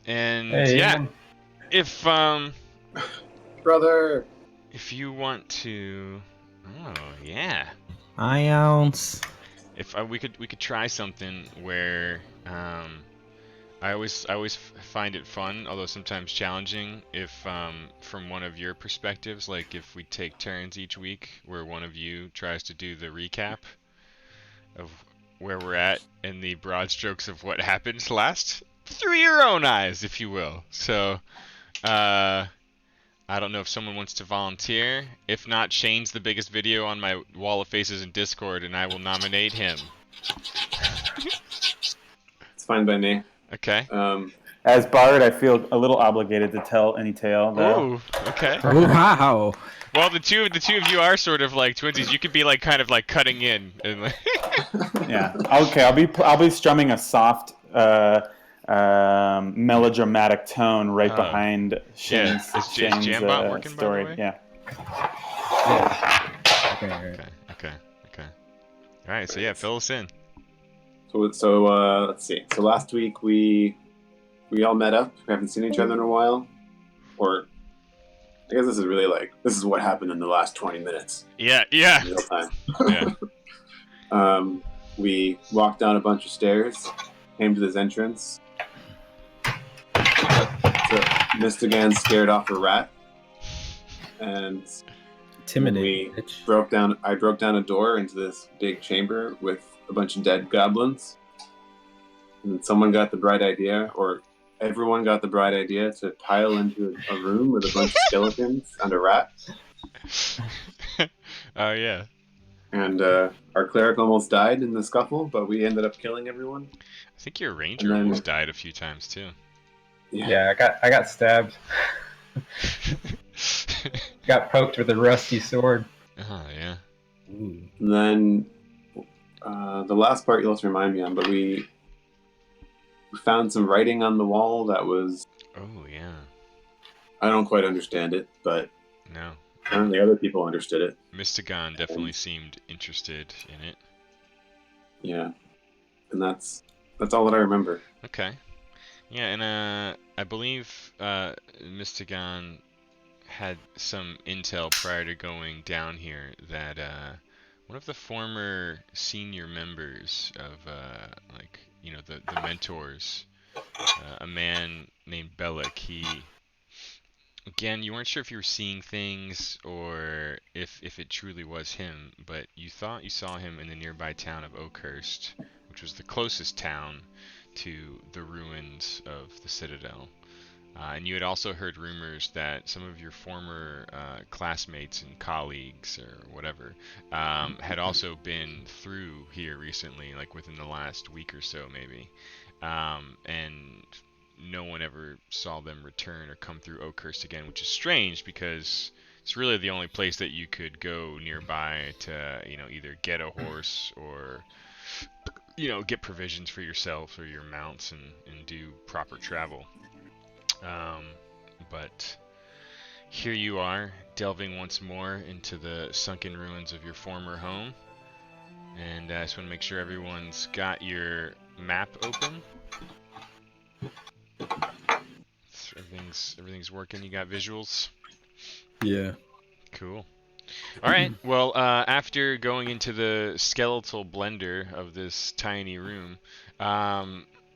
And Hey. yeah, if Brother. if you want to, oh yeah, Hi, ounce. if we could try something where I always find it fun, although sometimes challenging, if from one of your perspectives, like if we take turns each week, where one of you tries to do the recap of where we're at in the broad strokes of what happened last through your own eyes, if you will. So, I don't know if someone wants to volunteer. If not, Shane's the biggest video on my wall of faces in Discord, and I will nominate him. It's fine by me. Okay. As Bard, I feel a little obligated to tell any tale, though. Ooh. Okay. Oh, wow. Well, the two of you are sort of like twinsies. You could be like kind of like cutting in and like Yeah. Okay. I'll be strumming a soft, melodramatic tone right behind Shane's, Is Jambot working, story. by the way? Yeah. Okay. All right. So yeah, fill us in. So let's see. So last week we all met up. We haven't seen each other in a while. Or I guess this is what happened in the last 20 minutes. Yeah. In real time. Yeah. We walked down a bunch of stairs, came to this entrance. So Mistigan scared off a rat, and Intimidating. I broke down a door into this big chamber with a bunch of dead goblins. And someone got the bright idea, or everyone got the bright idea, to pile into a room with a bunch of skeletons and a rat. Oh yeah. And our cleric almost died in the scuffle, but we ended up killing everyone. I think your ranger almost died a few times too. Yeah, I got stabbed. Got poked with a rusty sword. Oh yeah. Ooh. And then the last part you'll have to remind me on, but we found some writing on the wall that was... Oh yeah. I don't quite understand it, but no. Apparently other people understood it. Mystigon definitely seemed interested in it. Yeah. And that's all that I remember. Okay. Yeah, and I believe Mystigon had some intel prior to going down here that one of the former senior members of the mentors, a man named Bellic, again, you weren't sure if you were seeing things or if it truly was him, but you thought you saw him in the nearby town of Oakhurst, which was the closest town to the ruins of the Citadel. And you had also heard rumors that some of your former classmates and colleagues or whatever had also been through here recently, like within the last week or so maybe. And no one ever saw them return or come through Oakhurst again, which is strange because it's really the only place that you could go nearby to, either get a horse or, get provisions for yourself or your mounts and do proper travel. But here you are, delving once more into the sunken ruins of your former home. And I just want to make sure everyone's got your map open. Everything's working. You got visuals? Yeah. Cool. All right. Well, after going into the skeletal blender of this tiny room,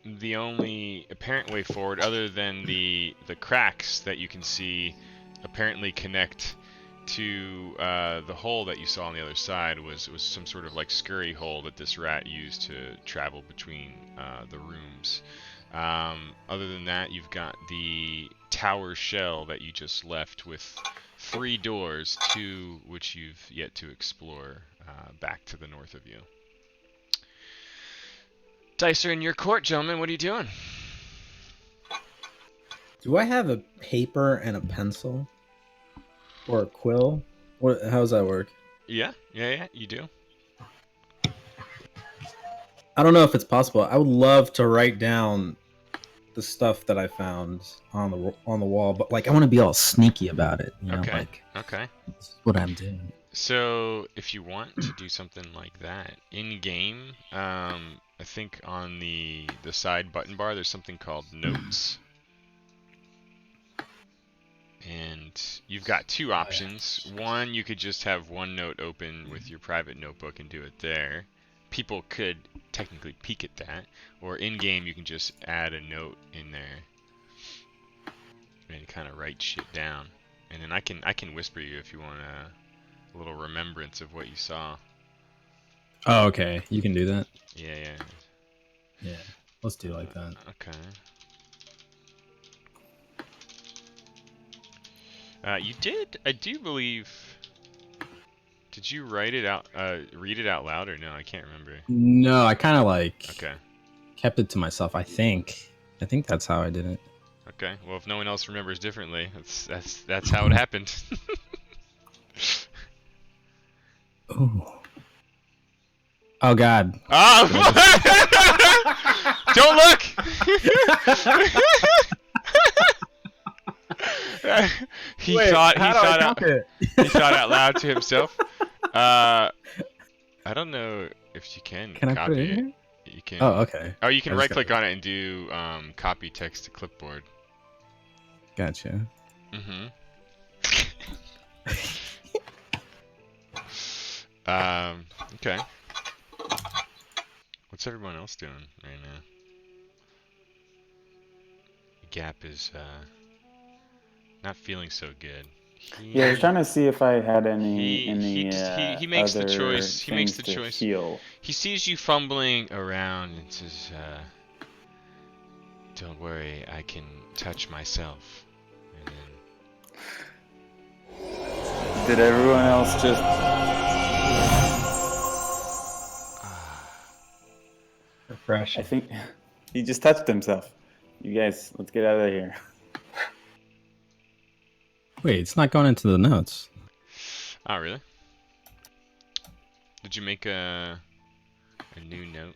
the only apparent way forward, other than the cracks that you can see apparently connect to the hole that you saw on the other side, was some sort of like scurry hole that this rat used to travel between the rooms. Other than that, you've got the tower shell that you just left with 3 doors, 2 which you've yet to explore back to the north of you. Dice are in your court, gentlemen. What are you doing? Do I have a paper and a pencil? Or a quill? How does that work? Yeah, you do. I don't know if it's possible. I would love to write down the stuff that I found on the wall, but I want to be all sneaky about it. Okay. That's what I'm doing. So if you want to do something like that in game, I think on the side button bar there's something called notes. you've got two options. One, you could just have one note open with your private notebook and do it there. People could technically peek at that. Or in-game, you can just add a note in there and kind of write shit down. And then I can whisper you if you want a little remembrance of what you saw. Oh, okay. You can do that. Yeah, yeah. Yeah. Let's do like that. Okay. You did, I do believe. Did you write it out? Read it out loud or no? I can't remember. No, I kind of like Okay. kept it to myself. I think that's how I did it. Okay. Well, if no one else remembers differently, that's how it happened. Ooh. Oh God. Oh! Don't look! he thought out loud to himself. I don't know if you can Can I copy put it in here? You can. Oh, okay. Oh, you can I just right click gotta- on it and do copy text to clipboard. Gotcha. Mm-hmm. Okay. What's everyone else doing right now? Gap is not feeling so good. Yeah, I was trying to see if I had any he makes the other choice. He makes the things to choice. heal. He sees you fumbling around and says, "Don't worry, I can touch myself." And then Did everyone else just? I Refreshing. think he just touched himself. You guys, let's get out of here. Wait, it's not going into the notes. Oh, really? Did you make a new note?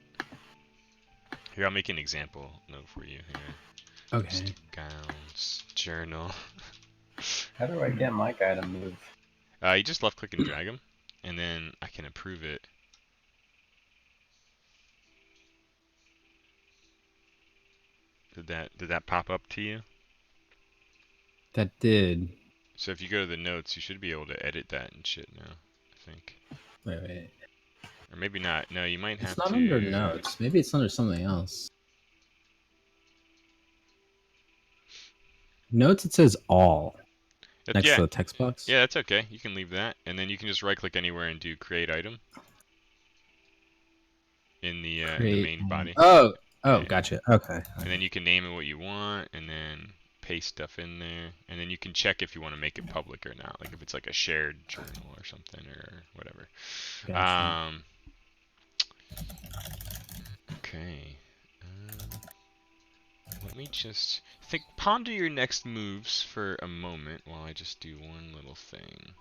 Here, I'll make an example note for you. Here. Okay. Gowns, journal. How do I get my guy to move? You just left click and drag him, and then I can approve it. Did that pop up to you? That did. So if you go to the notes, you should be able to edit that and shit now, I think. Wait. Or maybe not. No, you might have It's not to. under notes. Maybe it's under something else. Notes, it says all next to the text box. Yeah, that's okay. You can leave that, and then you can just right-click anywhere and do create item in the main body. Oh, Yeah. gotcha. Okay. And then you can name it what you want, and then paste stuff in there, and then you can check if you want to make it public or not, like if it's like a shared journal or something or whatever. Gotcha. Okay. Let me just ponder your next moves for a moment while I just do one little thing.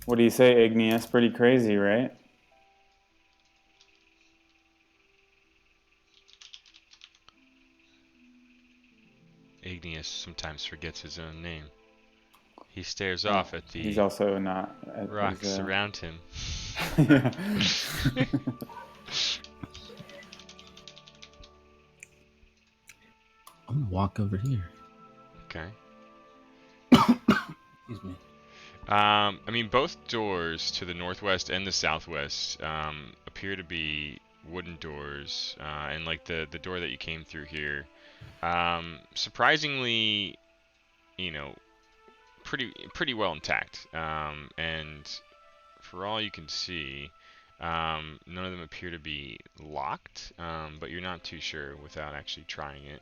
What do you say, Igneous? Pretty crazy, right? Igneous sometimes forgets his own name. He stares off at the He's also not rocks around him. Yeah. I'm gonna walk over here. Okay. Excuse me. I mean, both doors to the northwest and the southwest appear to be wooden doors, and like the door that you came through here, surprisingly, you know, pretty well intact. And for all you can see, none of them appear to be locked, but you're not too sure without actually trying it.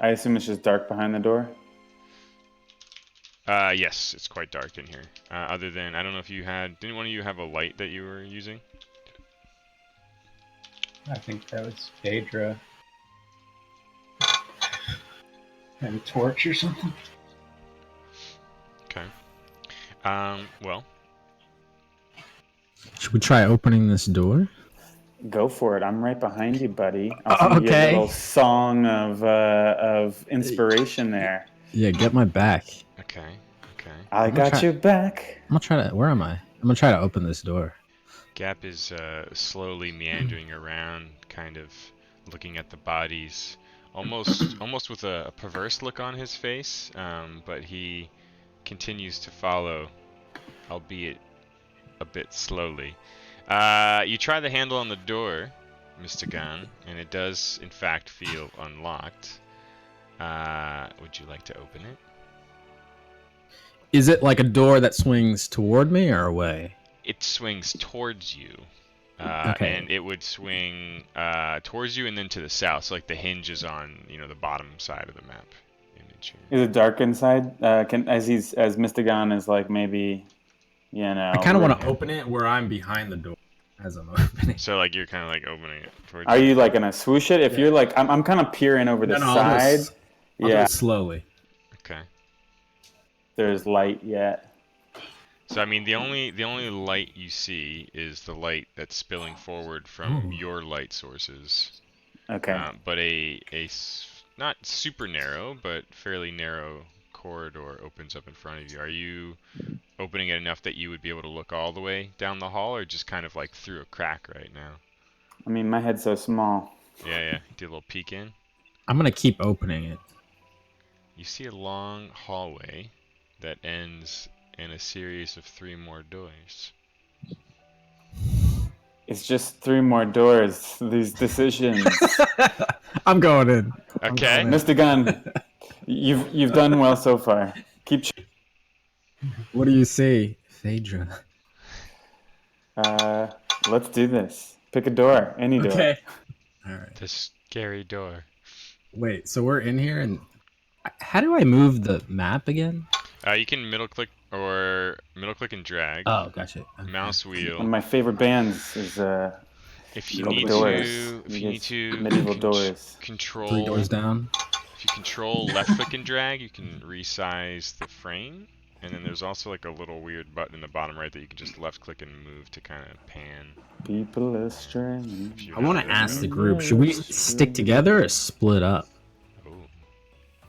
I assume it's just dark behind the door. Yes, it's quite dark in here. Other than, I don't know if you didn't one of you have a light that you were using? I think that was Phaedra. Maybe a torch or something? Okay. Well, Should we try opening this door? Go for it. I'm right behind you, buddy. I'll sing you a Okay. little song of inspiration there. Yeah, get my back. Okay. Okay. I I'm gonna got try- your back. I'm gonna try to. Where am I? I'm gonna try to open this door. Gap is slowly meandering around, kind of looking at the bodies, almost with a perverse look on his face. But he continues to follow, albeit a bit slowly. You try the handle on the door, Mr. Gunn, and it does in fact feel unlocked. Would you like to open it? Is it like a door that swings toward me or away? It swings towards you. Okay. And it would swing towards you and then to the south. So like the hinge is on, the bottom side of the map image here. Is it dark inside? As Mr. Gon is like maybe, I kind of want to open it where I'm behind the door as I'm opening. So like you're kind of like opening it towards Are you like gonna swoosh it? If you're like, I'm kind of peering over the side. I'll do it slowly. Okay. There's light yet. So I mean the only light you see is the light that's spilling forward from your light sources. Okay. But not super narrow, but fairly narrow corridor opens up in front of you. Are you opening it enough that you would be able to look all the way down the hall, or just kind of like through a crack right now? I mean, my head's so small. Yeah. Do a little peek in. I'm gonna keep opening it. You see a long hallway that ends in a series of 3 more doors. It's just 3 more doors. These decisions. I'm going in. Okay. Mr. Gunn, you've done well so far. Keep. What do you see, Phaedra? Let's do this. Pick a door, any door. Okay. All right. The scary door. Wait, so we're in here, and how do I move the map again? You can middle click and drag. Oh, gotcha. Okay. Mouse wheel. One of my favorite bands is If you Double need doors. to, if you need to medieval doors. control 3 doors down. If you control left click and drag, you can resize the frame. And then there's also like a little weird button in the bottom right that you can just left click and move to kind of pan. People are strange. If you I want have to it. ask the group: should we stick together or split up? Oh,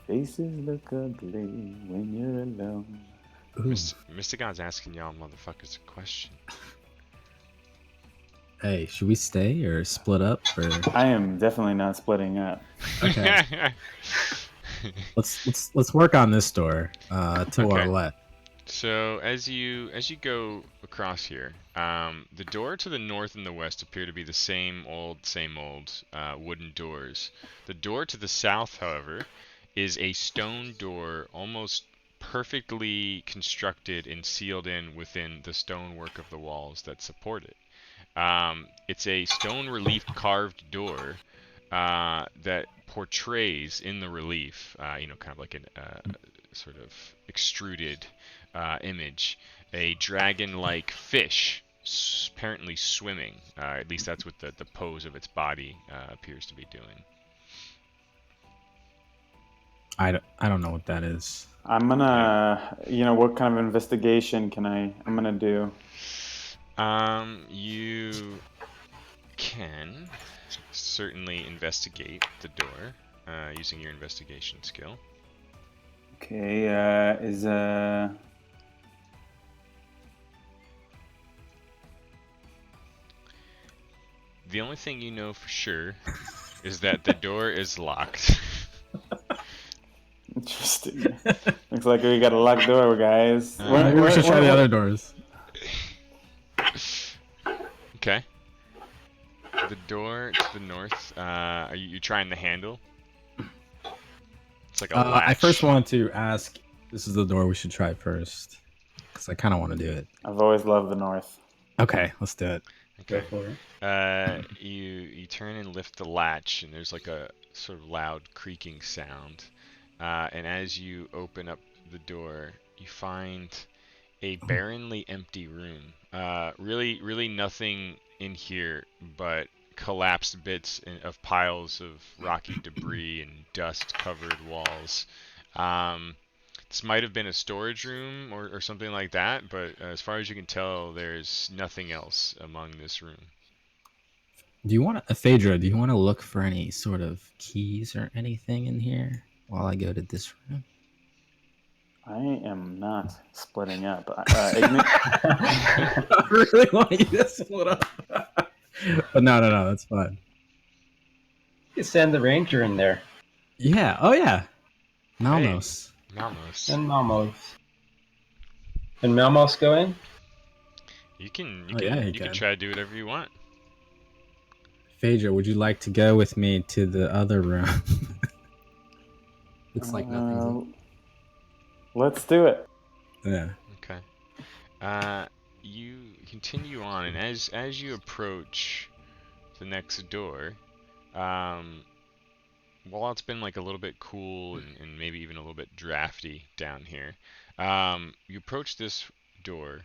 Faces look ugly when you're alone. Mr. God's asking y'all motherfuckers a question. Hey, should we stay or split up? Or I am definitely not splitting up. okay, let's work on this door to our Okay. left. So as you go across here, the door to the north and the west appear to be the same old wooden doors. The door to the south, however, is a stone door, almost perfectly constructed and sealed in within the stonework of the walls that support it. It's a stone relief carved door that portrays in the relief, kind of like a sort of extruded image, a dragon-like fish apparently swimming. At least that's what the pose of its body appears to be doing. I don't know what that is. I'm gonna, what kind of investigation I'm gonna do? You can certainly investigate the door using your investigation skill. Okay, The only thing you know for sure is that the door is locked. Interesting. Looks like we got a locked door, guys. Maybe we should try the other doors. Okay. The door to the north. Are you trying the handle? It's like a latch. I first wanted to ask. This is the door we should try first, because I kind of want to do it. I've always loved the north. Okay, let's do it. Okay. Go for it. You turn and lift the latch, and there's like a sort of loud creaking sound. And as you open up the door, you find a barrenly empty room. Really nothing in here but collapsed bits of piles of rocky debris and dust-covered walls. This might have been a storage room or something like that, but as far as you can tell, there's nothing else among this room. Do you want to, Phaedra? Do you want to look for any sort of keys or anything in here while I go to this room? I am not splitting up. I really want you to split up. But no, that's fine. You send the ranger in there. Yeah. Oh yeah. Malmos. Hey, Malmos. And Malmos. Can Malmos go in? You can try to do whatever you want. Phaedra, would you like to go with me to the other room? Looks like nothing's in. Let's do it. Yeah. Okay. You continue on, and as you approach the next door, while it's been like a little bit cool and maybe even a little bit drafty down here, you approach this door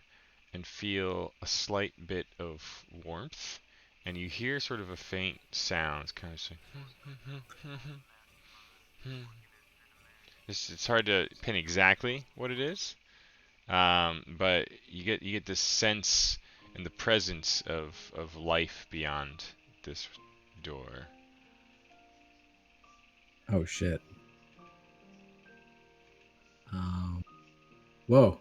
and feel a slight bit of warmth, and you hear sort of a faint sound. It's kind of like it's hard to pin exactly what it is, but you get this sense and the presence of life beyond this door. Oh shit. Whoa.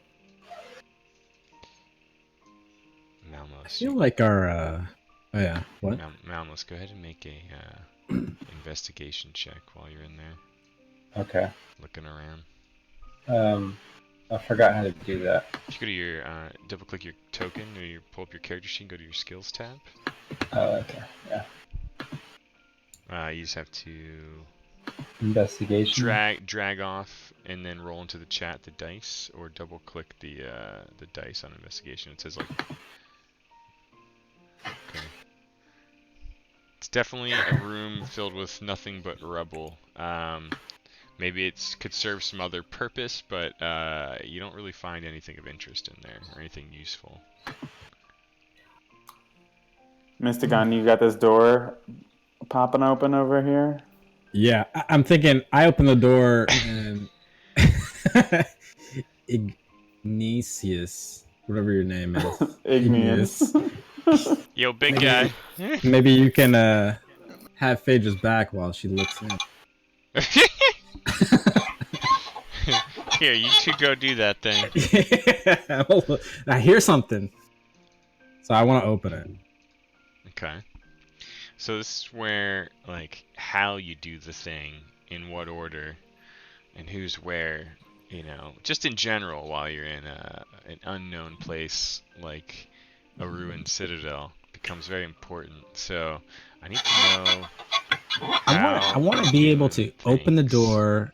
Malmos, I feel like our oh yeah. What? Malmos, go ahead and make a investigation check while you're in there. Okay. Looking around. I forgot how to do that. If you go to your double click your token or you pull up your character sheet, and go to your skills tab. Oh, okay. Yeah. You just have to Investigation. drag off and then roll into the chat the dice, or double click the dice on investigation. It says like, okay. It's definitely a room filled with nothing but rubble. Maybe it could serve some other purpose, but you don't really find anything of interest in there or anything useful. Mystigon, you got this door popping open over here? Yeah, I'm thinking I open the door and Ignatius, whatever your name is. Igneous. Yo, big guy. Maybe you can have Phaedra's back while she looks in. Here, you two go do that thing. I hear something, so I want to open it. Okay. So this is where, like, how you do the thing, in what order, and who's where, you know, just in general while you're in an unknown place like a ruined citadel becomes very important. So I need to know I want to be able to open the door,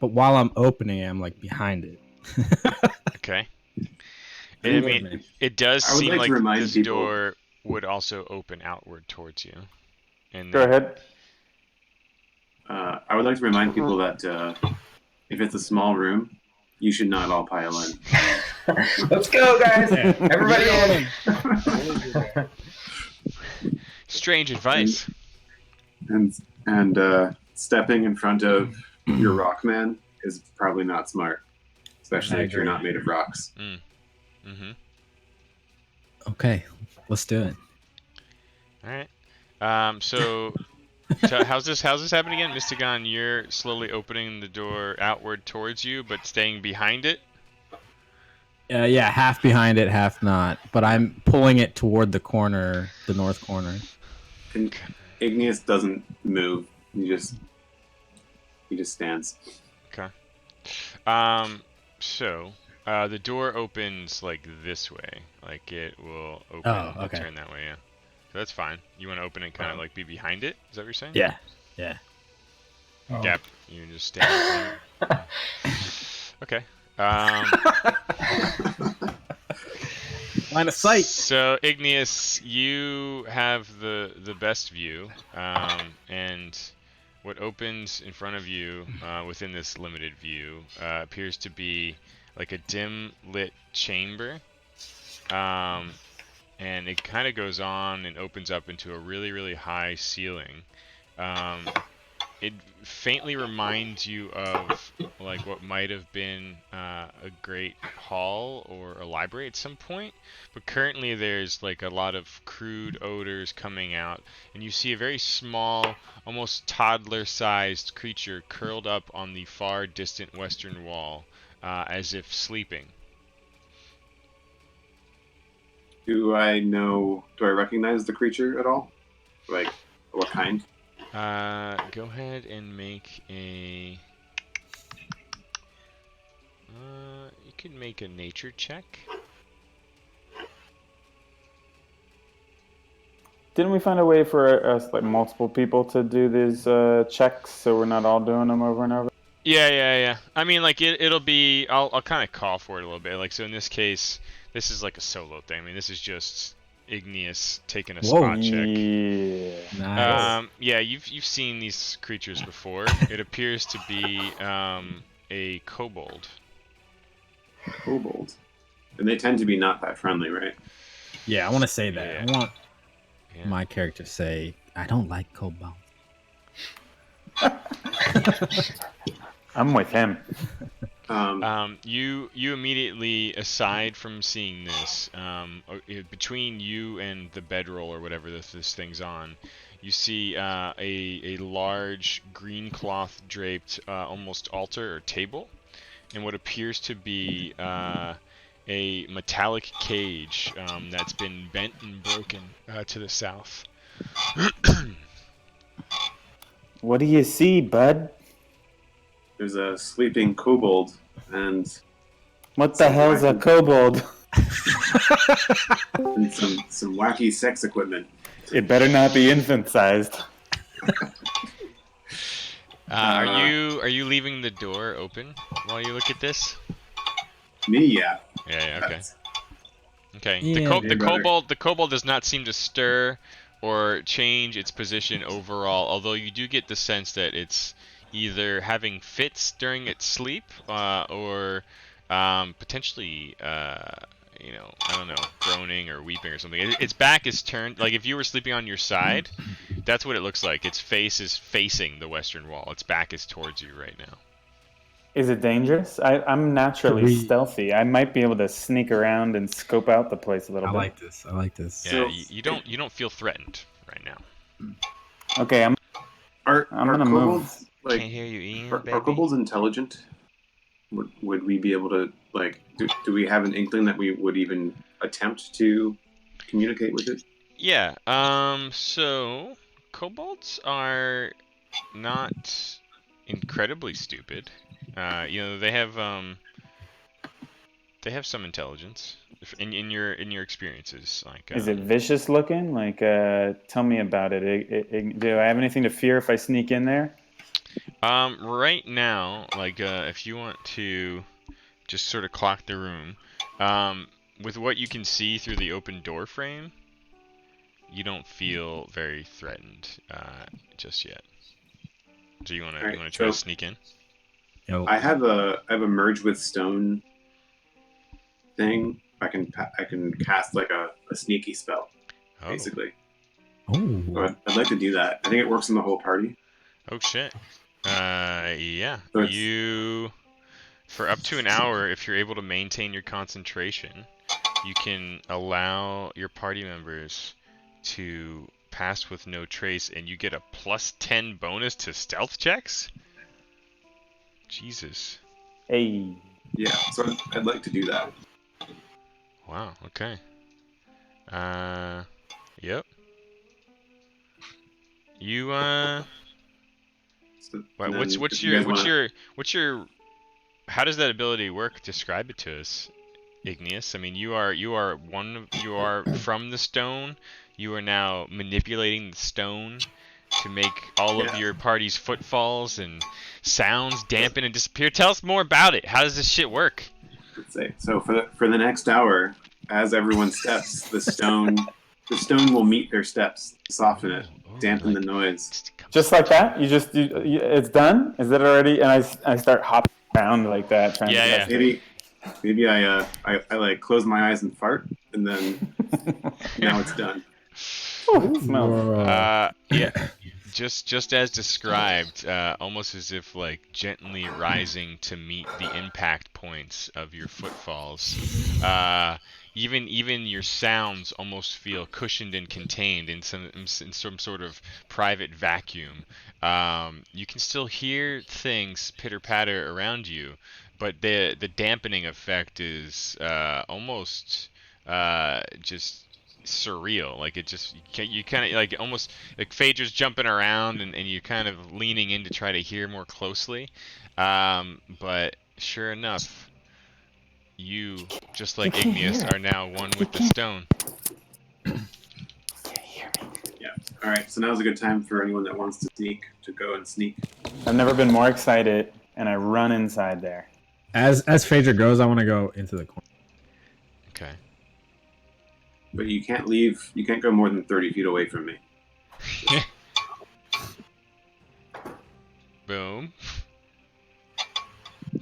but while I'm opening it, I'm like behind it. Okay. I mean, it does seem like this door would also open outward towards you. And Go ahead. I would like to remind people that if it's a small room, you should not all pile in. Let's go, guys! Everybody in! Strange advice. And stepping in front of your rock man is probably not smart, especially if you're not made of rocks. Mm-hmm. Okay, let's do it. All right. So how's this happening again? Mystigon, you're slowly opening the door outward towards you, but staying behind it? Yeah, half behind it, half not. But I'm pulling it toward the corner, the north corner. And Igneous doesn't move. He just stands. Okay. So the door opens like this way. Like it will open and turn that way, yeah. So that's fine. You want to open and kind of like be behind it? Is that what you're saying? Yeah. Oh. Yep. You can just stand. Okay. Line of sight. So Igneous, you have the best view, and what opens in front of you within this limited view appears to be like a dim lit chamber, and it kind of goes on and opens up into a really high ceiling, it faintly reminds you of like what might have been a great hall or a library at some point, but currently there's like a lot of crude odors coming out, and you see a very small, almost toddler-sized creature curled up on the far distant western wall, as if sleeping. Do I recognize the creature at all? Like, what kind? Go ahead and make a. You can make a nature check. Didn't we find a way for us, like multiple people, to do these checks so we're not all doing them over and over? Yeah. I mean, like it'll be. I'll kind of call for it a little bit. Like so, in this case, this is like a solo thing. I mean, this is just Igneous taking a spot check. Yeah. Nice. Yeah, you've seen these creatures before. It appears to be a kobold. Kobold. And they tend to be not that friendly, right? Yeah, I want to say that. Yeah. I want Yeah. my character to say, I don't like kobold. I'm with him. You immediately, aside from seeing this, between you and the bedroll or whatever this thing's on, you see a large green cloth draped almost altar or table, and what appears to be a metallic cage that's been bent and broken to the south. What do you see, bud? There's a sleeping kobold, and What the hell's a kobold? some wacky sex equipment. It better not be infant-sized. Are you leaving the door open while you look at this? Me, yeah. Yeah. Okay. Okay. Yeah. The kobold does not seem to stir or change its position overall, although you do get the sense that it's either having fits during its sleep or potentially I don't know, groaning or weeping or something. Its back is turned, like if you were sleeping on your side, that's what it looks like. Its face is facing the western wall. Its back is towards you right now. Is it dangerous? I'm naturally stealthy. I might be able to sneak around and scope out the place a little I bit. like this. Yeah, So- you don't feel threatened right now. Okay, I'm gonna move. kobolds, like, Can't hear you, Ian, are baby. kobolds intelligent? Would we be able to, like, do we have an inkling that we would even attempt to communicate with it? Yeah. So kobolds are not incredibly stupid. They have some intelligence in your experiences. Like, Is it vicious looking? Like, tell me about it. Do I have anything to fear if I sneak in there? Right now, like, if you want to just sort of clock the room, with what you can see through the open door frame, you don't feel very threatened just yet. So you wanna Alright, try to so- sneak in? Yo, I have a merge with stone thing. I can cast like a sneaky spell, Oh. basically. oh, So I'd like to do that. I think it works in the whole party. Oh shit. Yeah. So it's- You, for up to an hour, if you're able to maintain your concentration, you can allow your party members to pass with no trace, and you get a +10 bonus to stealth checks? Jesus. Hey, Yeah, so I'd like to do that. Wow, okay. Yep. You, So Right, then what's if you guys your how does that ability work? Describe it to us, Igneous. I mean, you are from the stone. You are now manipulating the stone to make all of Yeah. your party's footfalls and sounds dampen and disappear. Tell us more about it. How does this shit work? Let's say so for the next hour, as everyone steps, the stone will meet their steps, soften it, dampen the noise. just like that? It's done? Is it already? And I start hopping around like that, trying Yeah, to Maybe I like close my eyes and fart, and then now it's done. Ooh, it smells. Yeah. just as described, almost as if like gently rising to meet the impact points of your footfalls. Even your sounds almost feel cushioned and contained in some sort of private vacuum. You can still hear things pitter patter around you, but the dampening effect is almost just surreal. Like it just you kind of like almost like Phaedra's jumping around and you're kind of leaning in to try to hear more closely. But sure enough, you just like can't Igneous hear it. are now one You with the can't. stone. Can't hear me. Yeah. All right. So now's a good time for anyone that wants to sneak to go and sneak. I've never been more excited, and I run inside there. As Phaedra goes, I want to go into the corner. Okay. But you can't leave. You can't go more than 30 feet away from me. Boom.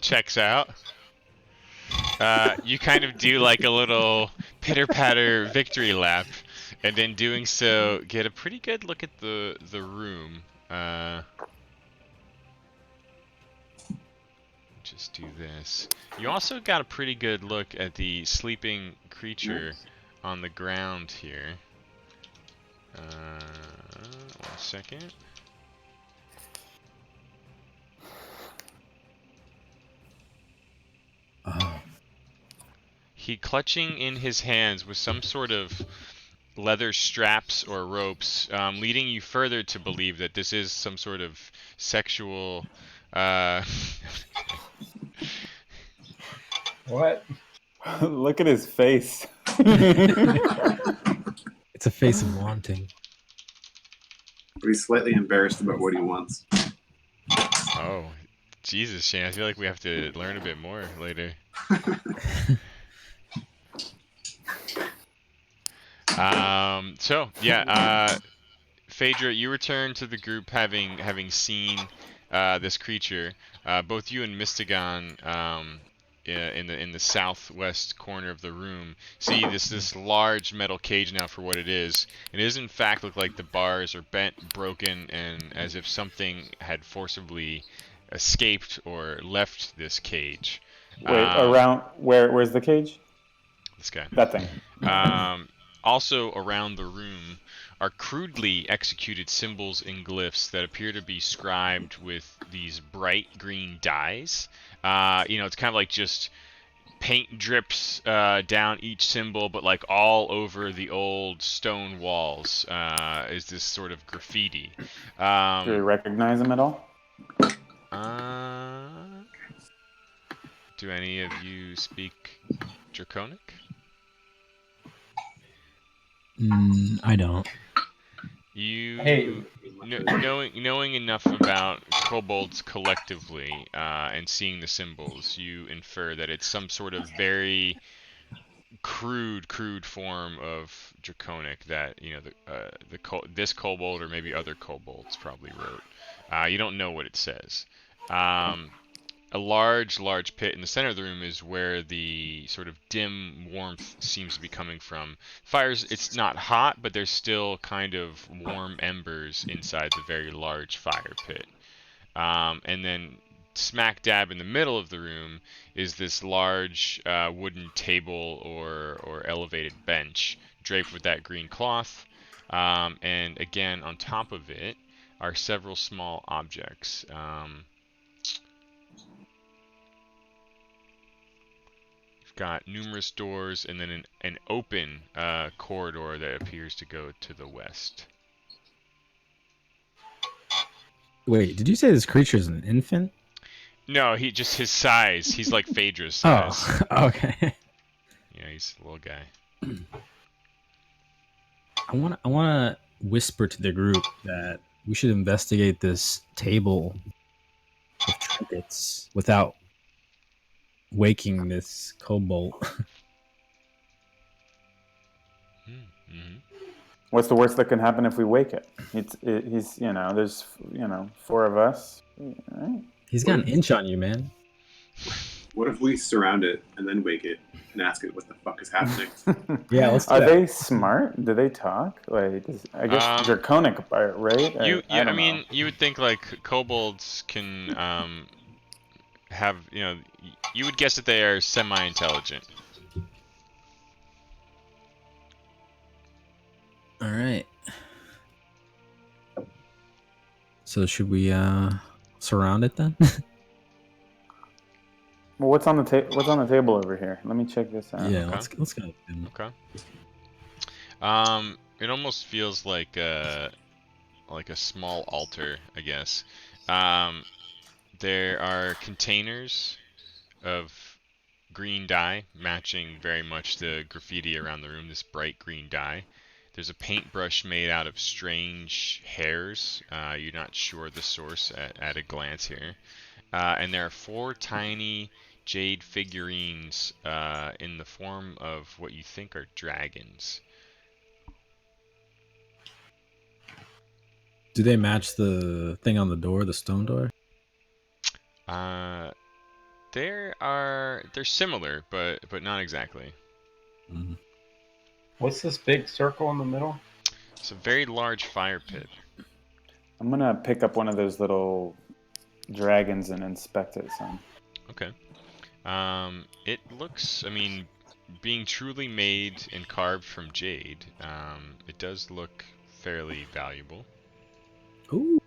Checks out. You kind of do like a little pitter-patter victory lap, and in doing so, get a pretty good look at the room. Just do this. You also got a pretty good look at the sleeping creature on the ground here. 1 second. Oh. He clutching in his hands with some sort of leather straps or ropes, leading you further to believe that this is some sort of sexual. What? Look at his face. It's a face of wanting. But he's slightly embarrassed about what he wants. Oh, Jesus, Shane! I feel like we have to learn a bit more later. So yeah, Phaedra, you return to the group having seen this creature. Both you and Mystagon, in the southwest corner of the room, see this large metal cage now for what it is. It does in fact look like the bars are bent, broken, and as if something had forcibly escaped or left this cage. Wait, around where's the cage? This guy. That thing. Also around the room are crudely executed symbols and glyphs that appear to be scribed with these bright green dyes. It's kind of like just paint drips down each symbol, but like all over the old stone walls is this sort of graffiti. Do we recognize him at all? Do any of you speak Draconic? I don't. You Hey. knowing enough about kobolds collectively and seeing the symbols, you infer that it's some sort of very crude form of Draconic that this kobold or maybe other kobolds probably wrote. You don't know what it says. A large pit in the center of the room is where the sort of dim warmth seems to be coming from. It's not hot, but there's still kind of warm embers inside the very large fire pit. And then smack dab in the middle of the room is this large wooden table or elevated bench draped with that green cloth. And again, on top of it are several small objects. Got numerous doors and then an open corridor that appears to go to the west. Wait, did you say this creature is an infant? No, his size. He's like Phaedra's size. Oh, okay. Yeah, he's a little guy. I wanna whisper to the group that we should investigate this table of trinkets without waking this kobold. Mm-hmm. What's the worst that can happen if we wake it? He's there's 4 of us. Right? He's got an inch on you, man. What if we surround it and then wake it? and ask it what the fuck is happening. Yeah, let's do Are that. they smart? Do they talk? Yeah, let's do Are that. they smart? Do they talk? Like, I guess draconic, right? I I don't know. mean, you would think like kobolds can have, you would guess that they are semi-intelligent. All right. So should we surround it then? Well, what's on the what's on the table over here? Let me check this out. Yeah, Okay. let's go. Okay. It almost feels like a small altar, I guess. There are containers of green dye, matching very much the graffiti around the room, this bright green dye. There's a paintbrush made out of strange hairs. You're not sure the source at a glance here. And there are 4 tiny jade figurines in the form of what you think are dragons. Do they match the thing on the door, the stone door? They're similar, but not exactly. Mm-hmm. What's this big circle in the middle? It's a very large fire pit. I'm gonna pick up one of those little dragons and inspect it some. Okay. It looks, I mean, being truly made and carved from jade, it does look fairly valuable. Ooh.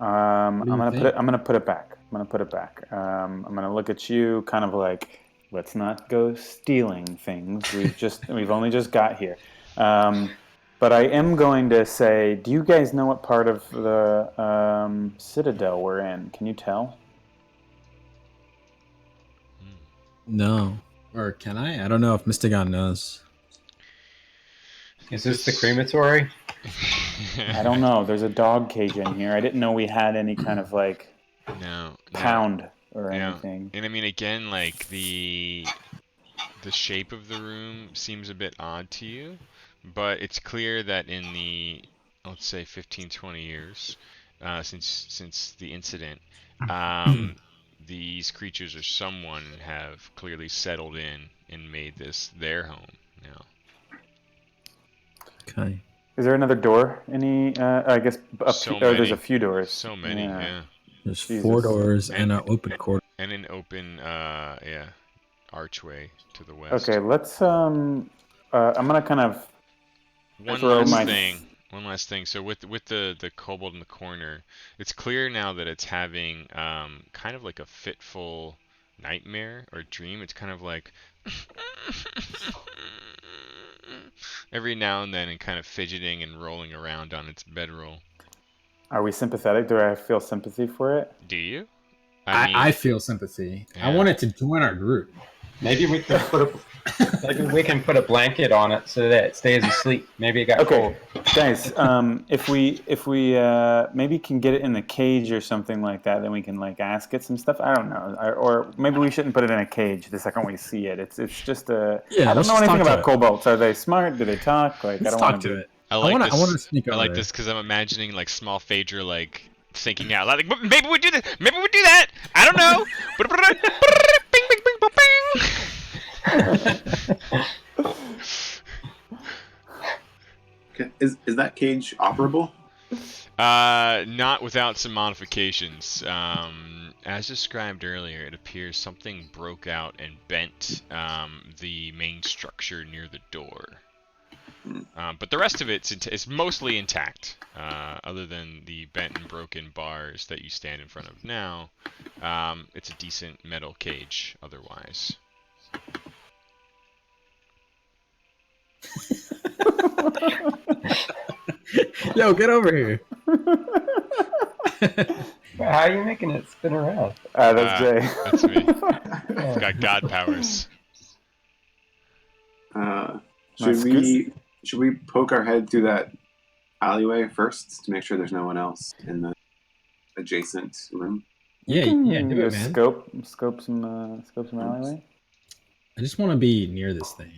I'm do you gonna think? put it. I'm gonna put it back. I'm gonna look at you, kind of like, let's not go stealing things. We've only just got here. But I am going to say, do you guys know what part of the Citadel we're in? Can you tell? No. Or can I? I don't know if Mystigon knows. Is this the crematory? I don't know. There's a dog cage in here. I didn't know we had any kind of like pound or anything. And I mean, again, like the shape of the room seems a bit odd to you, but it's clear that in the, let's say, 15-20 years since the incident, these creatures or someone have clearly settled in and made this their home now. Okay. Is there another door? I guess there's a few doors. So many, yeah. There's Jesus. 4 doors and an open corridor. And an open, archway to the west. Okay, let's. I'm gonna kind of. One last thing. So with the kobold in the corner, it's clear now that it's having kind of like a fitful nightmare or dream. It's kind of like every now and then, and kind of fidgeting and rolling around on its bedroll. Are we sympathetic? Do I feel sympathy for it? Do you? I feel sympathy. Yeah. I want it to join our group. Maybe we can put a blanket on it so that it stays asleep. Maybe it got cold. Guys. If we maybe can get it in the cage or something like that, then we can like ask it some stuff. I don't know, or maybe we shouldn't put it in a cage the second we see it. It's just a. Yeah, I don't know anything about it. kobolds. Are they smart? Do they talk? Like Let's I don't talk want to it. I want to sneak over. I like this because I'm imagining like small Phaedra like thinking out loud, like maybe we do this, maybe we do that. I don't know. Bing, bing, bing, bing, bing. Okay. Is that cage operable? Not without some modifications. As described earlier, it appears something broke out and bent the main structure near the door. But the rest of it's mostly intact, other than the bent and broken bars that you stand in front of now. It's a decent metal cage otherwise. Yo, get over here. How are you making it spin around? That's Jay. That's me. I've got god powers. Should we poke our head through that alleyway first to make sure there's no one else in the adjacent room? Yeah, do it, man. Scope some alleyway. I just want to be near this thing.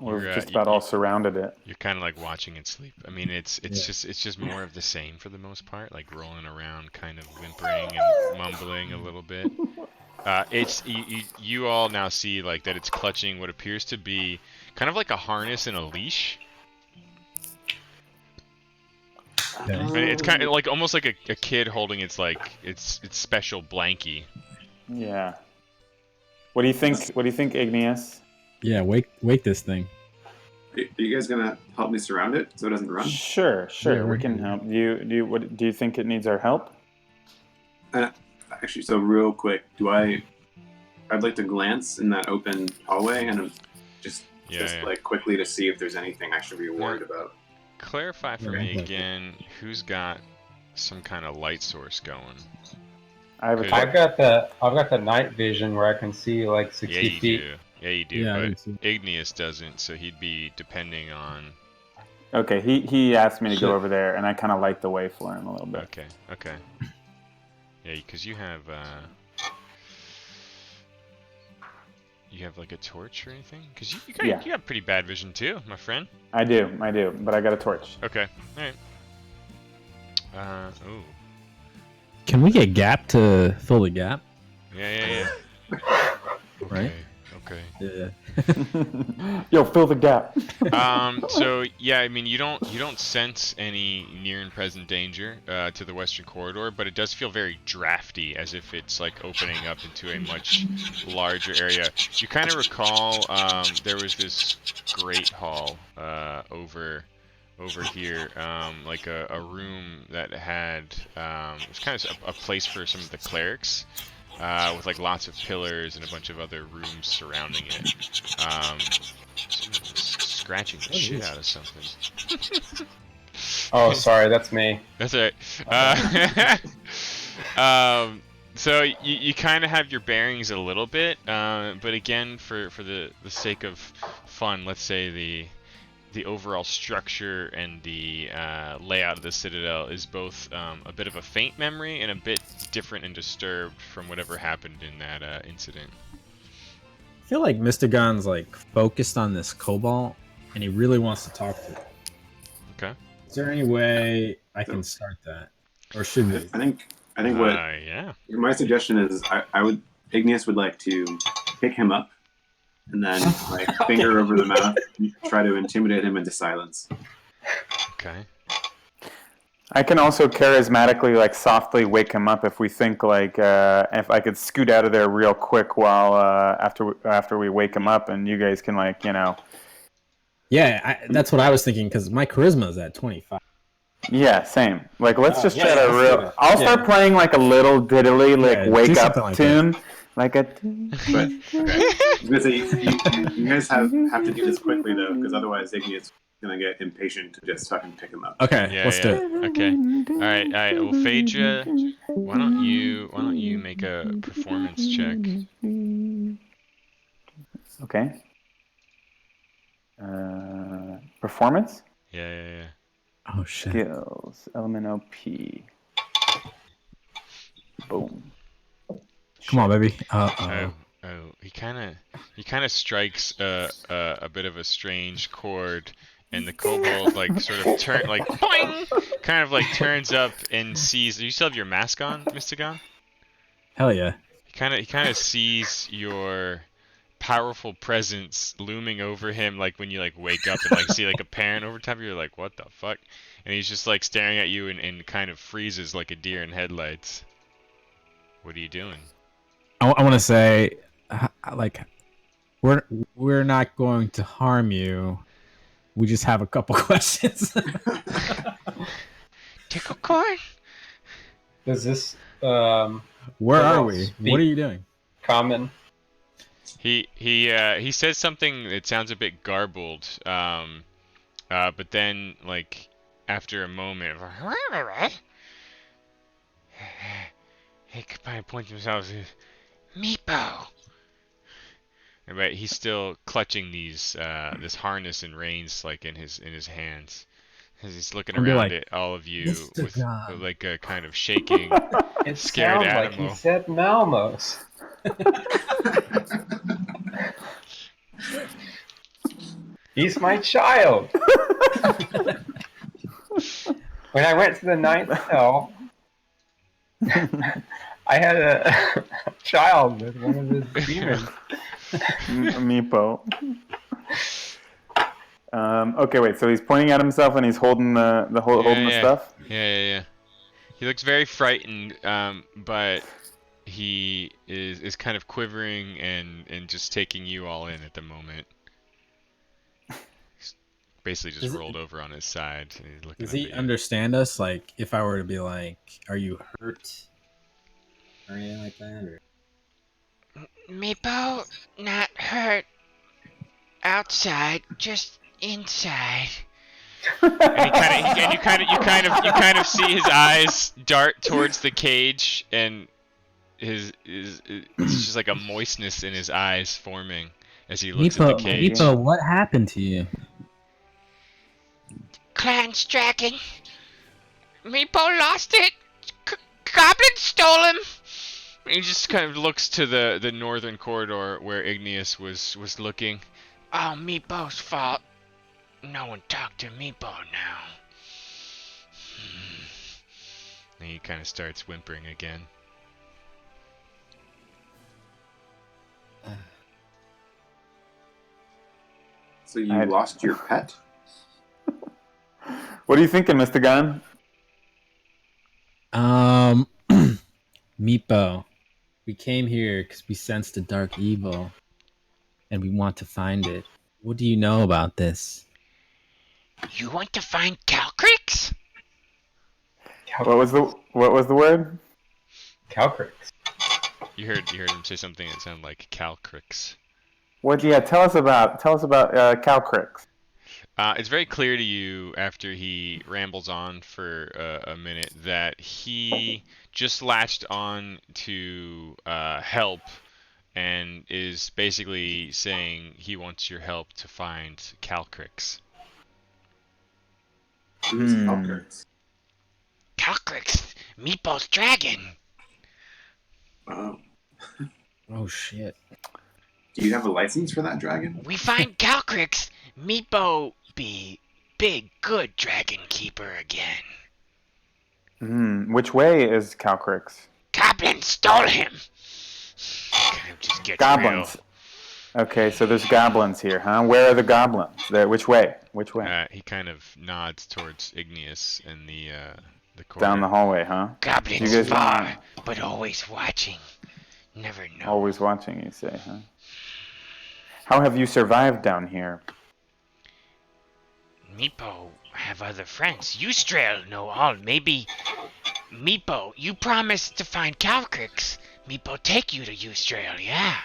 We've You're, just about all surrounded it. you're kind of like watching it sleep. I mean, it's just more of the same for the most part, like rolling around, kind of whimpering and mumbling a little bit. It's you all now see like that it's clutching what appears to be kind of like a harness and a leash. Okay. And it's kind of like almost like a kid holding its special blankie. Yeah. What do you think? What do you think, Igneous? Yeah, wake this thing. Are you guys gonna help me surround it so it doesn't run? Sure. Yeah, We can help. Do you think it needs our help? Actually, so real quick, I'd like to glance in that open hallway and just Yeah. like quickly to see if there's anything I should be worried about. Clarify for Yeah, me okay. again, who's got some kind of light source going? I have a Good. I've got the night vision where I can see like 60 Yeah, you feet. do. Yeah, you do. Yeah, I do but too. Igneous doesn't, so he'd be depending on. Okay, he asked me to Shit. go over there, and I kind of light the way for him a little bit. Okay. Yeah, because you have like a torch or anything? Because you have pretty bad vision too, my friend. I do, but I got a torch. Okay, all right. Ooh. Can we get Gap to fill the gap? Yeah. Right? Okay. Yeah. Yo, fill the gap. So yeah, I mean, you don't sense any near and present danger to the western corridor, but it does feel very drafty, as if it's like opening up into a much larger area. You kind of recall there was this great hall over here, like a room that had it was kind of a place for some of the clerics. With like lots of pillars and a bunch of other rooms surrounding it. Scratching the shit out of something. Oh, sorry, that's me. That's alright. So you kind of have your bearings a little bit, but again, for the sake of fun, let's say the overall structure and the layout of the Citadel is both a bit of a faint memory and a bit different and disturbed from whatever happened in that incident. I feel like Mr. Gon's like focused on this cobalt and he really wants to talk to it. Okay. Is there any way I can start that? Or should we? I think what Yeah. my suggestion is Igneous would like to pick him up and then like finger over the mouth, try to intimidate him into silence. Okay. I can also charismatically, like, softly wake him up if we think, like, if I could scoot out of there real quick while after we wake him up, and you guys can, like, you know. Yeah, that's what I was thinking because my charisma is at 25. Yeah, same. Like, let's just try to let's do real. that. I'll start playing like a little diddly, like Yeah, wake do up something like tune, like a. But I was gonna say you guys have to do this quickly though, because otherwise Igneous is gonna get impatient to just fucking pick him up. Okay, Yeah, let's do it. Okay. All right. Well, Phaedra, why don't you make a performance check? Okay. Performance Yeah. Oh shit. skills element OP. Boom. Come on, baby. Oh, he kind of strikes a bit of a strange chord, and the kobold like sort of boing, kind of like turns up and sees. You still have your mask on, Mystigon? Hell yeah. He kind of sees your powerful presence looming over him, like when you like wake up and like see like a parent over top of you. You're like, what the fuck? And he's just like staring at you and kind of freezes like a deer in headlights. What are you doing? I want to say, like, we're not going to harm you. We just have a couple questions. Tickle corn? Does this Where are we? speak What are you doing? common? He says something that sounds a bit garbled, but then like after a moment, he could probably point to himself as Meepo. But he's still clutching these this harness and reins like in his hands. As he's looking I'll be around like, at all of you "Mr. with God." like a kind of shaking. It Scared sounds like animal. he said Malmos. He's my child. When I went to the ninth cell, I had a child with one of his demons. Meepo. Okay, wait. So he's pointing at himself and he's holding holding the stuff. Yeah. He looks very frightened, but he is kind of quivering and just taking you all in at the moment. He's basically just rolled over on his side. And he's looking Does up he at you. understand us? Like, if I were to be like, "Are you hurt?" or anything like that, or Meepo, not hurt. Outside, just inside. And you kind of see his eyes dart towards the cage, and it's just like a moistness in his eyes forming as he looks at the cage. Meepo, what happened to you? Clan's dragon. Meepo lost it. Goblin stole him. He just kind of looks to the northern corridor where Igneous was looking. Oh, Meepo's fault. No one talked to Meepo now. And he kind of starts whimpering again. So you lost your pet? What are you thinking, Mr. Gunn? Meepo, we came here because we sensed a dark evil, and we want to find it. What do you know about this? You want to find Calcrix? What was the word? Calcrix. You heard him say something that sounded like Calcrix. What? Yeah, tell us about Calcrix. It's very clear to you after he rambles on for a minute that he just latched on to help and is basically saying he wants your help to find Calcrix. Who's Calcrix? Calcrix, Meepo's dragon. Oh. Oh shit! Do you have a license for that dragon? We find Calcrix, Meepo be big good dragon keeper again. Which way is Calcrix? Goblin stole him. Kind of just gets Goblins. Okay, so there's goblins here, huh? Where are the goblins? Which way? Which way? He kind of nods towards Igneous in the corridor. Down the hallway, huh? Goblins You guys far, but always watching. Never know. Always watching, you say, huh? How have you survived down here? Meepo have other friends. Eustrail know all. Maybe Meepo, you promised to find Calcrix. Meepo take you to Eustrail, yeah.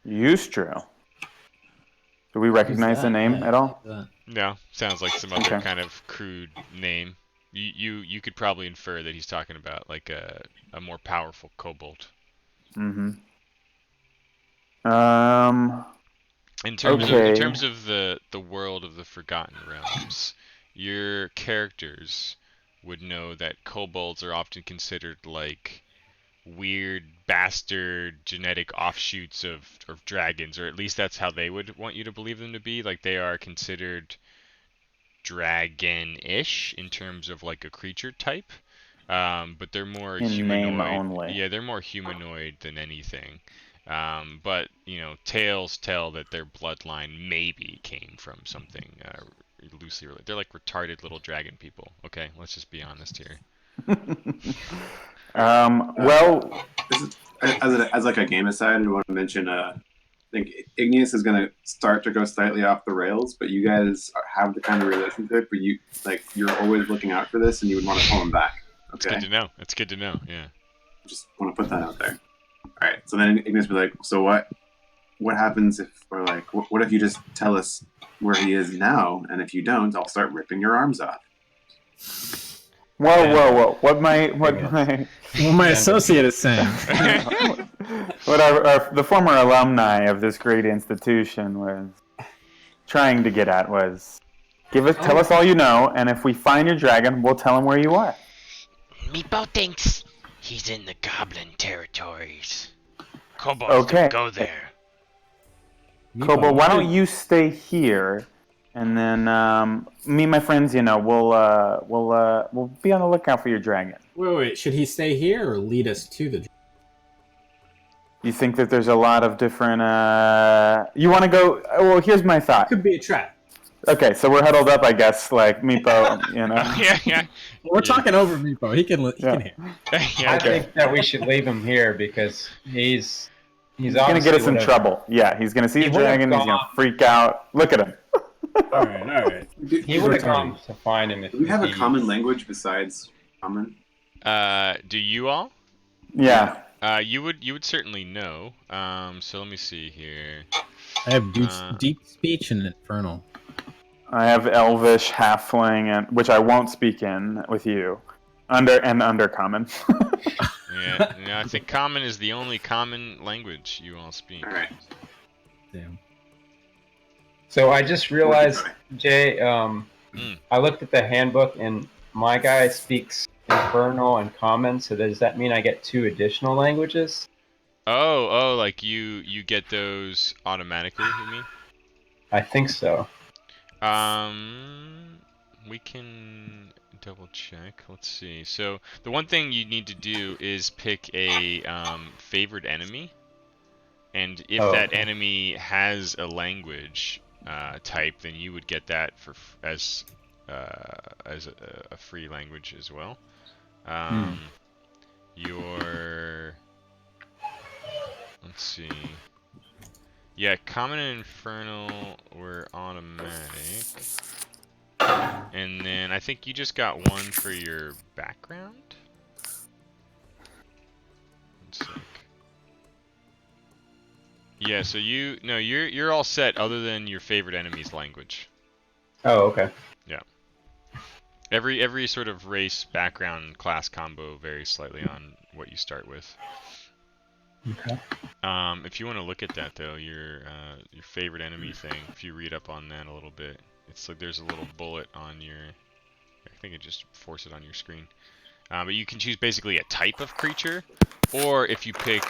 Eustrail. Do we recognize the name at all? No, sounds like some other kind of crude name. You could probably infer that he's talking about like a more powerful kobold. Mm-hmm. In terms of the world of the Forgotten Realms, your characters would know that kobolds are often considered like weird bastard genetic offshoots of dragons, or at least that's how they would want you to believe them to be. Like they are considered dragon-ish in terms of like a creature type, but they're more humanoid. Name only. Yeah, they're more humanoid than anything. But you know, tales tell that their bloodline maybe came from something loosely related. They're like retarded little dragon people. Okay, let's just be honest here. Well, this is, as like a game aside, I want to mention. I think Igneous is going to start to go slightly off the rails, but you guys have the kind of relationship where you're always looking out for this, and you would want to pull him back. Okay. It's good to know. It's good to know. Yeah. Just want to put that out there. All right. So then Igneous will be like, so what happens if, or like, what if you just tell us where he is now, and if you don't, I'll start ripping your arms off. Whoa! What my associate is saying. What the former alumni of this great institution was trying to get at was, tell us all you know, and if we find your dragon, we'll tell him where you are. Meepo thinks he's in the goblin territories. Kobolds don't go there. Kobo, why don't you stay here, and then me and my friends, we'll be on the lookout for your dragon. Wait. Should he stay here or lead us to the? You think that there's a lot of different? You want to go? Well, here's my thought. Could be a trap. Okay, so we're huddled up, I guess, like Meepo, Yeah. We're talking over Meepo. He can hear. Yeah. I think that we should leave him here because he's gonna get us in trouble. Yeah, he's gonna see a dragon. He's gonna freak out. Look at him. All right. He would have gone to find him. Do we have a common language besides common? Do you all? Yeah. You would certainly know. So let me see here. I have deep speech and infernal. I have Elvish, Halfling, and which I won't speak in with you. Under common. Yeah, I think common is the only common language you all speak. All right. Damn. So I just realized, Jay, I looked at the handbook and my guy speaks Infernal and Common, so does that mean I get 2 additional languages? Oh, like you get those automatically, you mean? I think so. We can double check. Let's see. So the one thing you need to do is pick a favored enemy, and if that enemy has a language type, then you would get that as a free language as well. Let's see. Yeah, Common and Infernal were automatic. And then I think you just got one for your background? One sec. Yeah, so you're all set other than your favorite enemy's language. Oh, okay. Yeah. Every sort of race, background, class combo varies slightly on what you start with. Okay. If you want to look at that though, your favorite enemy thing, if you read up on that a little bit, it's like there's a little bullet on your. I think it just force it on your screen. But you can choose basically a type of creature, or if you pick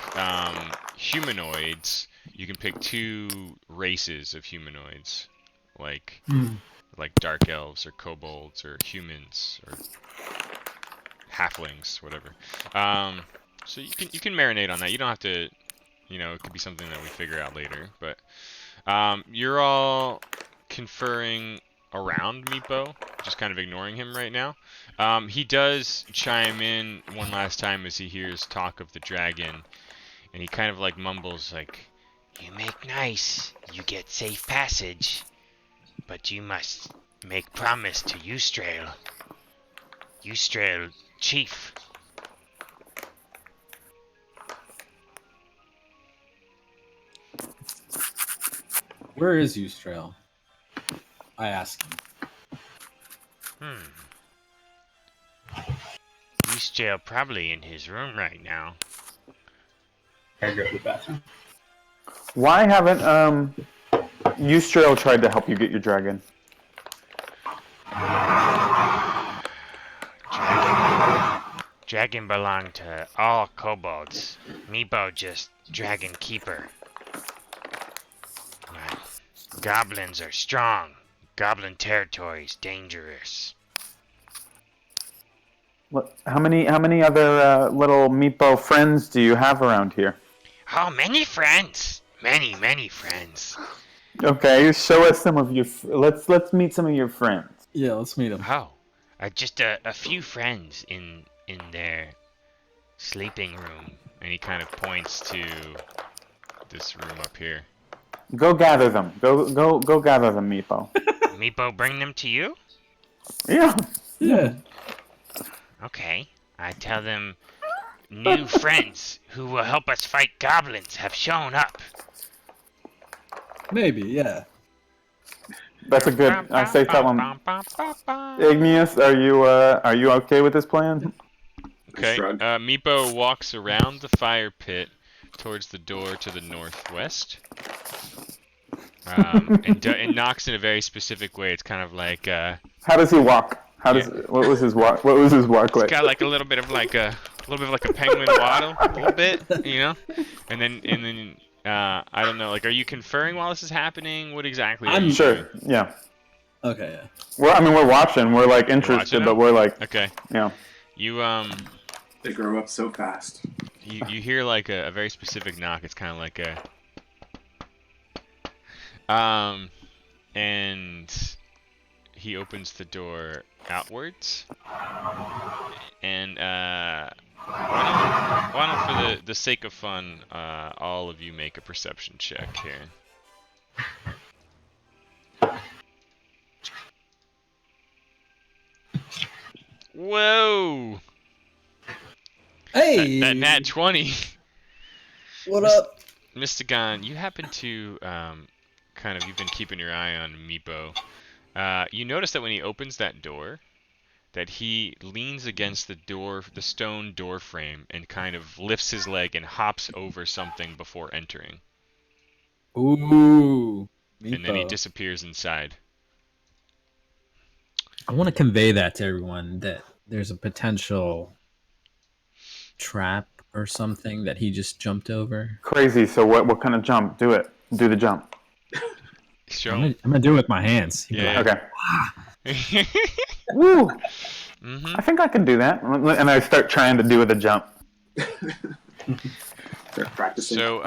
humanoids, you can pick 2 races of humanoids, like dark elves or kobolds or humans or halflings, whatever. So you can marinate on that. You don't have to, it could be something that we figure out later. But you're all conferring around Meepo, just kind of ignoring him right now. He does chime in one last time as he hears talk of the dragon, and he kind of like mumbles like, You make nice, you get safe passage, but you must make promise to Eustrail. Eustrail chief. Where is Eustrail? I ask him. Eustrail probably in his room right now. I go to the bathroom. Why haven't Eustrail tried to help you get your dragon? Dragon belonged to all kobolds. Meepo just dragon keeper. Goblins are strong. Goblin territory is dangerous. How many other little Meepo friends do you have around here? Oh, many friends. Many friends. Okay, show us some of your. Let's meet some of your friends. Yeah, let's meet them. Oh, just a few friends in their sleeping room, and he kind of points to this room up here. Go gather them. Go gather them, Meepo. Meepo, bring them to you? Yeah. Okay. I tell them new friends who will help us fight goblins have shown up. Maybe, yeah. That's a good. I say tell them. Igneous, are you okay with this plan? Okay. Meepo walks around the fire pit towards the door to the northwest. And knocks in a very specific way. It's kind of like. How does he walk? What was his walk? What was his walk like? It's got like a little bit of like a penguin waddle, a little bit, And then I don't know. Like, are you conferring while this is happening? What exactly are I'm you Sure. doing? Yeah. Okay. Yeah. We're watching. We're like You're watching interested, them? but we're like, Okay. you know. You They grow up so fast. you hear like a very specific knock. It's kind of like a and he opens the door outwards. And why don't for the sake of fun, all of you make a perception check here. Whoa! Hey, That nat 20. what up? Mystagon, you happen to you've been keeping your eye on Meepo. You notice that when he opens that door, that he leans against the stone door frame, and kind of lifts his leg and hops over something before entering. Ooh, And then he Meepo. disappears inside. I want to convey that to everyone that there's a potential trap or something that he just jumped over. Crazy. So what kind of jump? Do it. Do the jump. Show I'm him. gonna do it with my hands. He'd be Yeah. like, Okay. Woo! Mm-hmm. I think I can do that. And I start trying to do the jump. They're practicing. So,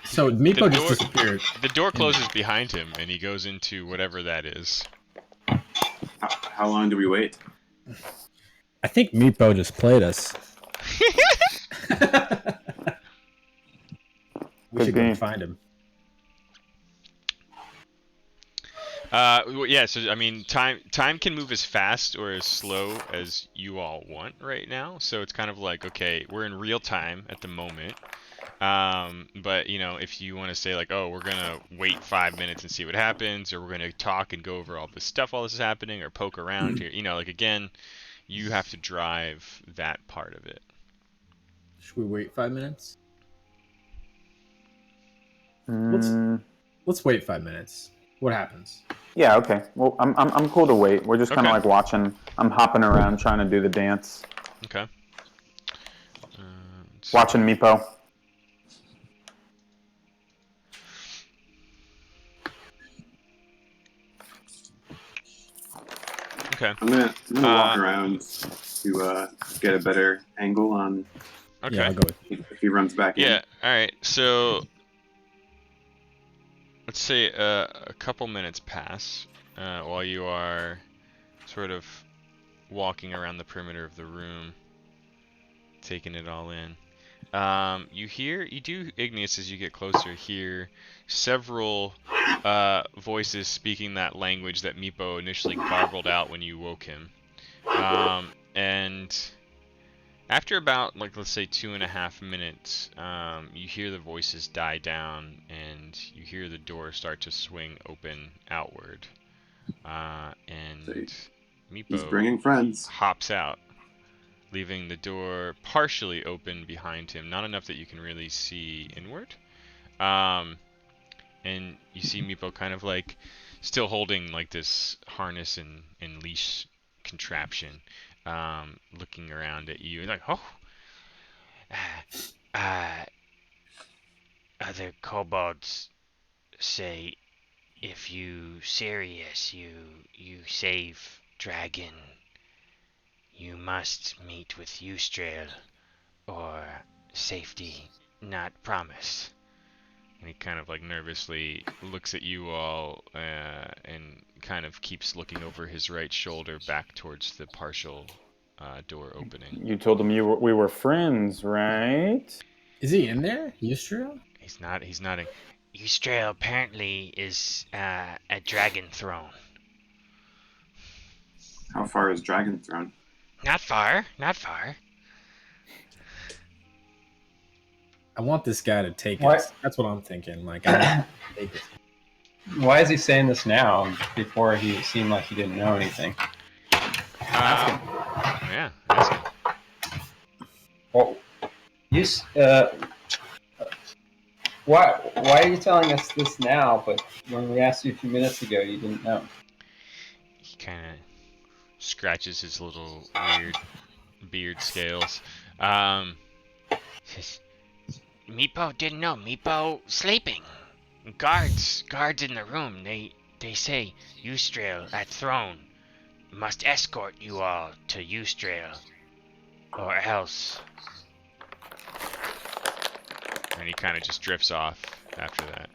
So Meepo just door- disappeared. the door closes behind him, and he goes into whatever that is. How long do we wait? I think Meepo just played us. We should go be. find him. Yeah, so I mean, time can move as fast or as slow as you all want right now. So it's kind of like, okay, we're in real time at the moment. But you know, if you want to say like, oh, we're gonna wait 5 minutes and see what happens, or we're gonna talk and go over all this stuff while this is happening, or poke around here, you know, like again, you have to drive that part of it. Should we wait 5 minutes? Mm, Let's wait 5 minutes. What happens? yeah. Okay. Well, I'm cool to wait. We're just kind of Okay. like watching. I'm hopping around trying to do the dance. Okay. Watching Meepo. Okay. I'm gonna walk around to get a better angle on Okay. Yeah, I'll go with if he runs back in. Yeah. All right. So let's say a couple minutes pass while you are sort of walking around the perimeter of the room, taking it all in. You do, Igneous, as you get closer, hear several voices speaking that language that Meepo initially garbled out when you woke him. And after about, like, let's say 2.5 minutes, you hear the voices die down, and you hear the door start to swing open outward. And He's Meepo bringing friends. hops out, leaving the door partially open behind him, not enough that you can really see inward. And you see Meepo kind of like still holding like this harness and leash contraption, looking around at you, and like, oh, Other kobolds say if you serious, you save dragon, you must meet with Eustrail, or safety not promised. and he kind of like nervously looks at you all and kind of keeps looking over his right shoulder back towards the partial door opening. You told him we were friends, right? Is he in there? Yustria? He's nodding. Eustrail apparently is a dragon throne. How far is Dragon Throne? Not far, not far. I want this guy to take What? us. That's what I'm thinking. Like, I want him to take us. Why is he saying this now before he seemed like he didn't know anything? Yeah, ask him. Well, why are you telling us this now? But when we asked you a few minutes ago, you didn't know. He kind of scratches his little weird beard scales. Says, Meepo didn't know. Meepo sleeping. Guards in the room. They say Eustrail at throne must escort you all to Eustrail, or else. And he kind of just drifts off after that.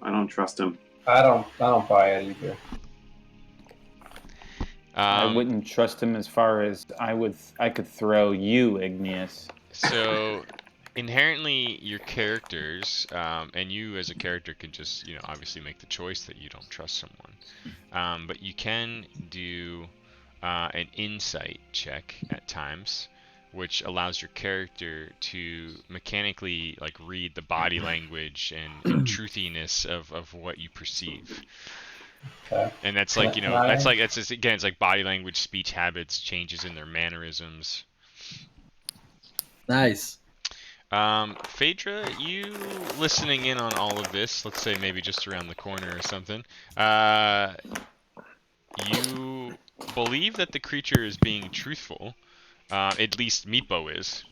I don't trust him. I don't buy it either. I wouldn't trust him as far as I could throw you, Igneous. So inherently, your characters, and you as a character can just, obviously make the choice that you don't trust someone. But you can do an insight check at times, which allows your character to mechanically read the body language and truthiness of what you perceive. Okay. And that's it's like body language, speech habits, changes in their mannerisms. Nice. Phaedra, you listening in on all of this, let's say maybe just around the corner or something, you believe that the creature is being truthful. At least Meepo is.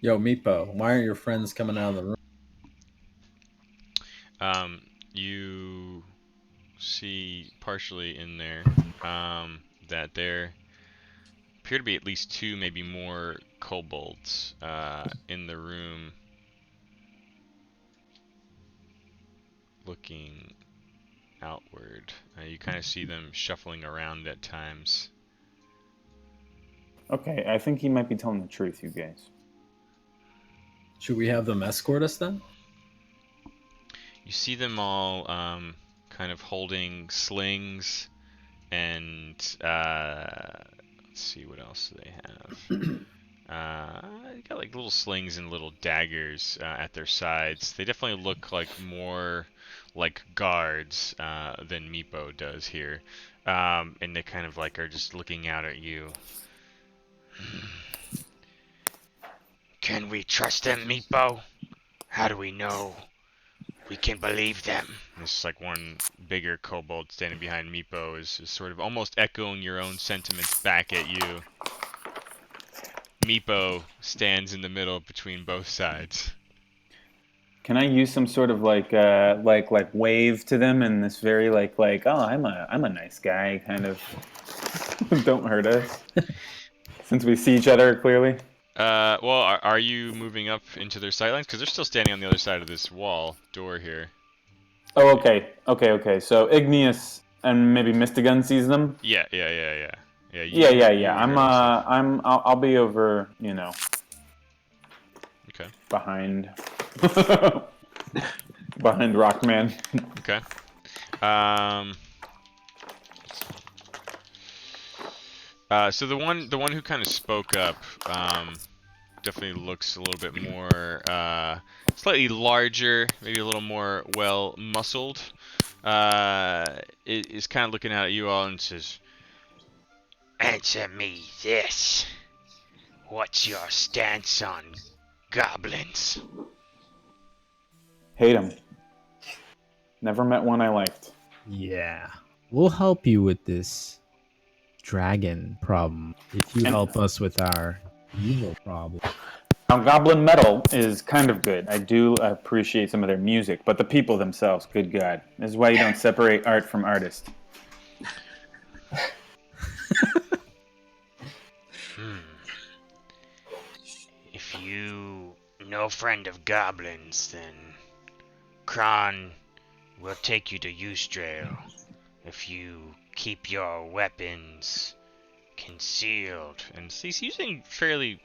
Yo, Meepo, why aren't your friends coming out of the room? You see partially in there that there appear to be at least two, maybe more kobolds in the room looking outward. You kind of see them shuffling around at times. Okay, I think he might be telling the truth, you guys. Should we have them escort us then? You see them all kind of holding slings and let's see, what else do they have? They got little slings and little daggers at their sides. They definitely look more like guards than Meepo does here. And they kind of are just looking out at you. Can we trust them, Meepo? How do we know we can believe them? There's one bigger kobold standing behind Meepo is sort of almost echoing your own sentiments back at you. Meepo stands in the middle between both sides. Can I use some sort of wave to them in this very oh, I'm a nice guy kind of don't hurt us since we see each other clearly. Well, are you moving up into their sightlines? Because they're still standing on the other side of this door here. Oh, okay. So Igneous and maybe Mystigun sees them. Yeah. I'll be over, Okay. behind Rockman. Okay. So the one who kind of spoke up, definitely looks a little bit more, slightly larger, maybe a little more well-muscled. Is kind of looking out at you all and says, Answer me this. What's your stance on goblins? Hate him. Never met one I liked. Yeah. We'll help you with this dragon problem if you help us with our evil problem. Now, goblin metal is kind of good. I do appreciate some of their music, but the people themselves, good God. This is why you don't separate art from artist. If you no friend of goblins, then Kron will take you to Eustrail. If you keep your weapons concealed. And he's using fairly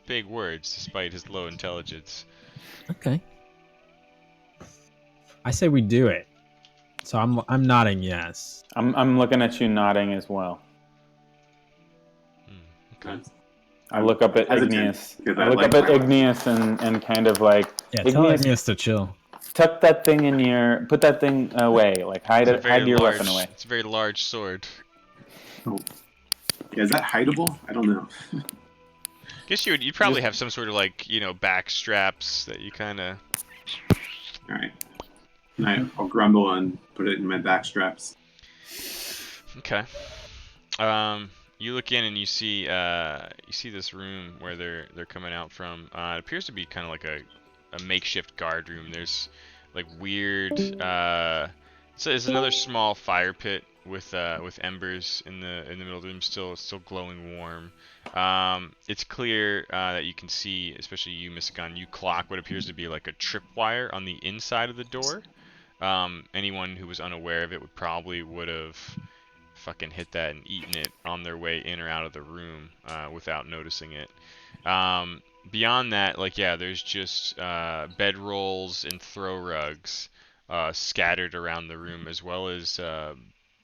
big words despite his low intelligence. Okay. I say we do it. So I'm nodding yes. I'm looking at you nodding as well. Okay. I look up at Igneous. I look up at Igneous and kind of Yeah, tell Igneous, Igneous to chill. put that thing away. Hide your weapon away. It's a very large sword. Oh. Yeah, is that hideable? I don't know. Guess you'd probably have some sort of back straps that you kind of. All right. I'll grumble and put it in my back straps. Okay. You look in and you see this room where they're coming out from. It appears to be kind of like a makeshift guard room. There's like weird. So it's another small fire pit with embers in the middle of the room, still glowing warm. It's clear that you can see, especially you, Miss Gunn, you clock what appears to be like a tripwire on the inside of the door. Anyone who was unaware of it would have fucking hit that and eaten it on their way in or out of the room without noticing it. Beyond that, like, yeah, there's just bedrolls and throw rugs scattered around the room, as well as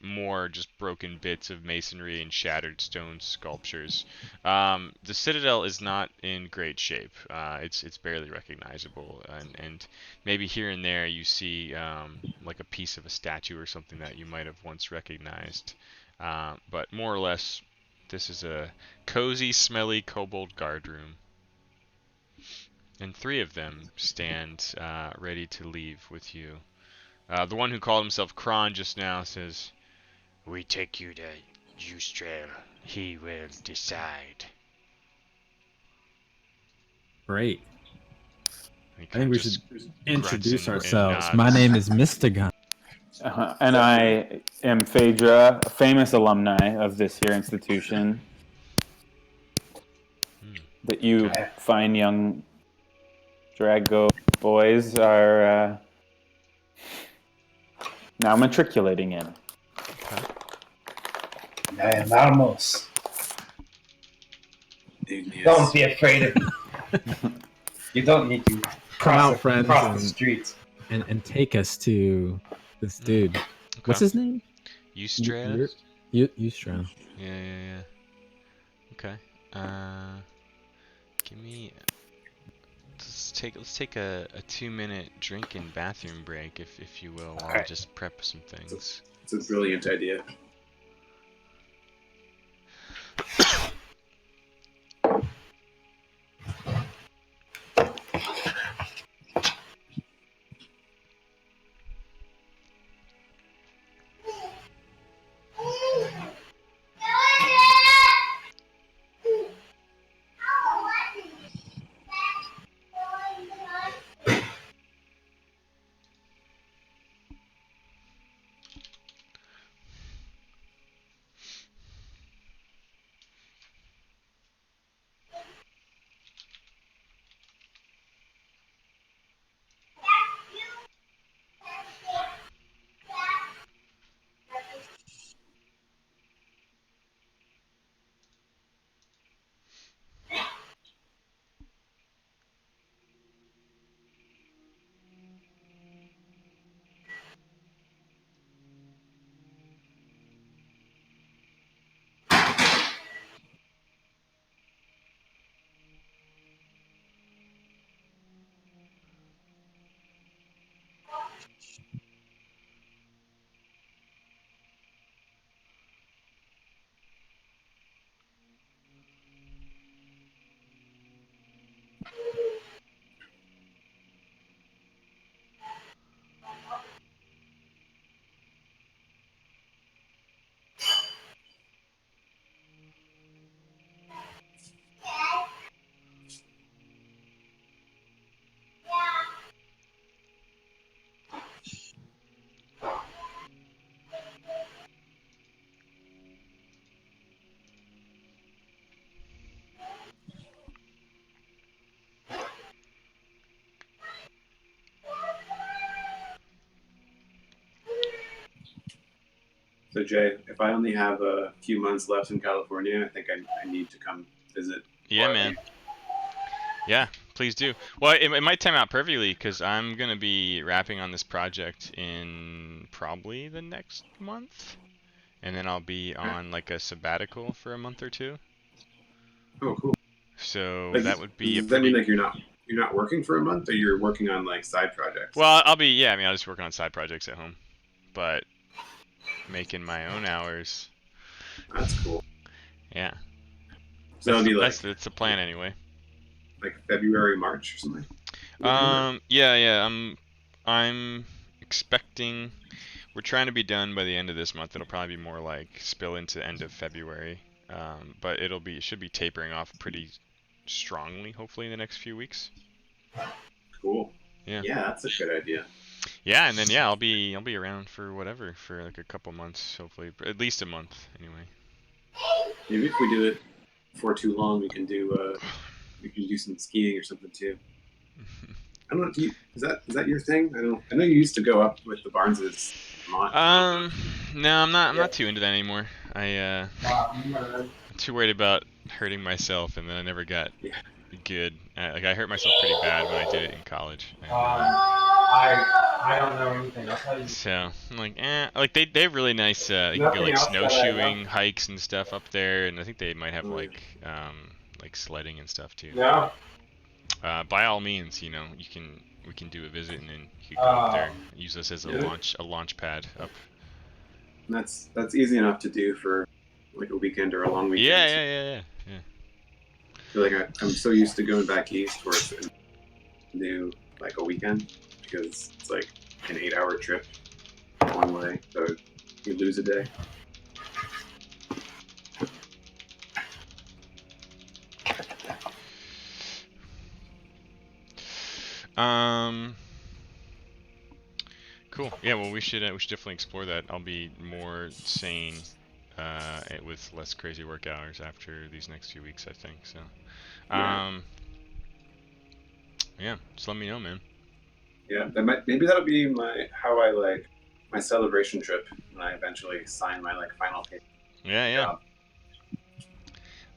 more just broken bits of masonry and shattered stone sculptures. The Citadel is not in great shape. It's barely recognizable, and maybe here and there you see like a piece of a statue or something that you might have once recognized. But more or less, this is a cozy, smelly kobold guard room. And 3 of them stand ready to leave with you. The one who called himself Kron just now says, We take you to Ustrail. He will decide. Great. he I kinda think we just should grunts introduce and ourselves. nods. My name is Mr. Gun. And I am Phaedra, a famous alumni of this here institution. That you Okay. fine young Drago boys are now matriculating in. Vamos. Don't be afraid of me. You don't need to Come out, cross the friends, streets. and take us to this dude. What's his name? Ustrail? Ustral. Yeah. Okay. Give me. Let's take a 2-minute drink and bathroom break, if you will, while I just prep some things. It's a brilliant idea. So Jay, if I only have a few months left in California, I think I need to come visit. Yeah, man. Yeah, please do. Well, it might time out perfectly because I'm gonna be wrapping on this project in probably the next month, and then I'll be on like a sabbatical for a month or 2. Oh, cool. So Like, that would be a does that pretty. mean like you're not working for a month, or you're working on like side projects? Well, I'll be. Yeah, I mean, I'll just work on side projects at home, but making my own hours. That's cool. Yeah. So it'll be like That's the plan anyway. February, March or something. Yeah. I'm expecting we're trying to be done by the end of this month. It'll probably be more like spill into end of February, but it should be tapering off pretty strongly, hopefully in the next few weeks. Cool. Yeah. Yeah, that's a good idea. Yeah, and then yeah, I'll be around for whatever for like a couple months, hopefully, at least a month anyway. Maybe if we do it for too long, we can do some skiing or something too. I don't know. Is that your thing? I know you used to go up with the Barneses a lot. No, I'm not too into that anymore. I'm too worried about hurting myself, and then I never got good. Like I hurt myself pretty bad when I did it in college. I don't know anything. I'll tell you. So I'm like, like they have really nice. You can go like snowshoeing hikes and stuff up there, and I think they might have like sledding and stuff too. No. By all means, we can do a visit, and then you could go up there, use this as a launch pad up. That's easy enough to do for like a weekend or a long weekend. Yeah. I feel like I'm so used to going back east where it's do like a weekend because it's like an 8-hour trip one way, so you lose a day. Cool. Yeah. Well, we should definitely explore that. I'll be more sane, with less crazy work hours after these next few weeks, I think. So, yeah. Just let me know, man. Yeah, maybe that'll be my celebration trip when I eventually sign my final paper. Yeah. Job.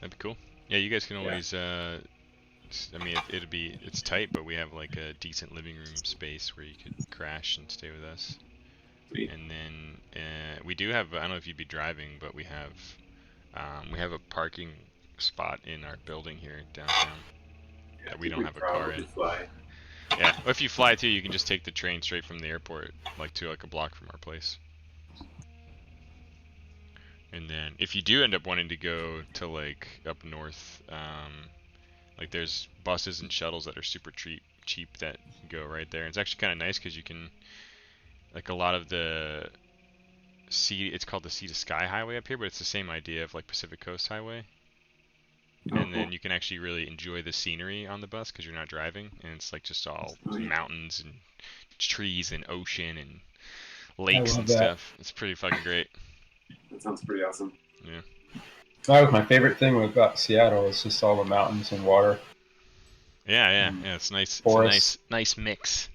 That'd be cool. Yeah, you guys can always. I mean, it's tight, but we have like a decent living room space where you could crash and stay with us. Sweet. And then we do have. I don't know if you'd be driving, but we have a parking spot in our building here downtown that we don't have a car in. Fly. Yeah, or if you fly too, you can just take the train straight from the airport, to a block from our place. And then if you do end up wanting to go to like up north, like there's buses and shuttles that are super cheap that go right there. And it's actually kind of nice because you can, like a lot of the it's called the Sea to Sky Highway up here, but it's the same idea of like Pacific Coast Highway. And then you can actually really enjoy the scenery on the bus because you're not driving, and it's like just all mountains and trees and ocean and lakes and stuff. It's pretty fucking great. That sounds pretty awesome. Yeah. That was my favorite thing about Seattle. It's just all the mountains and water. Yeah. It's nice. Forests. It's a nice mix.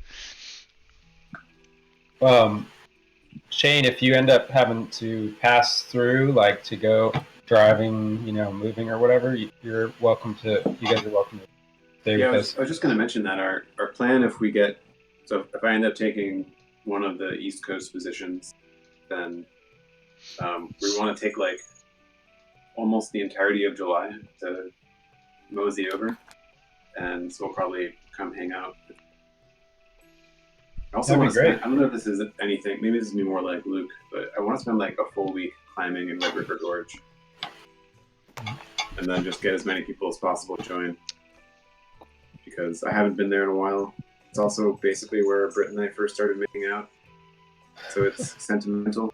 Shane, if you end up having to pass through, like to go driving, moving or whatever, you're welcome to. You guys are welcome to stay with us. I was just going to mention that our plan, if I end up taking one of the East Coast positions, then we want to take like almost the entirety of July to mosey over, and so we'll probably come hang out. I also want to spend, I don't know if this is anything, maybe this is more like Luke, but I want to spend like a full week climbing in Red River Gorge. And then just get as many people as possible to join. Because I haven't been there in a while. It's also basically where Britt and I first started making out. So it's sentimental.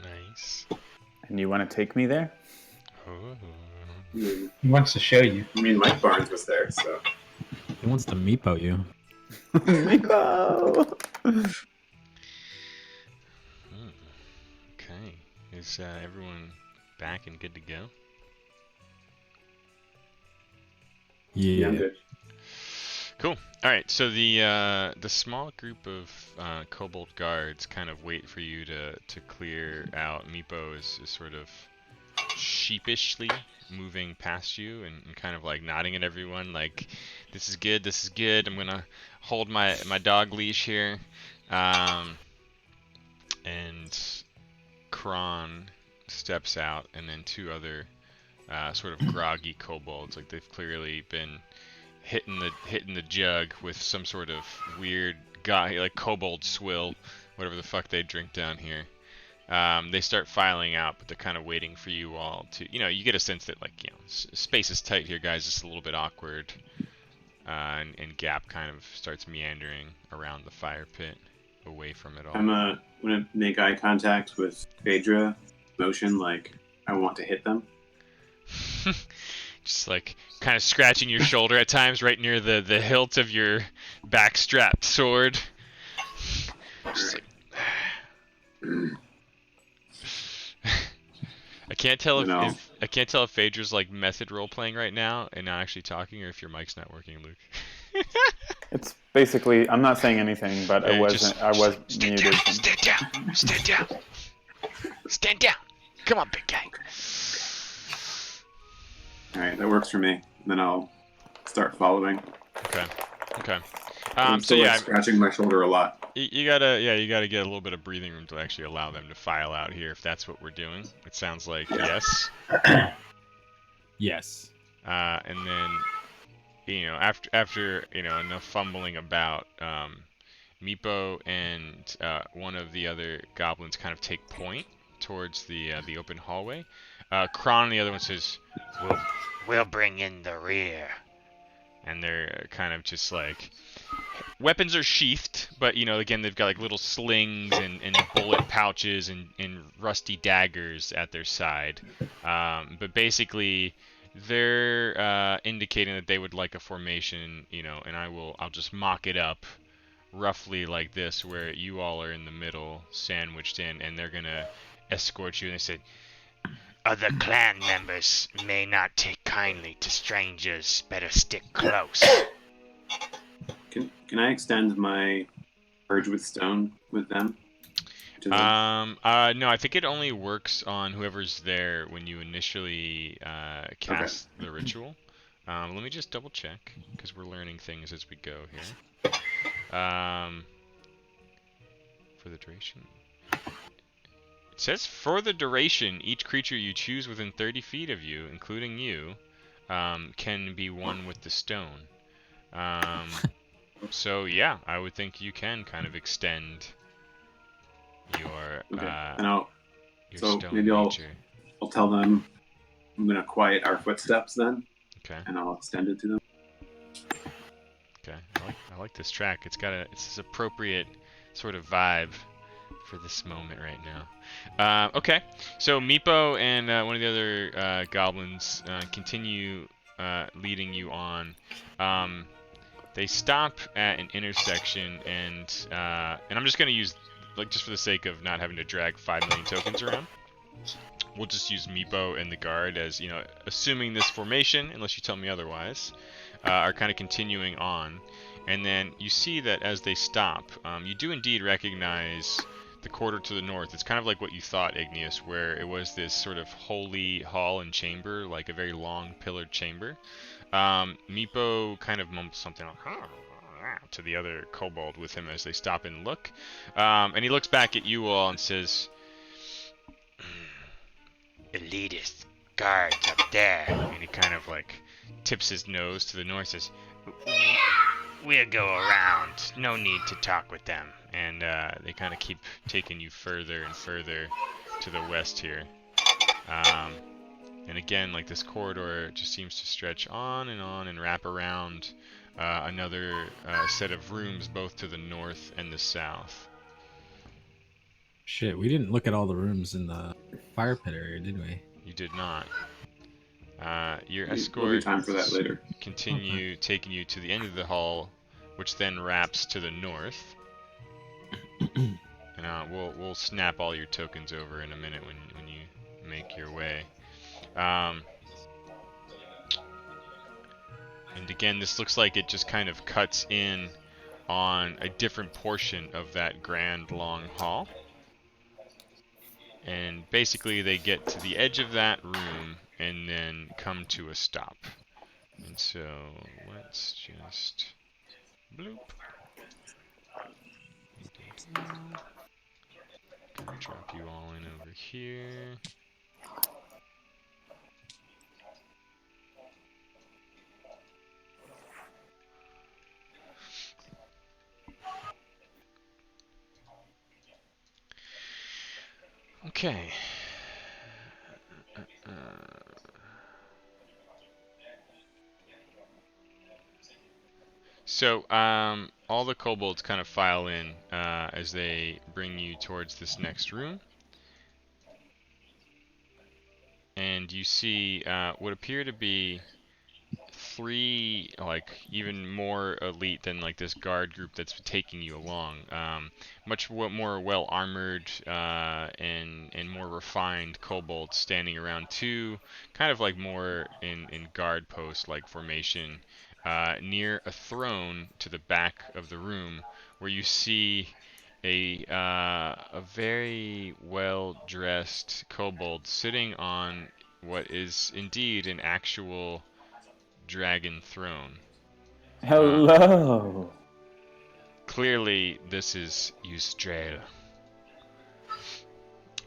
Nice. And you want to take me there? Oh. He wants to show you. I mean, Mike Barnes was there, so. He wants to meepo you. Meepo! Okay. Is everyone back and good to go? Yeah, I'm good. Cool. All right. So the small group of kobold guards kind of wait for you to clear out. Meepo is sort of sheepishly moving past you and kind of like nodding at everyone like, this is good, I'm gonna hold my dog leash here. And Kron steps out, and then two other sort of groggy kobolds, like they've clearly been hitting the jug with some sort of weird guy, like kobold swill, whatever the fuck they drink down here. They start filing out, but they're kind of waiting for you all to, you get a sense that, like, space is tight here, guys. It's a little bit awkward. and Gap kind of starts meandering around the fire pit, away from it all. I'm gonna make eye contact with Phaedra, motion like I want to hit them. Just like kind of scratching your shoulder at times, right near the hilt of your backstrapped sword. Just like. I can't tell if I can't tell if Phaedra's like method role playing right now and not actually talking, or if your mic's not working, Luke. It's basically, I'm not saying anything, but I was Stand muted. down, stand down, stand down, stand down. Come on, big guy. All right, that works for me. Then I'll start following. Okay. I'm still scratching my shoulder a lot. You gotta get a little bit of breathing room to actually allow them to file out here, if that's what we're doing. It sounds like yes. Yes. And then, after enough fumbling about, Meepo and one of the other goblins kind of take point towards the open hallway. Kron and the other one says, We'll bring in the rear. and they're kind of just like, weapons are sheathed, but again, they've got like little slings and bullet pouches and rusty daggers at their side. But basically, they're indicating that they would like a formation, and I'll just mock it up roughly like this, where you all are in the middle, sandwiched in, and they're gonna escort you. And they said, Other clan members may not take kindly to strangers. Better stick close. Can I extend my Purge with Stone with them? no, I think it only works on whoever's there when you initially cast the ritual. Let me just double check, because we're learning things as we go here. For the duration. It says, for the duration, each creature you choose within 30 feet of you, including you, can be one with the stone. So yeah, I would think you can kind of extend your stone maybe nature. I'll tell them I'm gonna quiet our footsteps then. Okay. And I'll extend it to them. Okay. I like this track. It's this appropriate sort of vibe for this moment right now. Okay. So Meepo and one of the other goblins continue leading you on. They stop at an intersection, and I'm just gonna use, just for the sake of not having to drag 5 million tokens around, we'll just use Meepo and the guard as, assuming this formation, unless you tell me otherwise, are kind of continuing on. And then you see that as they stop, you do indeed recognize the quarter to the north. It's kind of like what you thought, Igneous, where it was this sort of holy hall and chamber, like a very long pillared chamber. Meepo kind of mumbles something like, to the other kobold with him as they stop and look. And he looks back at you all and says, Elitist guards up there. and he kind of tips his nose to the north, says, We'll go around. No need to talk with them. and they kind of keep taking you further and further to the west here. And again, this corridor just seems to stretch on and wrap around another set of rooms, both to the north and the south. Shit, we didn't look at all the rooms in the fire pit area, did we? You did not. Your There'll be escort time for that later. continue taking you to the end of the hall, which then wraps to the north. And we'll snap all your tokens over in a minute when you make your way. And again, this looks like it just kind of cuts in on a different portion of that grand long hall. And basically they get to the edge of that room and then come to a stop. And so let's just bloop. Gonna drop you all in over here. Okay. So, all the kobolds kind of file in as they bring you towards this next room. And you see what appear to be 3, like, even more elite than, like, this guard group that's taking you along. Much more well armored and more refined kobolds standing around 2, kind of like more in guard post like formation, near a throne to the back of the room, where you see a very well dressed kobold sitting on what is indeed an actual dragon throne. Hello. Clearly, this is Ystrael.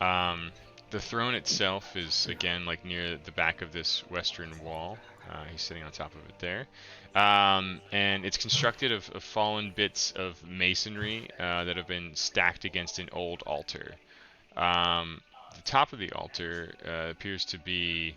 The throne itself is, again, like near the back of this western wall. He's sitting on top of it there. And it's constructed of fallen bits of masonry that have been stacked against an old altar. The top of the altar appears to be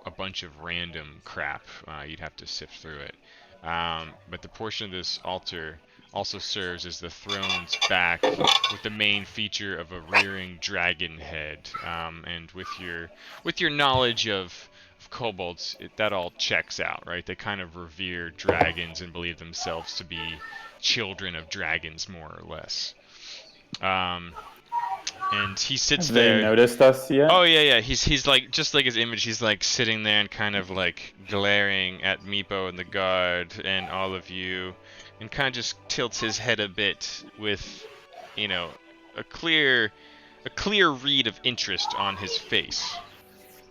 a bunch of random crap. You'd have to sift through it. But the portion of this altar also serves as the throne's back, with the main feature of a rearing dragon head. And with your knowledge of kobolds, that all checks out, right? They kind of revere dragons and believe themselves to be children of dragons, more or less. And he sits Have there. they noticed us yet? Oh yeah. He's like, just like his image. He's like sitting there and kind of like glaring at Meepo and the guard and all of you, and kind of just tilts his head a bit with, a clear read of interest on his face.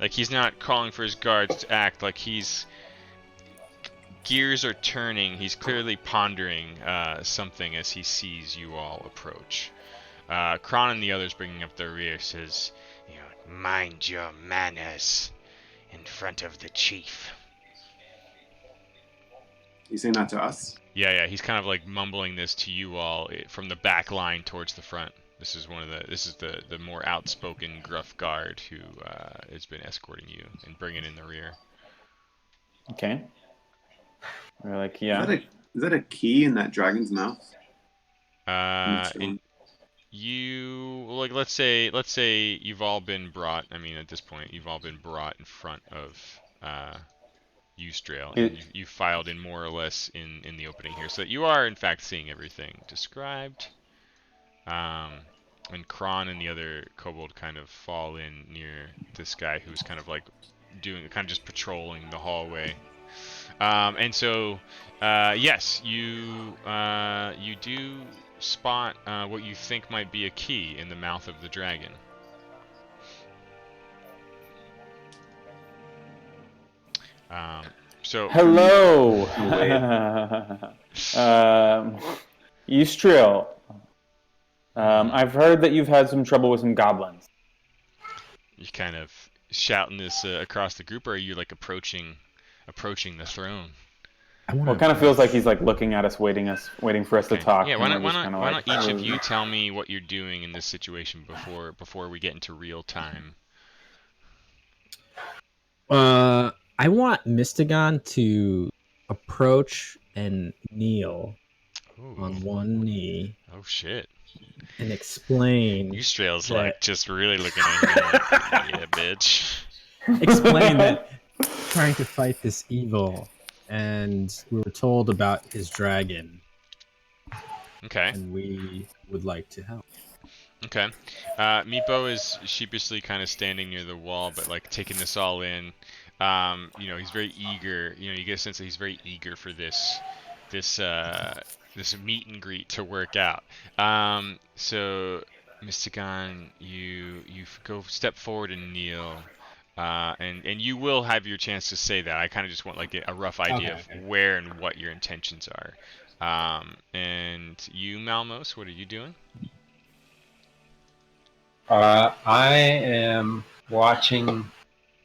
Like, he's not calling for his guards to act. Like, gears are turning. He's clearly pondering something as he sees you all approach. Kron and the others bringing up their rear says, Mind your manners in front of the chief. You saying that to us? Yeah. He's kind of like mumbling this to you all from the back line towards the front. This is the more outspoken gruff guard who has been escorting you and bringing in the rear. Okay. We're like, yeah. Is that a key in that dragon's mouth? Let's say you've all been brought. I mean, at this point, you've all been brought in front of Ystrael, and you filed in more or less in the opening here, so that you are in fact seeing everything described. And Kron and the other kobold kind of fall in near this guy who's kind of just patrolling the hallway. And so, yes, you do spot what you think might be a key in the mouth of the dragon. So hello. Ystrael. I've heard that you've had some trouble with some goblins. You kind of shouting this across the group, or are you like approaching the throne? Well, it kind of feels like he's like looking at us, waiting for us to talk. Yeah, why not each of you tell me what you're doing in this situation before we get into real time? I want Mystagon to approach and kneel on one knee. Oh shit. And explain. Ystrael's like just really looking at him like, yeah, bitch. Explain that trying to fight this evil, and we were told about his dragon. Okay. And we would like to help. Okay. Meepo is sheepishly kind of standing near the wall, but like taking this all in. He's very eager. You get a sense that he's very eager for this meet and greet to work out. So, Mystagon, you go step forward and kneel, and you will have your chance to say that. I kind of just want like a rough idea of where and what your intentions are. And you, Malmos, what are you doing? I am watching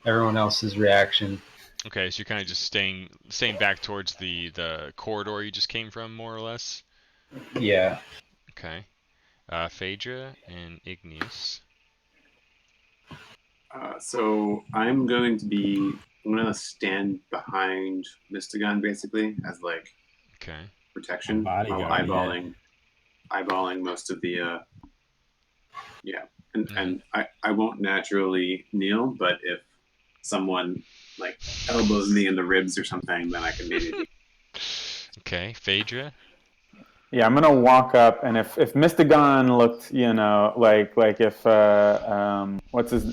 everyone else's reaction. Okay, so you're kind of just staying back towards the corridor you just came from, more or less? Yeah. Okay. Phaedra and Igneous. So I'm going to stand behind Mystagon basically as like protection while Bodyguard, eyeballing most of the and I won't naturally kneel, but if someone like elbows me in the ribs or something, then I can maybe. Okay, Phaedra. Yeah, I'm gonna walk up, and if Mystagon looked, like if what's his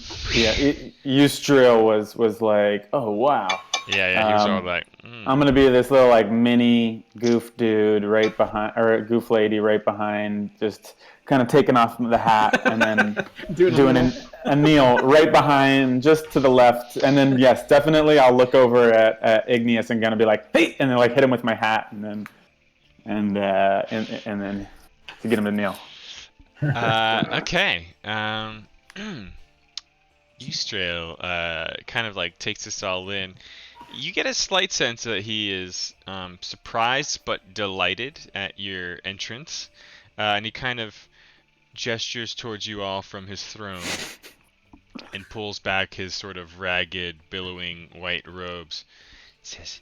Eustriel was like, oh wow. Yeah, he was all like, I'm gonna be this little like mini goof dude right behind, or goof lady right behind, just kind of taking off the hat and then doing a kneel right behind, just to the left, and then yes, definitely I'll look over at Igneous and gonna be like, hey, and then like hit him with my hat, and then to get him to kneel. Okay. Eustrail kind of like takes this all in. You get a slight sense that he is surprised but delighted at your entrance, and he kind of gestures towards you all from his throne and pulls back his sort of ragged, billowing white robes. Says,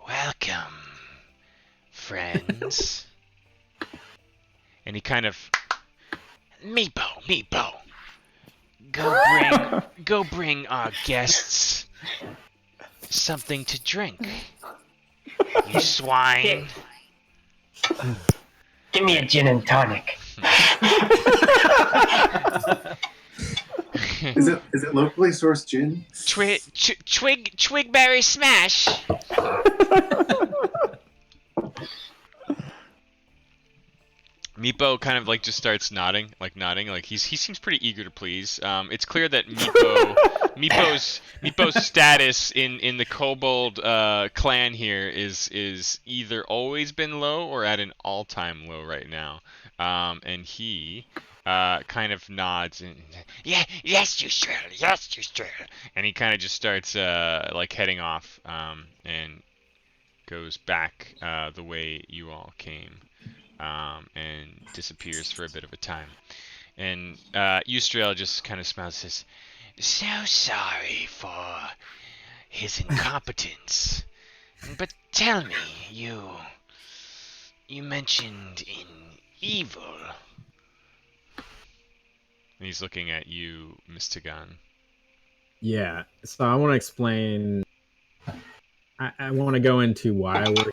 "Welcome, friends." And he kind of, Meepo, go bring our guests something to drink. You swine. Give me a gin and tonic. Is it locally sourced gin? Twigberry smash. Meepo kind of like just starts nodding, like he seems pretty eager to please. It's clear that Meepo's status in the Kobold clan here is either always been low or at an all-time low right now. And he kind of nods and Yes, you shall. and he kind of just starts like heading off and goes back the way you all came. And disappears for a bit of a time. And Eustrail just kind of smiles and says, So sorry for his incompetence. But tell me, you mentioned in evil. And he's looking at you, Mystagon. Yeah, so I want to explain. I want to go into why we're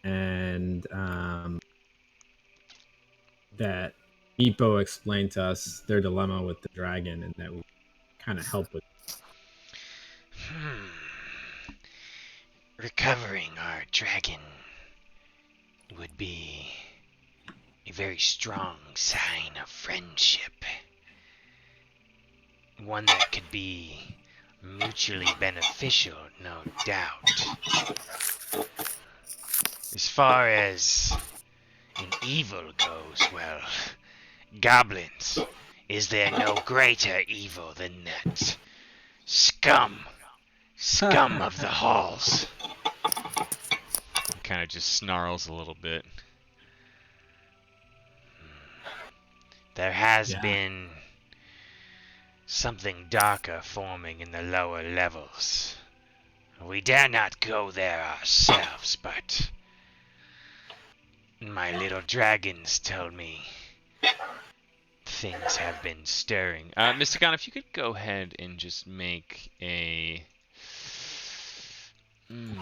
and that Meepo explained to us their dilemma with the dragon, and that we kind of help with. Recovering our dragon would be a very strong sign of friendship. One that could be mutually beneficial, no doubt. As far as an evil goes, well, goblins, is there no greater evil than that? Scum of the halls. He kind of just snarls a little bit. There has been something darker forming in the lower levels. We dare not go there ourselves, but my little dragons told me things have been stirring. Mystagon, if you could go ahead and just make a... Can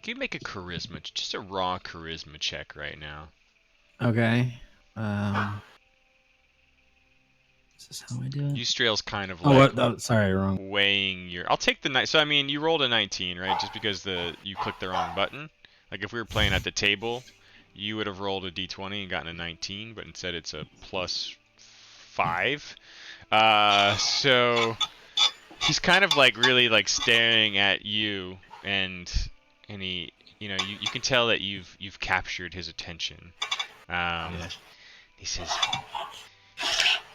you make a charisma, just a raw charisma check right now? Okay. Is this how I do it? Eustrail's kind of like sorry, wrong. weighing your... I'll take the... So, I mean, you rolled a 19, right? Just because you clicked the wrong button. Like, if we were playing at the table, you would have rolled a d20 and gotten a 19, but instead it's a +5. So he's kind of like really like staring at you, and he, you can tell that you've captured his attention. He says,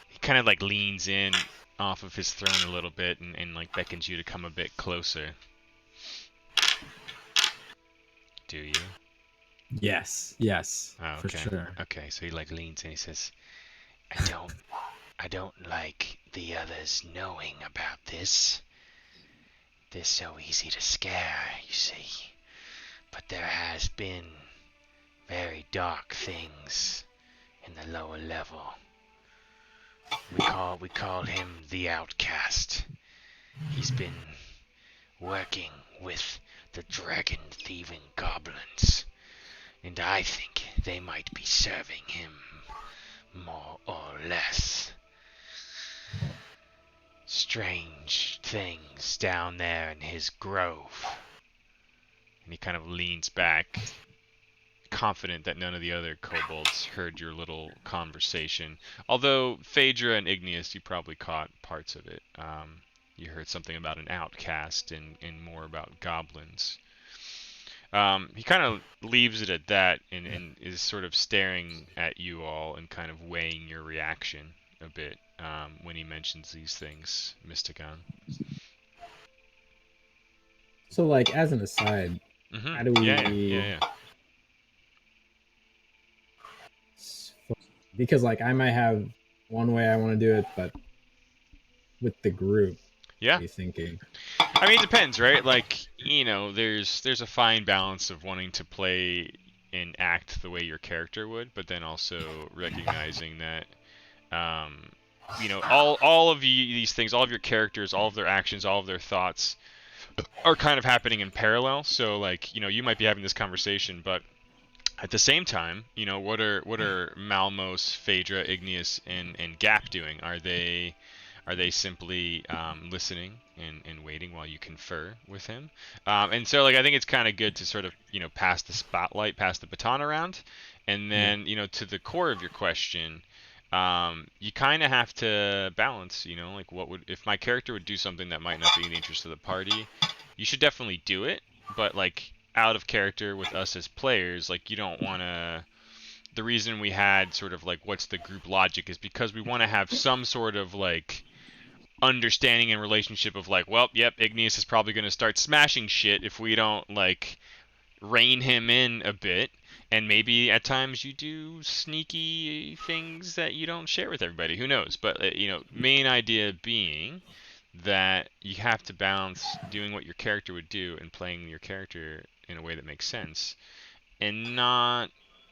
he kind of like leans in off of his throne a little bit and like beckons you to come a bit closer. Do you? Yes, Oh, for okay. sure. Okay, so he like leans in. He says, I don't like the others knowing about this. They're so easy to scare, you see. but there has been very dark things in the lower level. We call him the Outcast. He's been working with the dragon thieving goblins, and I think they might be serving him more or less. Strange things down there in his grove. And he kind of leans back, confident that none of the other kobolds heard your little conversation. Although Phaedra and Igneous, you probably caught parts of it. You heard something about an outcast and more about goblins. He kind of leaves it at that and is sort of staring at you all and kind of weighing your reaction a bit when he mentions these things, Mystigon. So, like, as an aside, how do we... Yeah. Because, like, I might have one way I want to do it, but with the group, Yeah. what are you thinking? I mean, it depends, right? Like, you know, there's a fine balance of wanting to play and act the way your character would, but then also recognizing that, you know, all of these things, all of your characters, all of their actions, all of their thoughts are kind of happening in parallel. So, like, you know, you might be having this conversation, but at the same time, you know, what are Malmos, Phaedra, Igneous, and Gap doing? Are they simply listening and waiting while you confer with him? And so, like, I think it's kind of good to sort of, you know, pass the spotlight, pass the baton around, and then, you know, to the core of your question, you kind of have to balance, you know, like, what would, if my character would do something that might not be in the interest of the party, you should definitely do it, but, like, out of character with us as players, like, you don't want to... The reason we had sort of, like, what's the group logic is because we want to have some sort of, like, understanding and relationship of, like, well, yep, Igneous is probably going to start smashing shit if we don't, like, rein him in a bit, and maybe at times you do sneaky things that you don't share with everybody, who knows, but, you know, main idea being that you have to balance doing what your character would do and playing your character in a way that makes sense, and not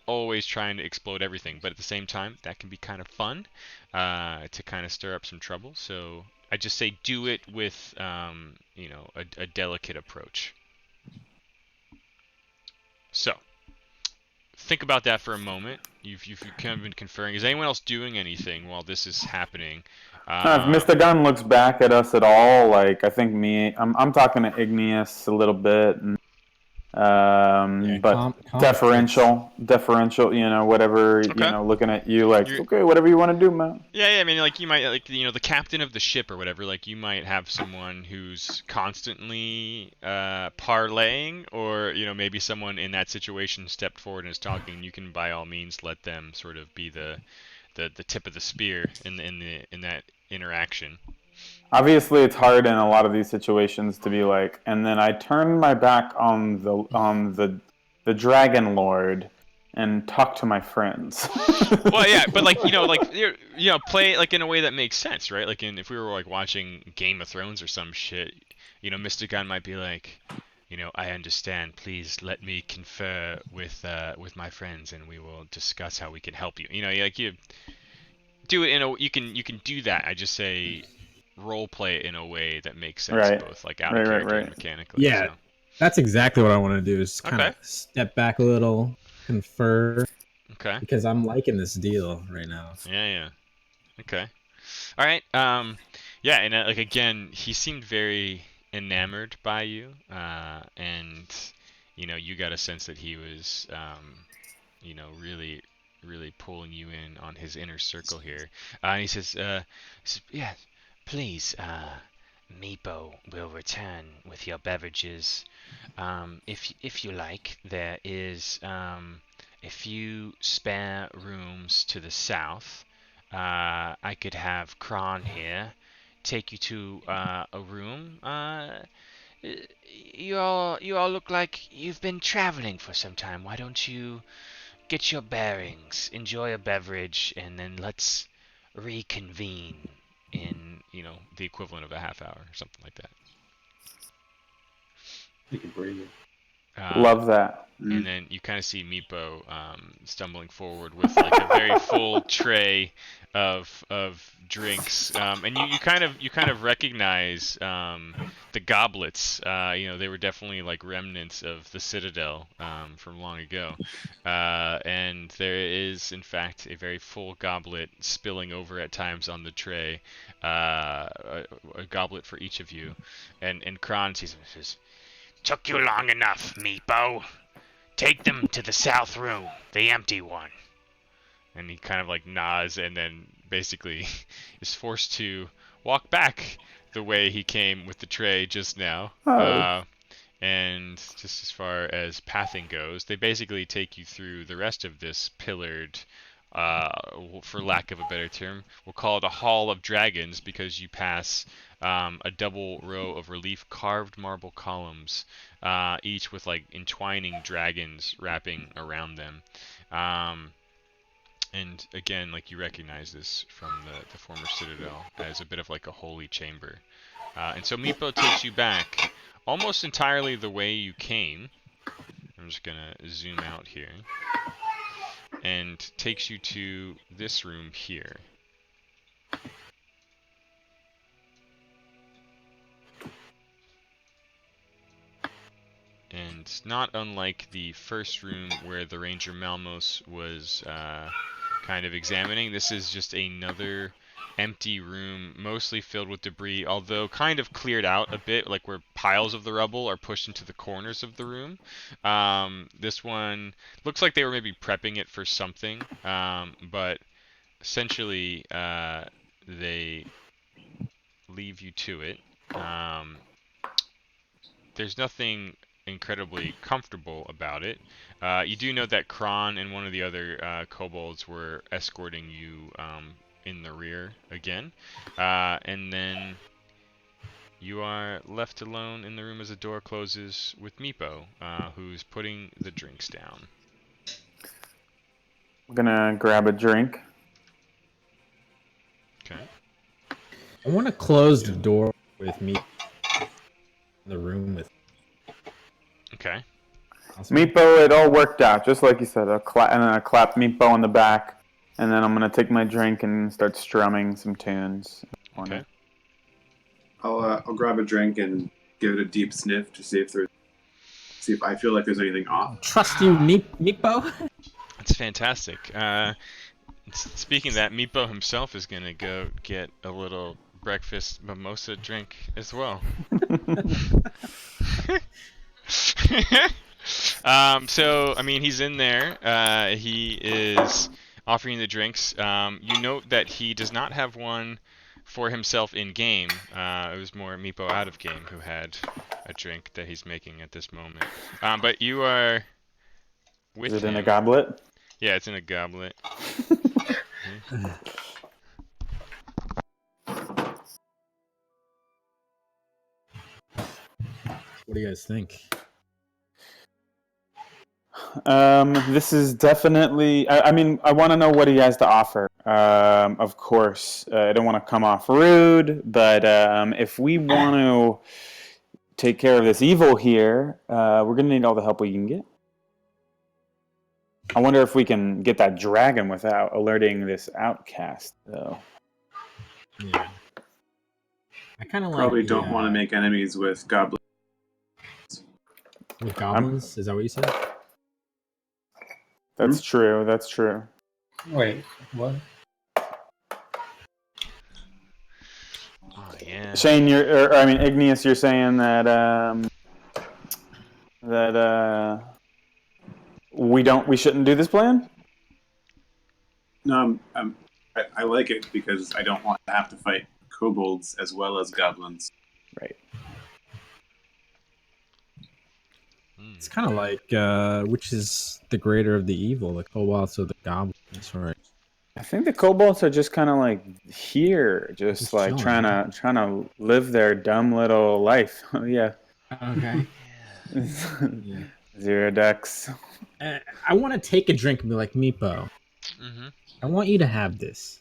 always trying to explode everything, but at the same time, that can be kind of fun to kind of stir up some trouble. So I just say do it with, you know, a delicate approach. So think about that for a moment. You've kind of been conferring. Is anyone else doing anything while this is happening? If Mr. Gunn looks back at us at all, like, I think I'm talking to Igneous a little bit, and, but deferential, you know, whatever, Okay. you know, looking at you like, okay, whatever you want to do, man. Yeah, I mean, like, you might, like, you know, the captain of the ship or whatever, like, you might have someone who's constantly parlaying, or, you know, maybe someone in that situation stepped forward and is talking, and you can by all means let them sort of be the tip of the spear in that interaction. Obviously, it's hard in a lot of these situations to be like, and then I turn my back on the Dragon Lord and talk to my friends. Well, yeah, but, like, you know, play, like, in a way that makes sense, right? Like, if we were, like, watching Game of Thrones or some shit, you know, Mystigon might be like, you know, I understand. Please let me confer with my friends, and we will discuss how we can help you. You know, like, you do it you can do that. I just say role play it in a way that makes sense, right. both, like, out of character and mechanically. Yeah, so that's exactly what I want to do. Is kind of step back a little, confer. Okay. Because I'm liking this deal right now. Yeah. Okay. All right. Yeah, and like, again, he seemed very enamored by you, and, you know, you got a sense that he was, you know, really pulling you in on his inner circle here. And he says, yeah, please, Meepo will return with your beverages. If you like, there is a few spare rooms to the south. I could have Kron here take you to a room. You all look like you've been traveling for some time. Why don't you get your bearings, enjoy a beverage, and then let's reconvene in, you know, the equivalent of a half hour or something like that. You can breathe. Love that. And then you kind of see Meepo stumbling forward with like a very full tray of drinks, and you kind of recognize the goblets. They were definitely like remnants of the Citadel from long ago, and there is in fact a very full goblet spilling over at times on the tray, a goblet for each of you, and Kron sees him and says, Took you long enough, Meepo. Take them to the south room, the empty one. and he kind of like nods and then basically is forced to walk back the way he came with the tray just now. Oh. And just as far as pathing goes, they basically take you through the rest of this pillared, for lack of a better term, we'll call it a hall of dragons because you pass a double row of relief carved marble columns, each with like entwining dragons wrapping around them. And again, like you recognize this from the former Citadel as a bit of like a holy chamber. And so Meepo takes you back almost entirely the way you came. I'm just gonna zoom out here. And takes you to this room here. And not unlike the first room where the Ranger Malmos was kind of examining, this is just another empty room, mostly filled with debris, although kind of cleared out a bit, like where piles of the rubble are pushed into the corners of the room. This one looks like they were maybe prepping it for something, but essentially they leave you to it. There's nothing incredibly comfortable about it. You do know that Kron and one of the other kobolds were escorting you in the rear again, and then you are left alone in the room as the door closes with Meepo, who's putting the drinks down. I'm gonna grab a drink. Okay. I want to close the door with me in the room with. Okay. Meepo, it all worked out, just like you said. And then I clap Meepo on the back, and then I'm gonna take my drink and start strumming some tunes. Okay. I'll grab a drink and give it a deep sniff to see if I feel like there's anything off. Trust you, Meepo. That's fantastic. Speaking of that, Meepo himself is gonna go get a little breakfast mimosa drink as well. So, I mean, he's in there. He is offering the drinks. You note that he does not have one for himself in game. It was more Meepo out of game who had a drink that he's making at this moment. But you are with him. Is it in a goblet? Yeah, it's in a goblet. What do you guys think? This is definitely. I mean, I want to know what he has to offer. Of course, I don't want to come off rude, but if we want to take care of this evil here, we're gonna need all the help we can get. I wonder if we can get that dragon without alerting this outcast, though. Yeah. I kind of Probably don't want to make enemies with goblins. with goblins. Is that what you said? That's true. That's true. Wait, what? Oh yeah. Shane, Igneous, you're saying that we shouldn't do this plan? No, I like it because I don't want to have to fight kobolds as well as goblins. Right. It's kind of like which is the greater of the evil, the kobolds or the goblins, right? I think the kobolds are just kind of like here, just like chilling, trying to live their dumb little life. Yeah. Okay. Yeah. Zero decks. I want to take a drink and be like, Meepo, I want you to have this.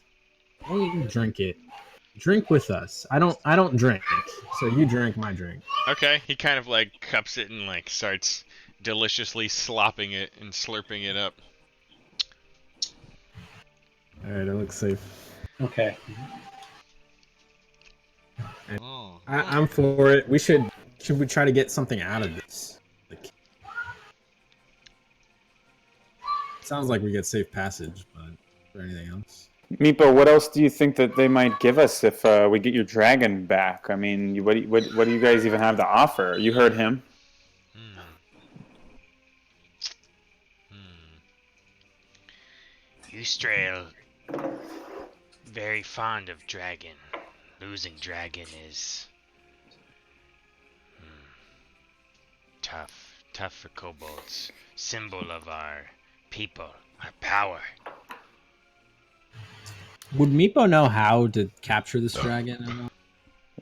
I want you to drink it. Drink with us. I don't drink, so you drink my drink. Okay, he kind of like cups it and like starts deliciously slopping it and slurping it up. All right, it looks safe. Okay. I'm for it. Should we try to get something out of this? Like, sounds like we get safe passage, but is there anything else? Meepo, what else do you think that they might give us if we get your dragon back? I mean, what do you guys even have to offer? You heard him. Eustrail, very fond of dragon. Losing dragon is tough for kobolds. Symbol of our people, our power. Would Meepo know how to capture this dragon at all?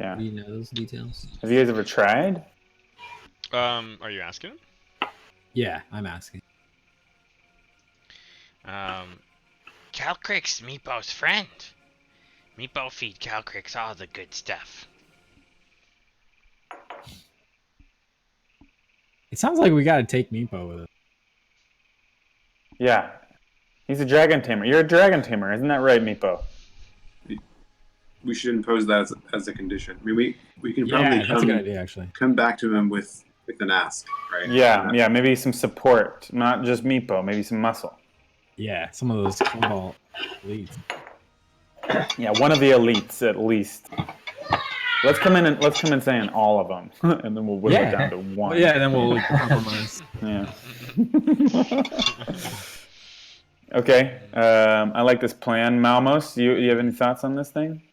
Yeah. Do you know those details? Have you guys ever tried? Are you asking him? Yeah, I'm asking. Calcrick's Meepo's friend. Meepo feed Calcrick's all the good stuff. It sounds like we gotta take Meepo with us. Yeah. He's a dragon tamer. You're a dragon tamer, isn't that right, Meepo? We should impose that as a condition. I mean, we can probably that's a good idea, actually. come back to him with an ask, right? Yeah, maybe some support. Not just Meepo, maybe some muscle. Yeah, some of those cobalt elites. Yeah, one of the elites at least. Let's come in saying all of them, and then we'll whittle it down to one. Well, yeah, then we'll compromise. Yeah. Okay. I like this plan. Malmos, you have any thoughts on this thing?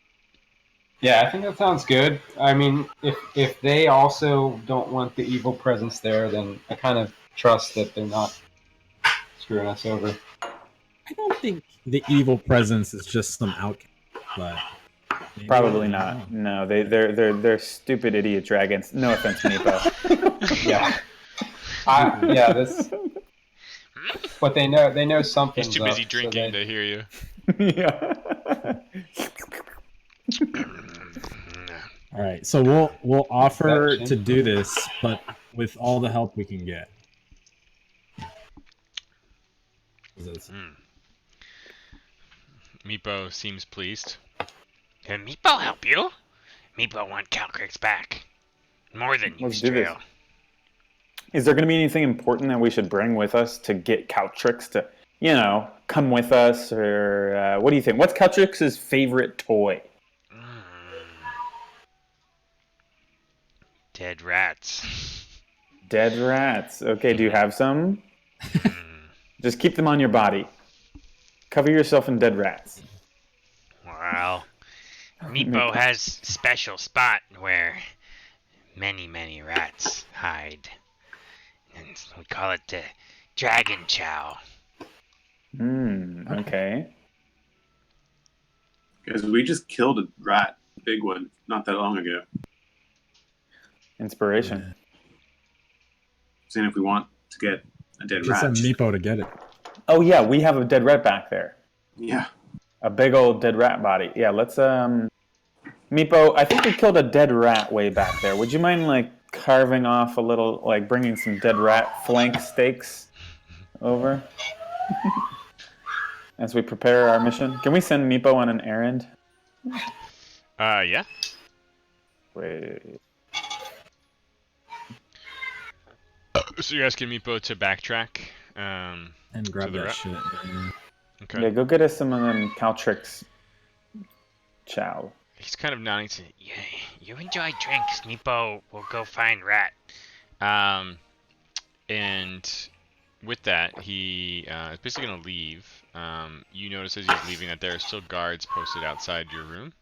Yeah, I think that sounds good. I mean, if they also don't want the evil presence there, then I kind of trust that they're not screwing us over. I don't think the evil presence is just some outcast, but probably not. No, they're stupid idiot dragons. No offense, Meepo. Yeah. But they know something. He's too busy drinking to hear you. Yeah. All right, so we'll offer to do this, but with all the help we can get. Meepo seems pleased. Can Meepo help you? Meepo want Calcrick's back. More than you, Eustrail. Is there going to be anything important that we should bring with us to get Caltrix to, come with us? Or what do you think? What's Caltrix's favorite toy? Dead rats. Dead rats. Okay, do you have some? Just keep them on your body. Cover yourself in dead rats. Well, Meepo has special spot where many rats hide. And we call it the Dragon Chow. Okay. Because we just killed a rat, big one, not that long ago. Inspiration. Saying if we want to get a dead rat. Send Meepo to get it. Oh yeah, we have a dead rat back there. Yeah. A big old dead rat body. Yeah, let's Meepo, I think we killed a dead rat way back there. Would you mind carving off a little, bringing some dead rat flank steaks over as we prepare our mission? Can we send Meepo on an errand? Yeah. Wait. So you're asking Meepo to backtrack? And grab that shit. Okay. Yeah, go get us some of them Caltrix chow. He's kind of nodding to, Yeah, you enjoy drinks. Meepo will go find rat. and with that, he is basically going to leave. You notice as he's leaving that there are still guards posted outside your room.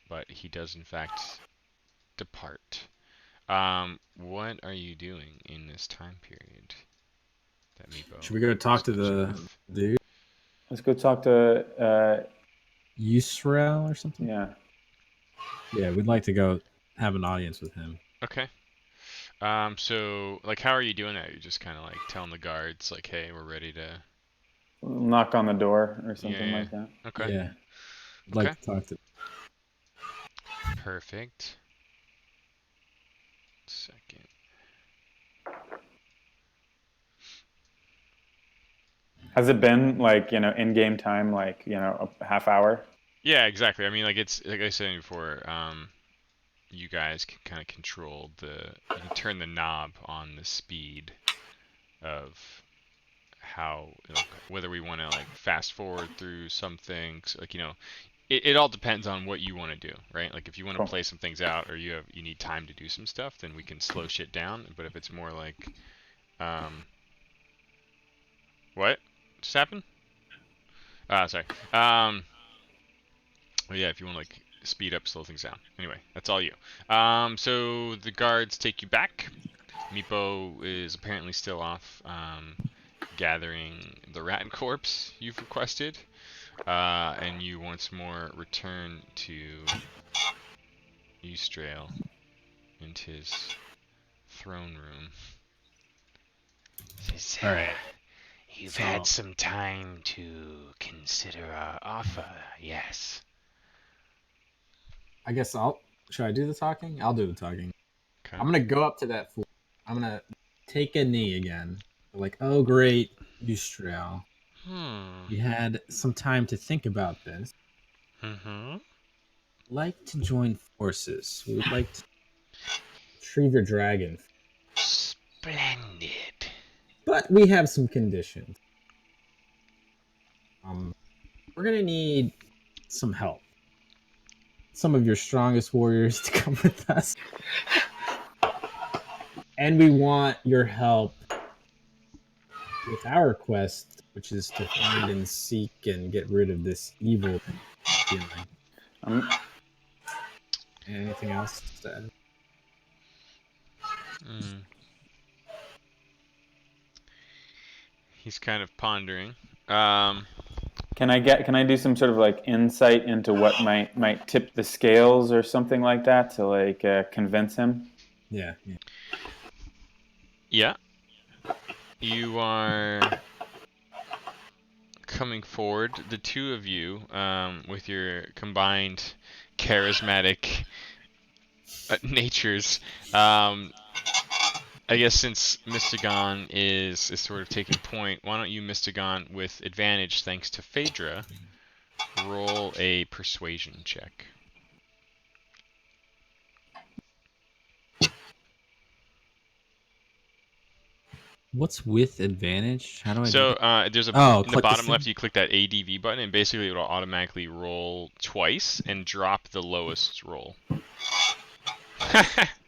But he does, in fact, depart. What are you doing in this time period? That Meepo Should we go talk to the dude? Let's go talk to Yusrael or something? Yeah. Yeah, we'd like to go have an audience with him. Okay. So, how are you doing that? You're just kind of telling the guards, hey, we're ready to knock on the door or something like that. Okay. Yeah. I'd like to talk to. Perfect. second. Has it been like, in-game time, like, a half hour? Yeah, exactly. I mean, like it's like I said before. You guys can kind of control you can turn the knob on the speed of how, whether we want to like fast forward through some things, like it all depends on what you want to do, right? Like if you want to Cool. play some things out, or you need time to do some stuff, then we can slow shit down. But if it's more like, what just happened? Sorry. Well, yeah, if you want to like speed up, slow things down. Anyway, that's all you. So the guards take you back. Meepo is apparently still off gathering the rat corpse you've requested, and you once more return to Eustrail and his throne room. Says, All right. You've So- had some time to consider our offer, yes. I guess should I do the talking? I'll do the talking. Okay. I'm gonna go up to that fool. I'm gonna take a knee again. Like, oh great, Eustrail. You had some time to think about this. Mm-hmm. Like to join forces. We would like to retrieve your dragon. Splendid. But we have some conditions. We're gonna need some help. Some of your strongest warriors to come with us. And we want your help with our quest, which is to find and seek and get rid of this evil feeling. Anything else to add? He's kind of pondering. Can I do some sort of like insight into what might tip the scales or something like that to like convince him? Yeah. Yeah. You are coming forward, the two of you, with your combined charismatic natures. I guess since Mystagon is sort of taking point, why don't you, Mystagon, with advantage thanks to Phaedra, roll a persuasion check. What's with advantage? How do I do So that? there's in the click bottom thing? left, you click that ADV button, and basically it'll automatically roll twice and drop the lowest roll. 2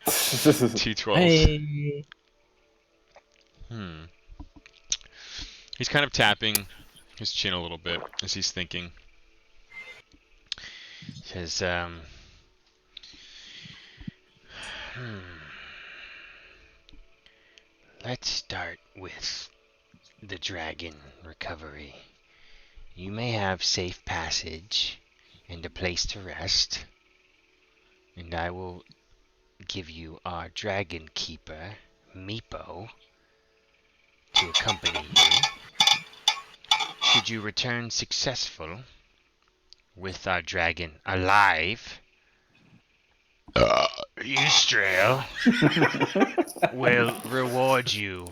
12s. Hey. He's kind of tapping his chin a little bit as he's thinking. Says, Let's start with the dragon recovery. You may have safe passage and a place to rest, and I will give you our dragon keeper, Meepo, to accompany you. Should you return successful with our dragon alive, Eustrail will reward you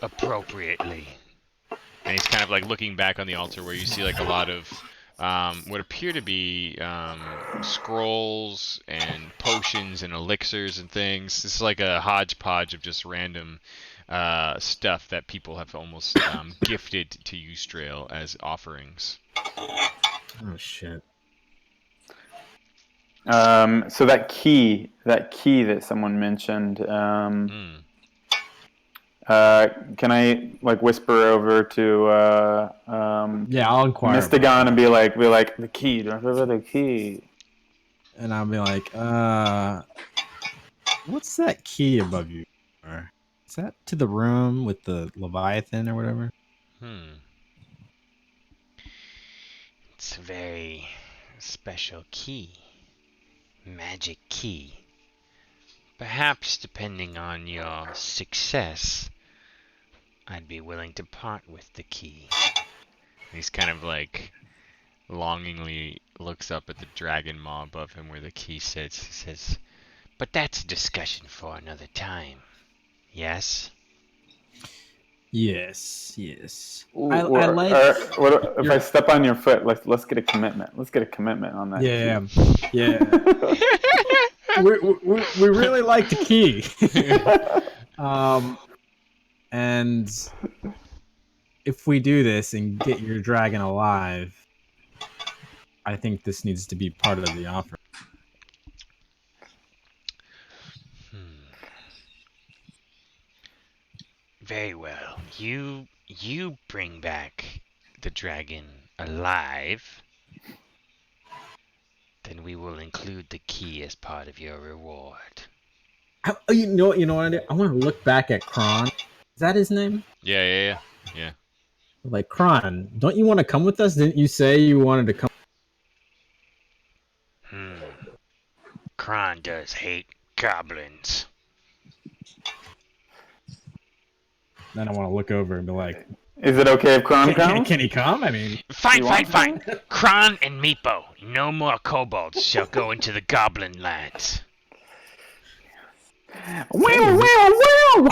appropriately. And he's kind of like looking back on the altar where you see like a lot of what appear to be scrolls and potions and elixirs and things. This is like a hodgepodge of just random stuff that people have almost gifted to Eustrail as offerings. Oh shit. So that key that someone mentioned, can I like whisper over to Yeah, I'll inquire. Mystagon and be like the key, remember the key? And I'll be like, what's that key above you? Or is that to the room with the Leviathan or whatever? It's a very special key. Magic key. Perhaps depending on your success, I'd be willing to part with the key. He's kind of like longingly looks up at the dragon maw above him where the key sits. He says, But that's a discussion for another time. Yes? Yes. Ooh, I like. what if your- I step on your foot? Let's get a commitment. Let's get a commitment on that. Yeah. we really like the key. And if we do this and get your dragon alive, I think this needs to be part of the offer. Very well. You bring back the dragon alive, then we will include the key as part of your reward. You know what I do? I want to look back at Kron. Is that his name? Yeah. Like, Kron, don't you want to come with us? Didn't you say you wanted to come? Kron does hate goblins. Then I want to look over and be like, Is it okay if Kron comes? can he come? I mean, Fine. Kron and Meepo, no more kobolds shall go into the goblin lands. Wow!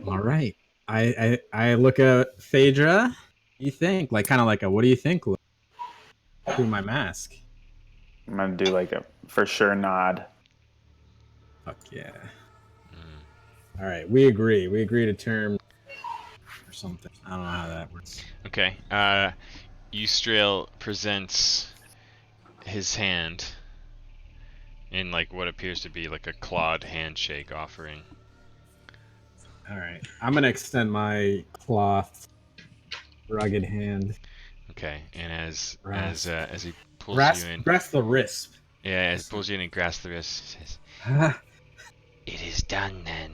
all right. I look at Phaedra. What do you think? Like, kind of like a, what do you think? Look through my mask. I'm gonna do like a for sure nod. Fuck yeah. All right, we agree. We agree to terms or something. I don't know how that works. Okay. Eustrail presents his hand in like what appears to be like a clawed handshake offering. All right, I'm gonna extend my cloth, rugged hand. Okay, and as he pulls Grasp, you in, grasp the wrist. yeah, as he pulls you in and grasps the wrist, he says, It is done then.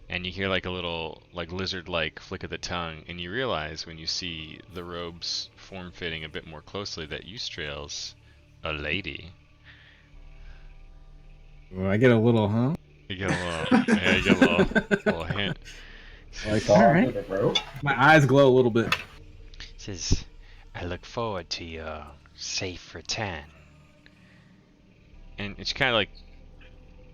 and you hear like a little like lizard-like flick of the tongue, and you realize when you see the robes form-fitting a bit more closely that Eustrail's a lady. Well, I get a little, huh? You get a little, yeah, you get a little hint. Like, all right. My eyes glow a little bit. Says, I look forward to your safe return. And she kind of like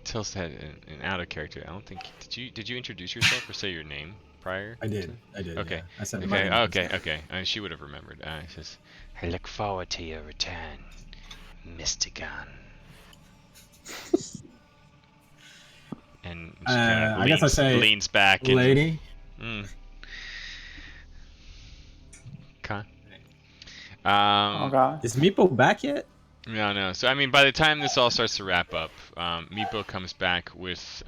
tilts that in out of character. I don't think did you introduce yourself or say your name prior? I did. Okay. Yeah. I said my Okay. name. Okay. She would have remembered. She says, I look forward to your return, Mystigon. and she kind of I guess I say, leans back. And, lady. Okay. Oh god. Is Meepo back yet? No. So I mean, by the time this all starts to wrap up, Meepo comes back with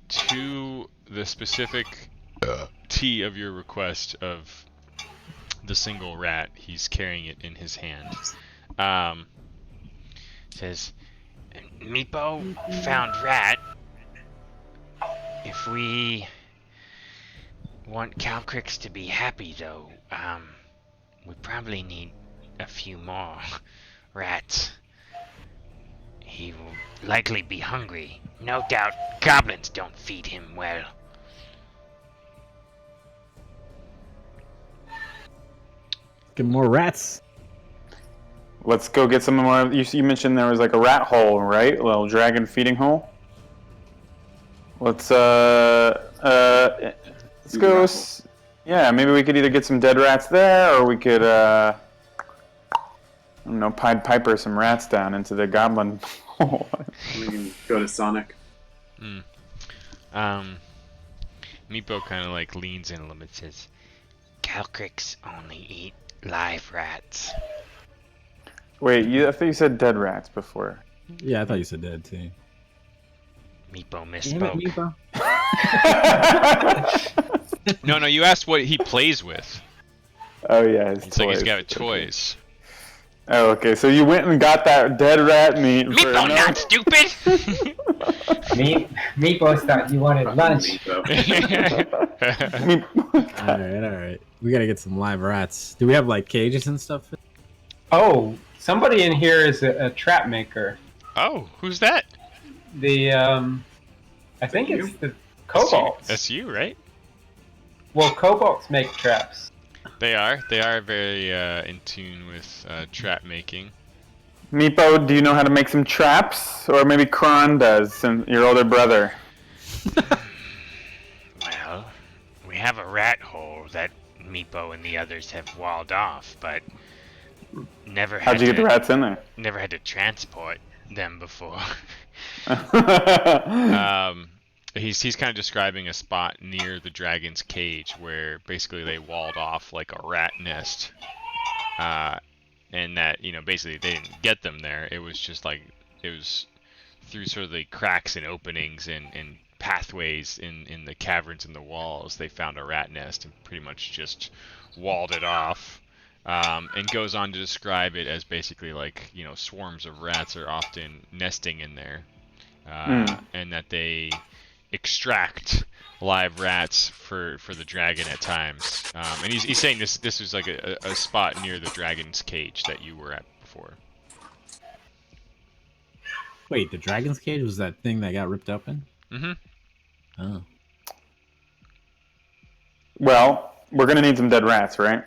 to the specific T of your request of the single rat. He's carrying it in his hand. Says, Meepo found rat. If we want Calcrix to be happy, though, we probably need a few more rats. He will likely be hungry. No doubt goblins don't feed him well. Get more rats. Let's go get some more. You mentioned there was like a rat hole, right? A little dragon feeding hole. Let's go. Yeah, maybe we could either get some dead rats there, or we could I don't know, Pied Piper some rats down into the goblin hole. We can go to Sonic. Meepo kind of like leans in a little bit, says, Calcrix only eat live rats. Wait, I thought you said dead rats before. Yeah, I thought you said dead too. Meepo Damn it, misspoke. Meepo. No, you asked what he plays with. Oh yeah, his It's like he's toys. got toys. Oh, okay. So you went and got that dead rat meat. Meepo, not stupid! Meepo thought you wanted lunch. All right. We gotta get some live rats. Do we have like cages and stuff? Oh, somebody in here is a trap maker. Oh, who's that? I think it's the kobolds. That's you, right? Well, kobolds make traps. They are very in tune with trap making. Meepo, do you know how to make some traps? Or maybe Kron does, and your older brother. Well, we have a rat hole that Meepo and the others have walled off, but never had How'd you get the rats in there? never had to transport them before. He's kind of describing a spot near the dragon's cage where basically they walled off like a rat nest, and that basically they didn't get them there. It was just like it was through sort of the cracks and openings and pathways in the caverns in the walls. They found a rat nest and pretty much just walled it off. And goes on to describe it as basically like swarms of rats are often nesting in there, and that they extract live rats for the dragon at times. And he's saying this was like a spot near the dragon's cage that you were at before. Wait, the dragon's cage was that thing that got ripped open? Mm-hmm. Oh. Well, we're gonna need some dead rats, right?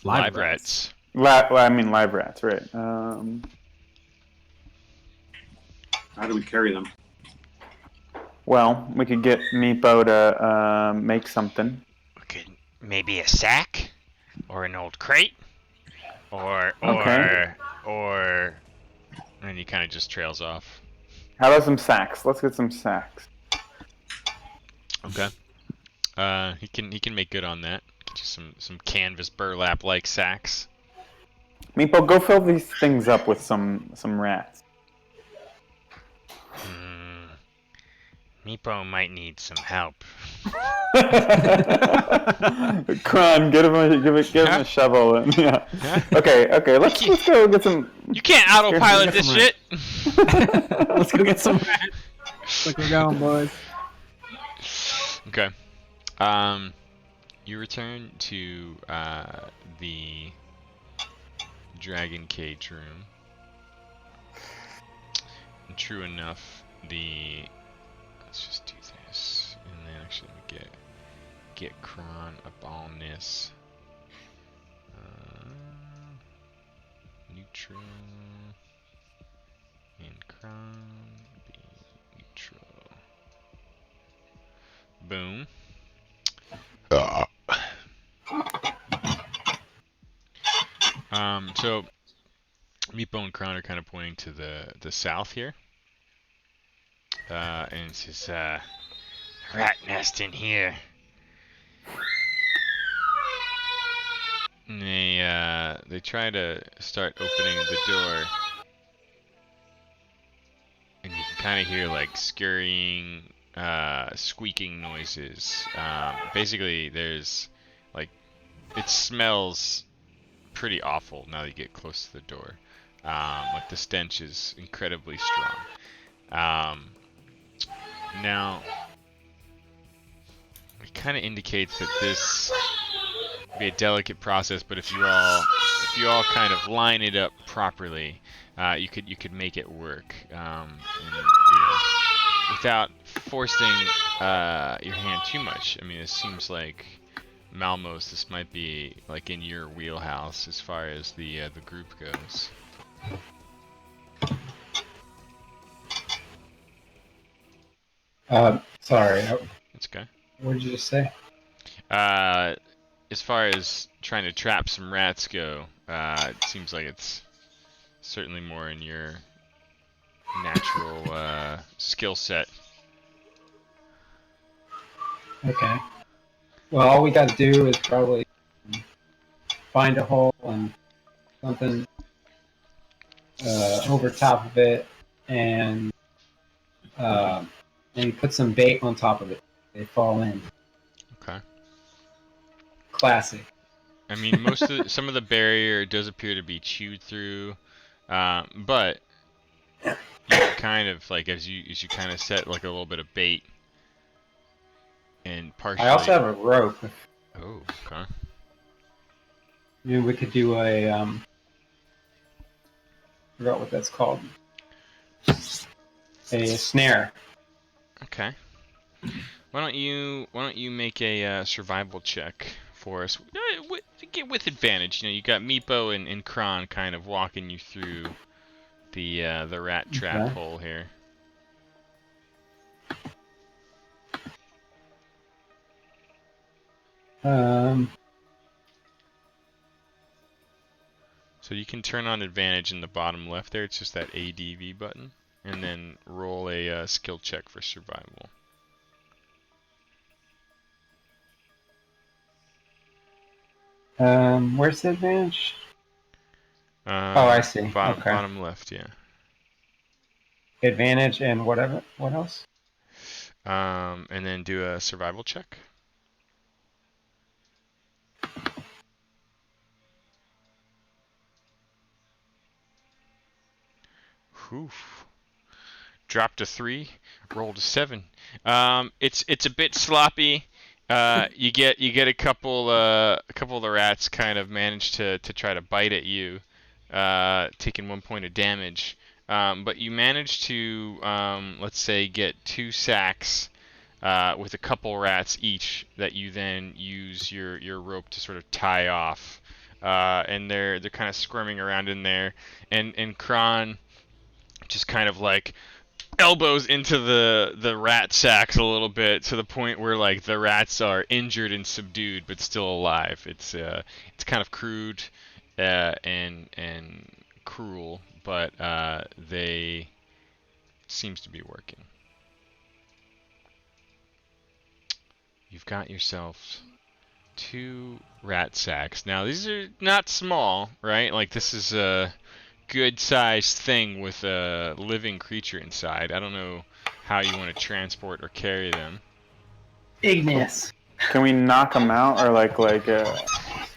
Live rats. I mean live rats, right? How do we carry them? Well, we could get Meepo to make something. We could maybe a sack, or an old crate, or And he kind of just trails off. How about some sacks? Let's get some sacks. Okay. He can make good on that. Get you some canvas burlap like sacks. Meepo, go fill these things up with some rats. Meepo might need some help. Kron, give him a shovel. And, yeah. Okay. Let's go get some. You can't autopilot this shit. Let's go get some rats. Look, we're going, boys. Okay. You return to the dragon cage room. And true enough, let's just do this, and then actually let me get Kron up on this. Neutral and Kron be neutral. Boom. So Meepo and Kron are kind of pointing to the south here. And it says, Rat nest in here. and they try to start opening the door, and you can kind of hear like scurrying, squeaking noises. Basically, there's like it smells pretty awful now that you get close to the door. Like the stench is incredibly strong. Now, it kind of indicates that this would be a delicate process, but if you all kind of line it up properly, you could make it work, and, without forcing your hand too much. I mean, it seems like Malmos, this might be like in your wheelhouse as far as the group goes. Sorry. That's okay. What did you just say? As far as trying to trap some rats go, it seems like it's certainly more in your natural skill set. Okay. Well, all we got to do is probably find a hole and something over top of it, and put some bait on top of it. They fall in. Okay. Classic. I mean, some of the barrier does appear to be chewed through, but you can kind of like as you kind of set like a little bit of bait and partially. I also have a rope. Oh, okay. Maybe we could do a forgot what that's called. A snare. Okay. Why don't you make a survival check for us. With advantage. You got Meepo and Kron kind of walking you through the rat trap hole here. So you can turn on advantage in the bottom left there. It's just that ADV button, and then roll a skill check for survival. Where's the advantage? Oh, I see. Bottom left, yeah. Advantage and whatever. What else? And then do a survival check. Oof. Dropped a 3, rolled a 7. It's a bit sloppy. You get a couple of the rats kind of manage to try to bite at you, taking 1 point of damage. But you manage to let's say get 2 sacks with a couple rats each that you then use your rope to sort of tie off. And they're kind of squirming around in there, and Kron just kind of like elbows into the rat sacks a little bit to the point where like the rats are injured and subdued but still alive. It's kind of crude and cruel, but they seems to be working. You've got yourself 2 rat sacks. Now these are not small, right? Like this is a good-sized thing with a living creature inside. I don't know how you want to transport or carry them. Ignis. Can we knock them out or like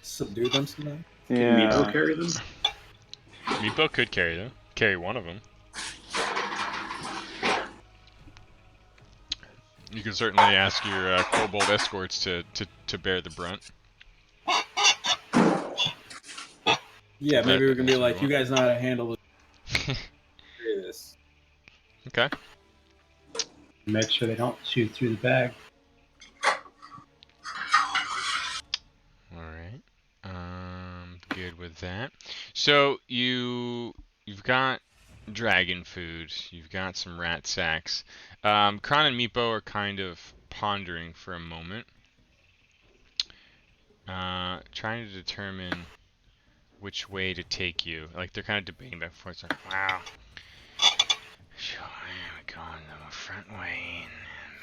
subdue them somehow? Yeah. Can Meepo carry them? Meepo could carry them. Carry one of them. You can certainly ask your kobold escorts to bear the brunt. Yeah, maybe we can be like, you guys know how to handle this. Okay. Make sure they don't shoot through the bag. Alright. Good with that. So you've got dragon food, you've got some rat sacks. Kron and Meepo are kind of pondering for a moment. Trying to determine which way to take you. Like they're kind of debating back and forth. It's like, wow. Sure, we're going the front way.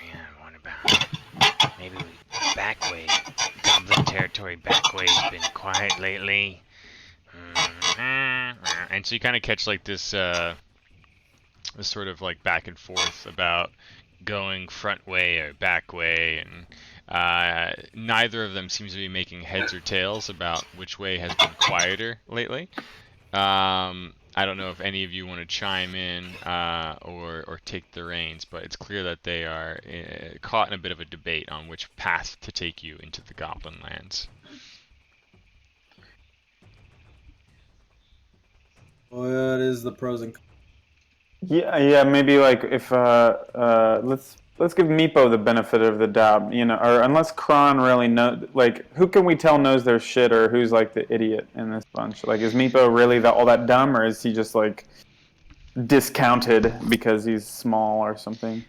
Man, what about Maybe back way. Goblin territory back way's been quiet lately. And so you kind of catch like this sort of like back and forth about going front way or back way, and neither of them seems to be making heads or tails about which way has been quieter lately. I don't know if any of you want to chime in or take the reins, but it's clear that they are caught in a bit of a debate on which path to take you into the Goblin Lands. What is the pros and cons? Yeah, maybe like if let's give Meepo the benefit of the doubt, or unless Kron really knows, like who can we tell knows their shit or who's like the idiot in this bunch? Like is Meepo really all that dumb, or is he just like discounted because he's small or something?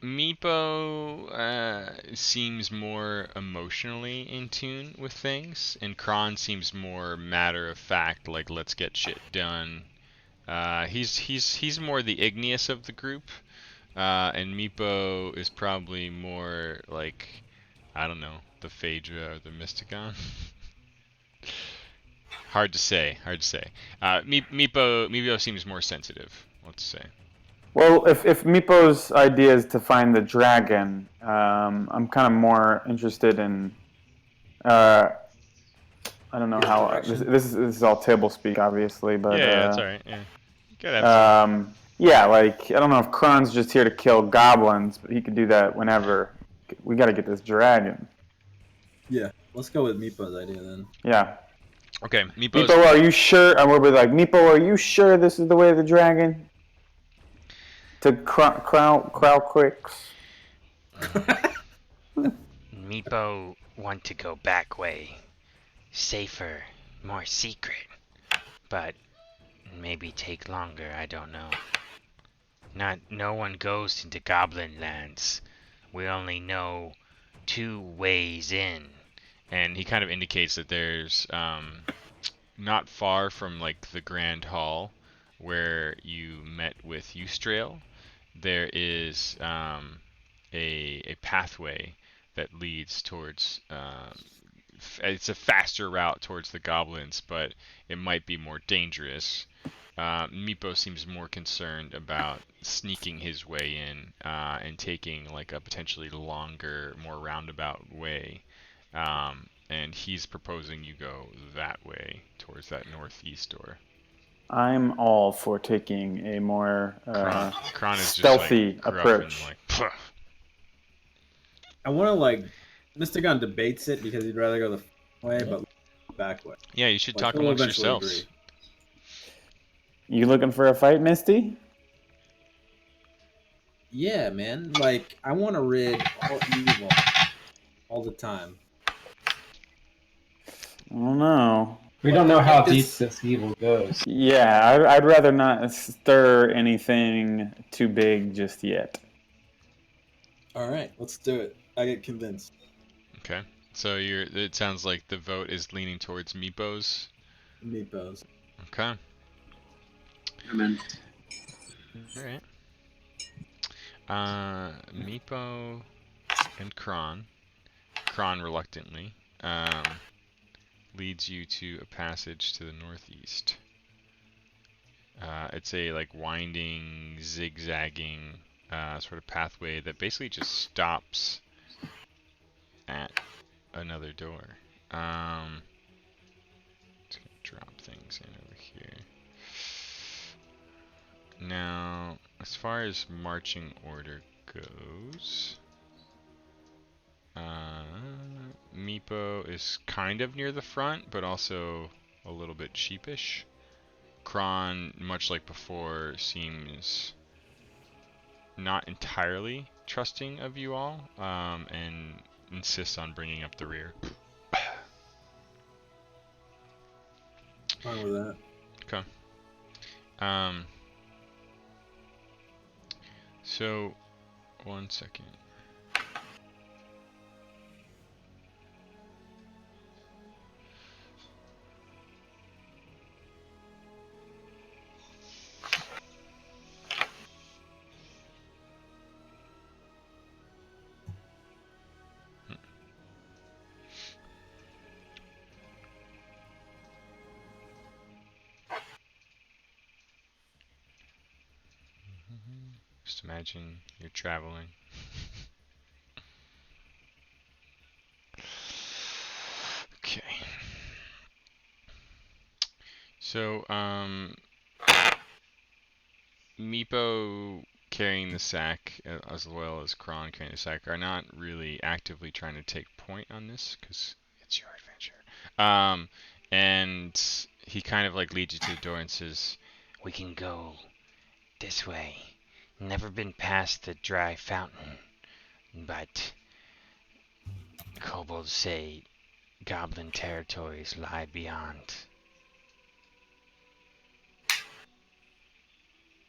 Meepo seems more emotionally in tune with things, and Kron seems more matter of fact, like let's get shit done. He's more the igneous of the group, and Meepo is probably more like, I don't know, the Phaedra or the Mysticon. Hard to say. Meepo seems more sensitive, let's say. Well, if Meepo's idea is to find the dragon, I'm kind of more interested in. I don't know how this is all table speak, obviously, but yeah, that's all right. Yeah. Yeah, like I don't know if Kron's just here to kill goblins, but he could do that whenever. We got to get this dragon. Yeah, let's go with Meepo's idea then. Yeah. Okay, Meepo, are you sure? And we'll be like, Meepo, are you sure this is the way of the dragon? To Crow Quicks. Meepo want to go back way. Safer, more secret. But maybe take longer, I don't know. No one goes into Goblin Lands. We only know 2 ways in. And he kind of indicates that there's not far from like the Grand Hall where you met with Eustrail, there is a pathway that leads towards. It's a faster route towards the goblins, but it might be more dangerous. Meepo seems more concerned about sneaking his way in and taking like a potentially longer, more roundabout way. And he's proposing you go that way towards that northeast door. I'm all for taking a more Kron is stealthy just like approach. and like, "Pff." I want to like. Mr. Gunn debates it because he'd rather go the way, but back way. Yeah, you should Like, talk he'll amongst eventually yourselves. agree. You looking for a fight, Misty? Yeah, man. Like, I want to rid all evil all the time. I don't know. We don't know how deep It's- this evil goes. Yeah, I'd rather not stir anything too big just yet. All right, let's do it. I get convinced. Okay. So it sounds like the vote is leaning towards Meepos. Meepos. Okay. I'm in. Alright. Meepo and Kron reluctantly, leads you to a passage to the northeast. It's a like winding, zigzagging sort of pathway that basically just stops at another door. Just gonna drop things in over here. Now, as far as marching order goes, Meepo is kind of near the front, but also a little bit sheepish. Kron, much like before, seems not entirely trusting of you all, and insists on bringing up the rear. Fine with that. Okay. So, 1 second. Just imagine you're traveling. Okay. So, Meepo carrying the sack, as well as Kron carrying the sack, are not really actively trying to take point on this, because it's your adventure. And he kind of like leads you to the door and says, We can go this way. Never been past the dry fountain, but kobolds say goblin territories lie beyond.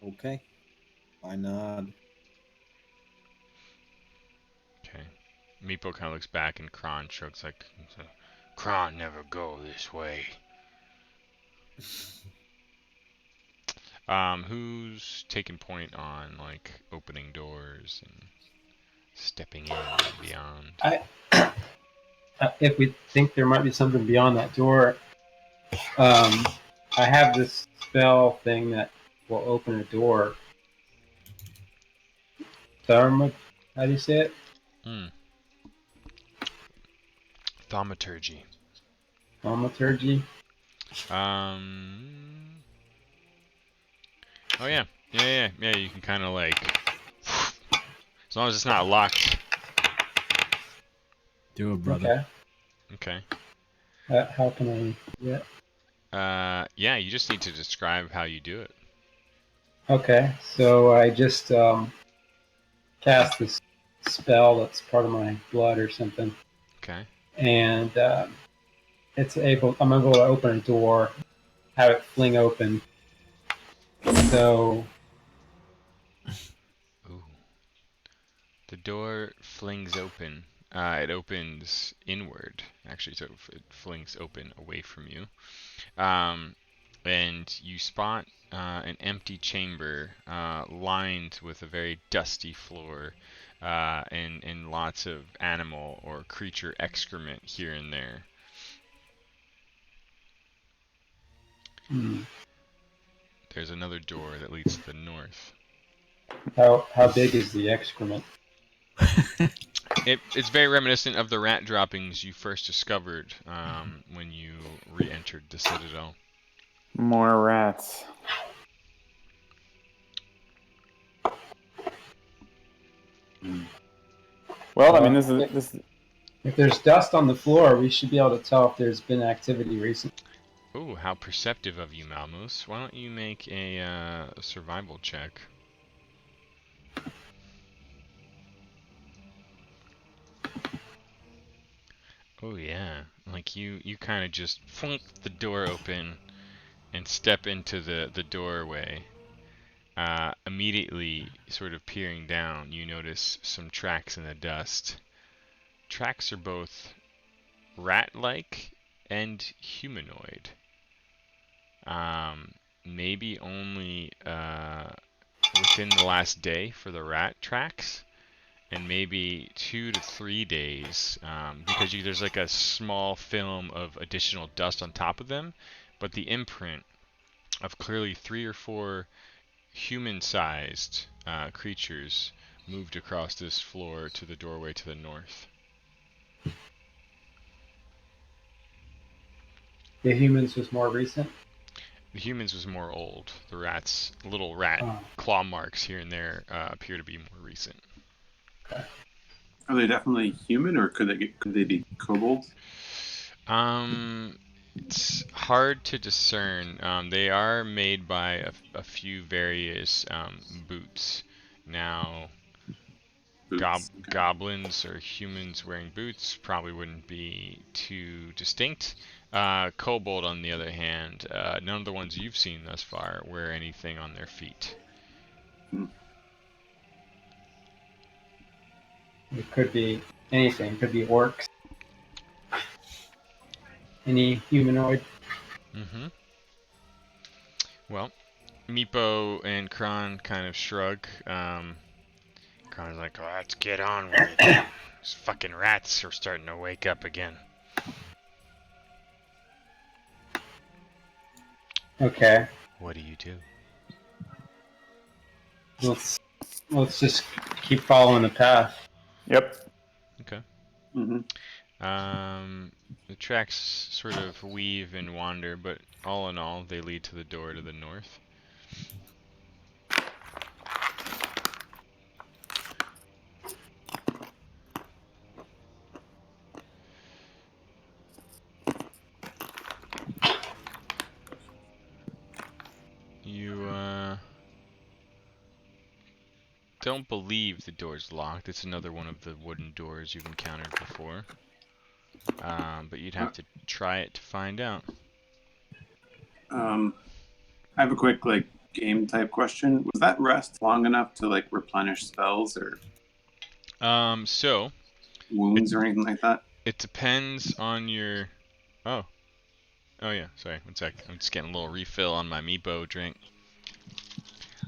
Okay. I nod. okay. Meepo kind of looks back and Kron shrugs like, Kron never go this way. Who's taking point on like opening doors and stepping in and beyond? If we think there might be something beyond that door, I have this spell thing that will open a door. How do you say it? Thaumaturgy. Thaumaturgy. Oh yeah. Yeah. You can kind of like, as long as it's not locked. Do it, brother. Okay. How can I? Yeah. Yeah. You just need to describe how you do it. Okay. So I just cast this spell that's part of my blood or something. Okay. and I'm able to open a door, have it fling open. So Ooh. The door flings open. It opens inward, actually, so it flings open away from you. And you spot an empty chamber lined with a very dusty floor and lots of animal or creature excrement here and there. There's another door that leads to the north. how big is the excrement? It's very reminiscent of the rat droppings you first discovered when you re-entered the Citadel. More rats. Well, I mean, this. If there's dust on the floor, we should be able to tell if there's been activity recently. Ooh, how perceptive of you, Malmus. Why don't you make a survival check? Oh yeah, like you kind of just flunk the door open and step into the doorway. Immediately, sort of peering down, you notice some tracks in the dust. Tracks are both rat-like and humanoid. Maybe only within the last day for the rat tracks, and maybe 2 to 3 days because there's like a small film of additional dust on top of them, but the imprint of clearly 3 or 4 human-sized creatures moved across this floor to the doorway to the north. The humans was more recent. The humans was more old. The rats, little rat claw marks here and there appear to be more recent. Are they definitely human, or could they be kobolds? It's hard to discern. They are made by a few various boots. Now, Boots. goblins or humans wearing boots probably wouldn't be too distinct. Kobold, on the other hand, none of the ones you've seen thus far wear anything on their feet. It could be anything. It could be orcs. Any humanoid. Mm-hmm. Well, Meepo and Kron kind of shrug. Kron's like, "Oh, let's get on with it. These fucking rats are starting to wake up again." Okay. What do you do? Let's just keep following the path. Yep. Okay. Mm-hmm. The tracks sort of weave and wander, but all in all, they lead to the door to the north. You, don't believe the door's locked. It's another one of the wooden doors you've encountered before. But you'd have to try it to find out. I have a quick game type question. Was that rest long enough to replenish spells or So wounds or anything like that? it depends on your. Oh yeah. Sorry, 1 sec. I'm just getting a little refill on my Meepo drink.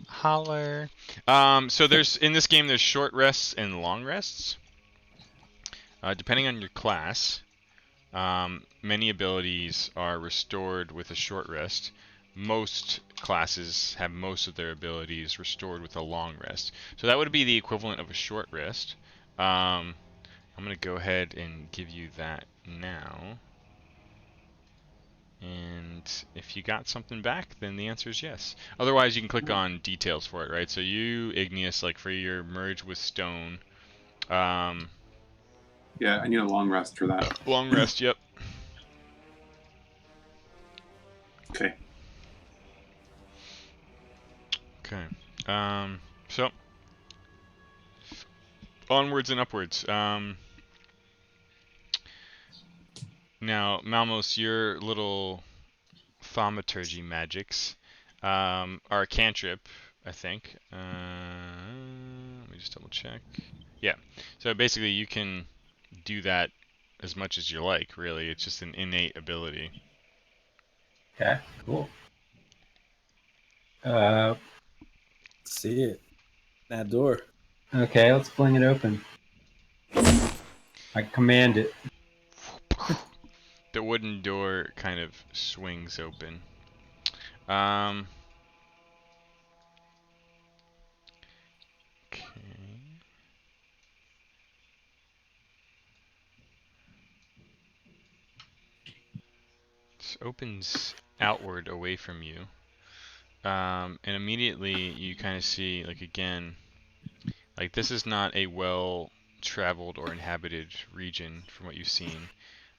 Holler. So in this game there's short rests and long rests. Depending on your class, many abilities are restored with a short rest. Most classes have most of their abilities restored with a long rest. So that would be the equivalent of a short rest. I'm going to go ahead and give you that now. And if you got something back, then the answer is yes. Otherwise, you can click on details for it, right? So you, Igneous, for your merge with stone. Yeah, I need a long rest for that. Long rest, yep. Okay. Okay. So onwards and upwards. Now, Malmos, your little thaumaturgy magics are a cantrip, I think. Let me just double check. Yeah. So basically, you can do that as much as you like. Really, it's just an innate ability. Okay, cool. See it. That door. Okay, let's fling it open. I command it. The wooden door kind of swings open. Okay. This opens outward away from you. And immediately you kind of see, like, again, like this is not a well-traveled or inhabited region from what you've seen.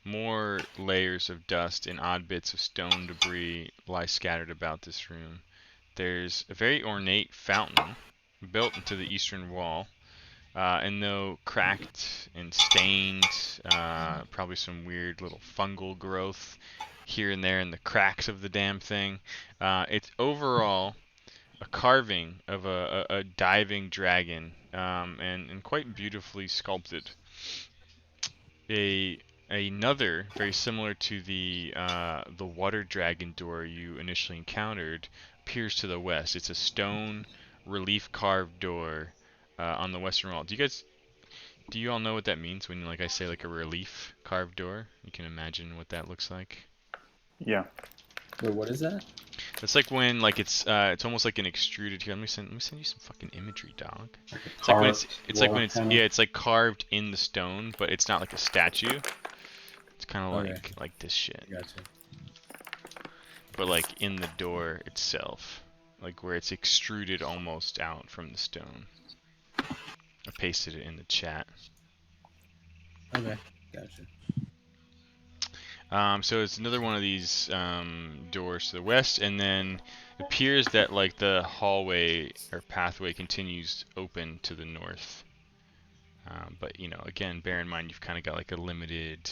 More layers of dust and odd bits of stone debris lie scattered about this room. There's a very ornate fountain built into the eastern wall, and though cracked and stained, probably some weird little fungal growth here and there in the cracks of the damn thing, it's overall a carving of a diving dragon, and quite beautifully sculpted. Another very similar to the water dragon door you initially encountered appears to the west. It's a stone relief carved door on the western wall. Do you all know what that means when, like, I say, like, a relief carved door? You can imagine what that looks like. Yeah. Wait, what is that? It's like when, like, it's almost like an extruded here. Let me send you some fucking imagery, dog. It's like carved in the stone, but it's not like a statue. It's kind of Okay. like this shit. Gotcha. But like in the door itself, like where it's extruded almost out from the stone. I pasted it in the chat. Okay, gotcha. So it's another one of these doors to the west, and then it appears that like the hallway or pathway continues open to the north. But you know, again, bear in mind you've kind of got like a limited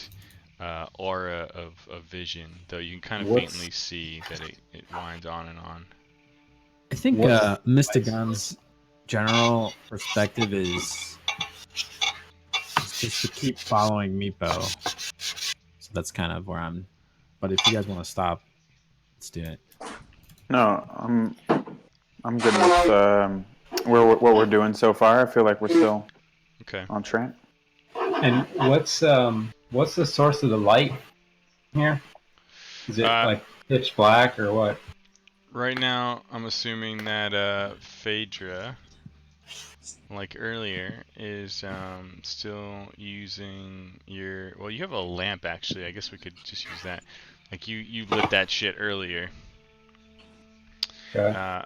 aura of vision, though you can kind of faintly see that it winds on and on. I think Mystigon's general perspective is just to keep following Meepo. So that's kind of where I'm. But if you guys want to stop, let's do it. No, I'm good with what we're doing so far. I feel like we're still on track. And what's the source of the light here? Is it like pitch black or what? Right now, I'm assuming that Phaedra, like earlier, is still using your. Well, you have a lamp actually. I guess we could just use that. Like you lit that shit earlier. Okay. I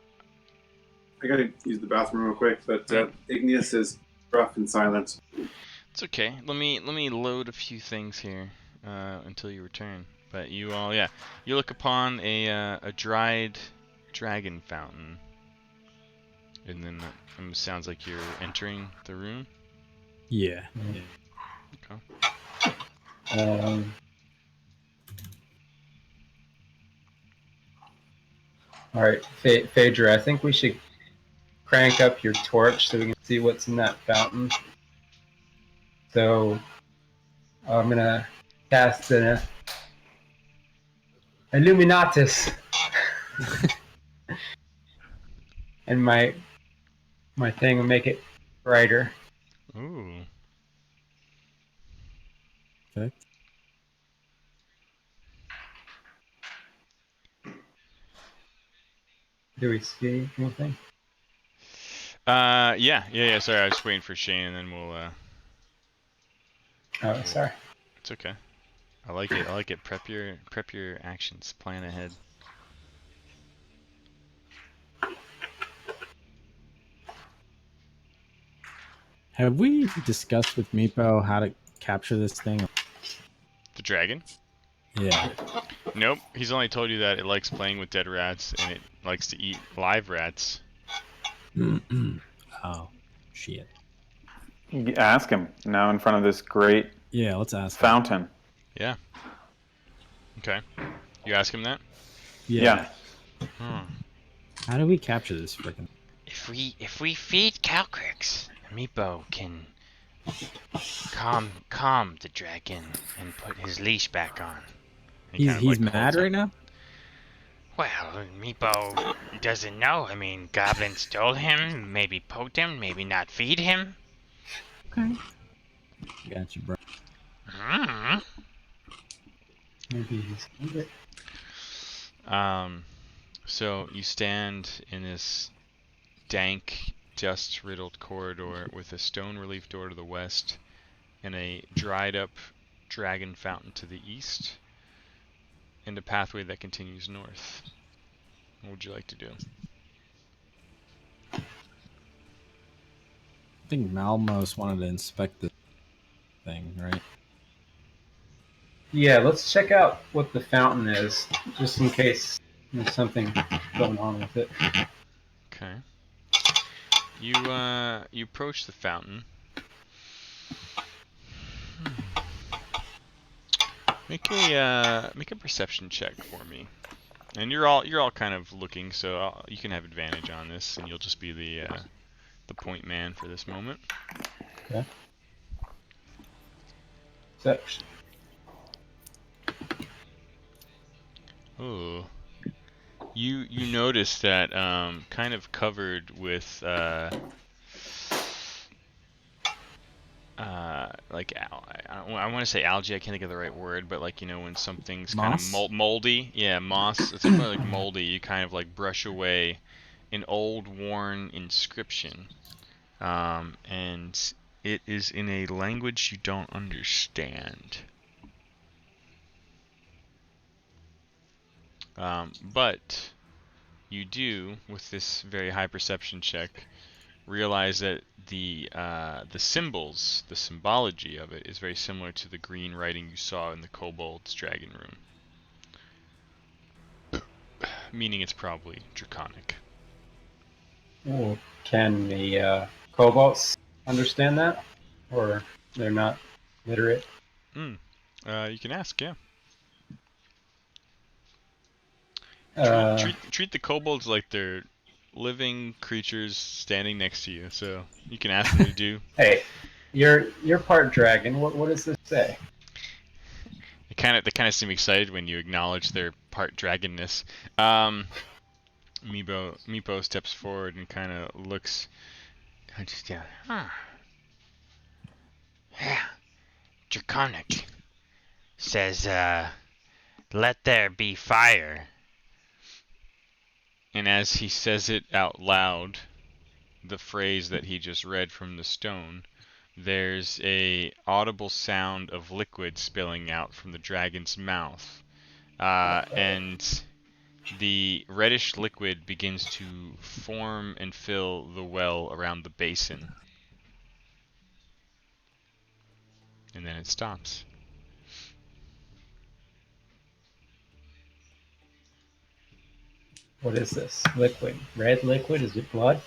gotta use the bathroom real quick, but Igneous is rough and silent. It's okay. Let me load a few things here until you return. But you all, yeah, you look upon a dried dragon fountain, and then it sounds like you're entering the room. Yeah. Okay. All right, Phaedra, I think we should crank up your torch so we can see what's in that fountain. So I'm gonna cast an Illuminatus, and my thing will make it brighter. Ooh. Okay. Do we see anything? Yeah. Sorry, I was just waiting for Shane, and then we'll. Oh, sorry. It's okay. I like it. Prep your actions. Plan ahead. Have we discussed with Meepo how to capture this thing? The dragon? Yeah. Nope. He's only told you that it likes playing with dead rats and it likes to eat live rats. Oh, shit. Ask him now in front of this great let's ask fountain. Yeah. Okay. You ask him that? Yeah. Hmm. How do we capture this freaking? If we feed Calcrix, Meepo can calm the dragon and put his leash back on. He kind of He's like mad holds up. right now. Well, Meepo doesn't know. I mean, Goblin stole him, maybe poked him, maybe not feed him. Okay. Got you, bro. Mm. Maybe he's hungry. So you stand in this dank, dust-riddled corridor with a stone relief door to the west and a dried-up dragon fountain to the east, and a pathway that continues north. What would you like to do? I think Malmos wanted to inspect this thing, right? Yeah, let's check out what the fountain is, just in case there's something going on with it. Okay. You approach the fountain. Make a perception check for me. And you're all kind of looking, so you can have advantage on this, and you'll just be the point man for this moment. Okay. So, Oh. You notice that kind of covered with like I want to say algae. I can't think of the right word, but like when something's kind of Moss? moldy. Yeah, moss. It's more like moldy. You kind of like brush away an old worn inscription, and it is in a language you don't understand. But you do, with this very high perception check, realize that the symbols, the symbology of it, is very similar to the green writing you saw in the Kobold's Dragon Room, meaning it's probably draconic. can the kobolds understand that, or they're not literate? You can ask, yeah. Uh, Treat the kobolds like they're living creatures standing next to you, so you can ask them to do. hey, you're part dragon. What does this say? They kind of seem excited when you acknowledge their part dragonness. Meepo steps forward and kind of looks. Huh. Yeah. Draconic. Says, let there be fire. And as he says it out loud, the phrase that he just read from the stone, there's a audible sound of liquid spilling out from the dragon's mouth. And the reddish liquid begins to form and fill the well around the basin. And then it stops. What is this liquid? Red liquid? Is it blood?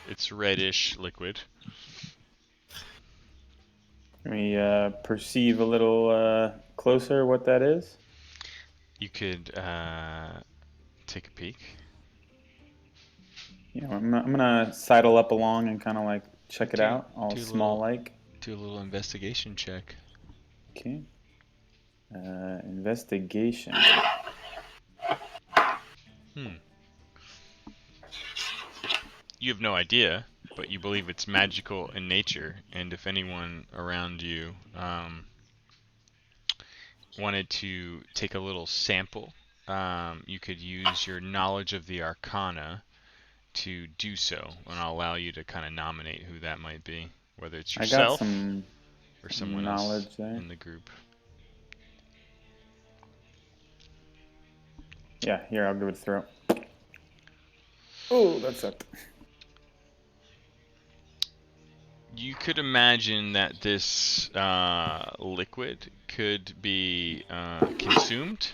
It's reddish liquid. Can we perceive a little closer what that is? You could take a peek. Yeah, I'm gonna sidle up along and kind of like check it out, all do a small little- like. Do a little investigation check. Okay. Investigation. You have no idea, but you believe it's magical in nature, and if anyone around you wanted to take a little sample, you could use your knowledge of the arcana to do so, and I'll allow you to kind of nominate who that might be, whether it's I got yourself some or someone knowledge else there. in the group. Yeah, here, I'll give it a throw. Oh, that sucked. You could imagine that this liquid could be consumed.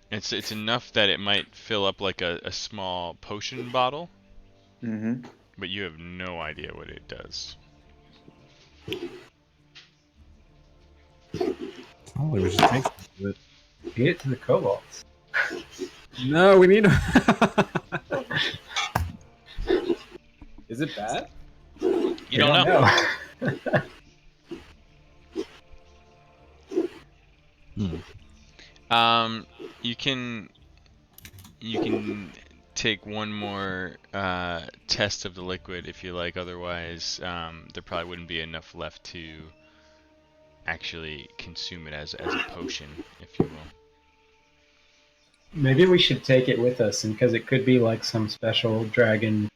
It's enough that it might fill up like a small potion bottle, Mm-hmm. but you have no idea what it does. Oh, we should take some of it. Feed it to the kobolds. No, we need. Is it bad? You don't know. You can take one more test of the liquid if you like. Otherwise, there probably wouldn't be enough left to actually consume it as a potion, if you will. Maybe we should take it with us, and because it could be like some special dragon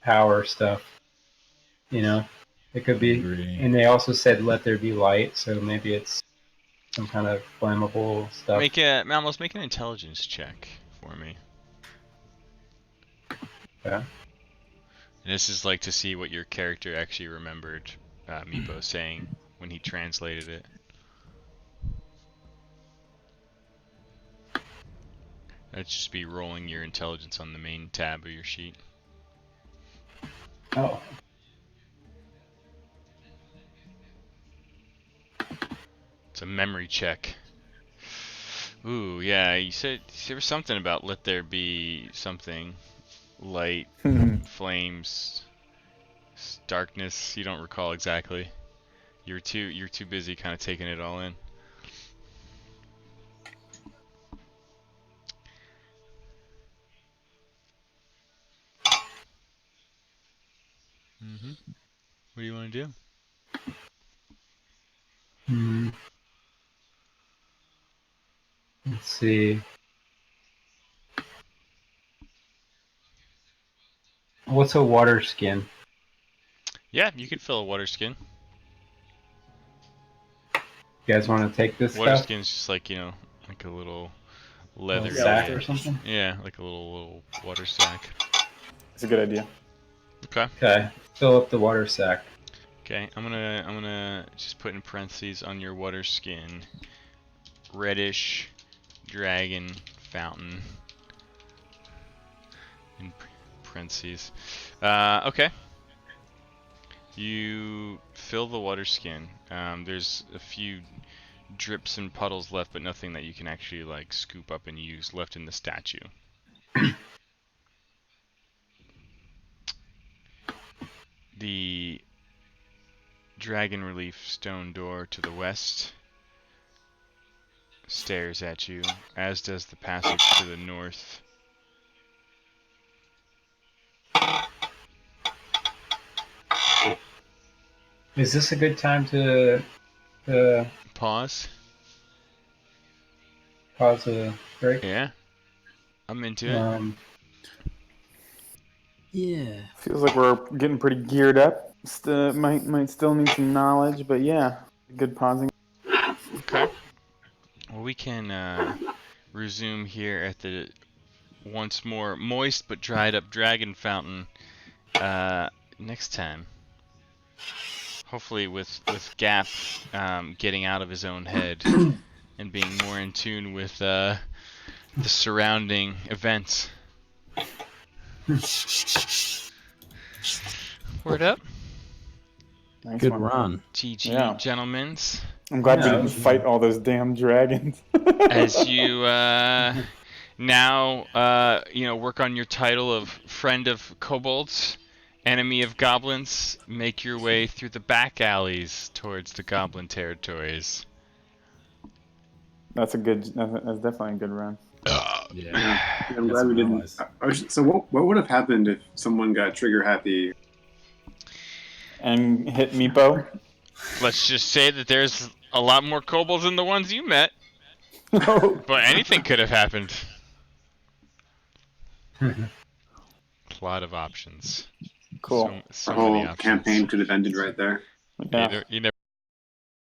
power stuff. You know, it could be. Agree. And they also said let there be light, so maybe it's some kind of flammable stuff. Malmos, make an intelligence check for me. Yeah. And this is like to see what your character actually remembered Meepo saying when he translated it. That'd just be rolling your intelligence on the main tab of your sheet. Oh. It's a memory check. Ooh, yeah, you said there was something about let there be something. Light, flames, darkness. You don't recall exactly. You're too busy kind of taking it all in. What do you want to do? Let's see. What's a water skin? Yeah, you could fill a water skin. You guys want to take this Water stuff? skin's just like, like a little leather sack or something? Yeah, like a little water sack. It's a good idea. Okay. Okay. Fill up the water sack. Okay, I'm gonna just put in parentheses on your water skin. Reddish dragon fountain. In parentheses. Okay. You fill the water skin. There's a few drips and puddles left, but nothing that you can actually like scoop up and use left in the statue. The dragon relief stone door to the west stares at you, as does the passage to the north. Is this a good time to Pause. pause a break? Yeah, I'm into it. Yeah. Feels like we're getting pretty geared up. Might still need some knowledge, but yeah, good pausing. Okay. Well, we can resume here at the once more moist but dried up dragon fountain next time. Hopefully with Gap getting out of his own head and being more in tune with the surrounding events. Word up. Nice Good one. run. GG, Yeah. gentlemens. I'm glad we Yeah. didn't fight all those damn dragons. As you now work on your title of friend of kobolds, enemy of goblins, make your way through the back alleys towards the goblin territories. That's definitely a good run. Yeah. I'm glad we didn't. So what would have happened if someone got trigger happy? And hit Meepo. Let's just say that there's a lot more kobolds than the ones you met. No. But anything could have happened. A lot of options. Cool. So The many whole options. campaign could have ended right there. Yeah. You never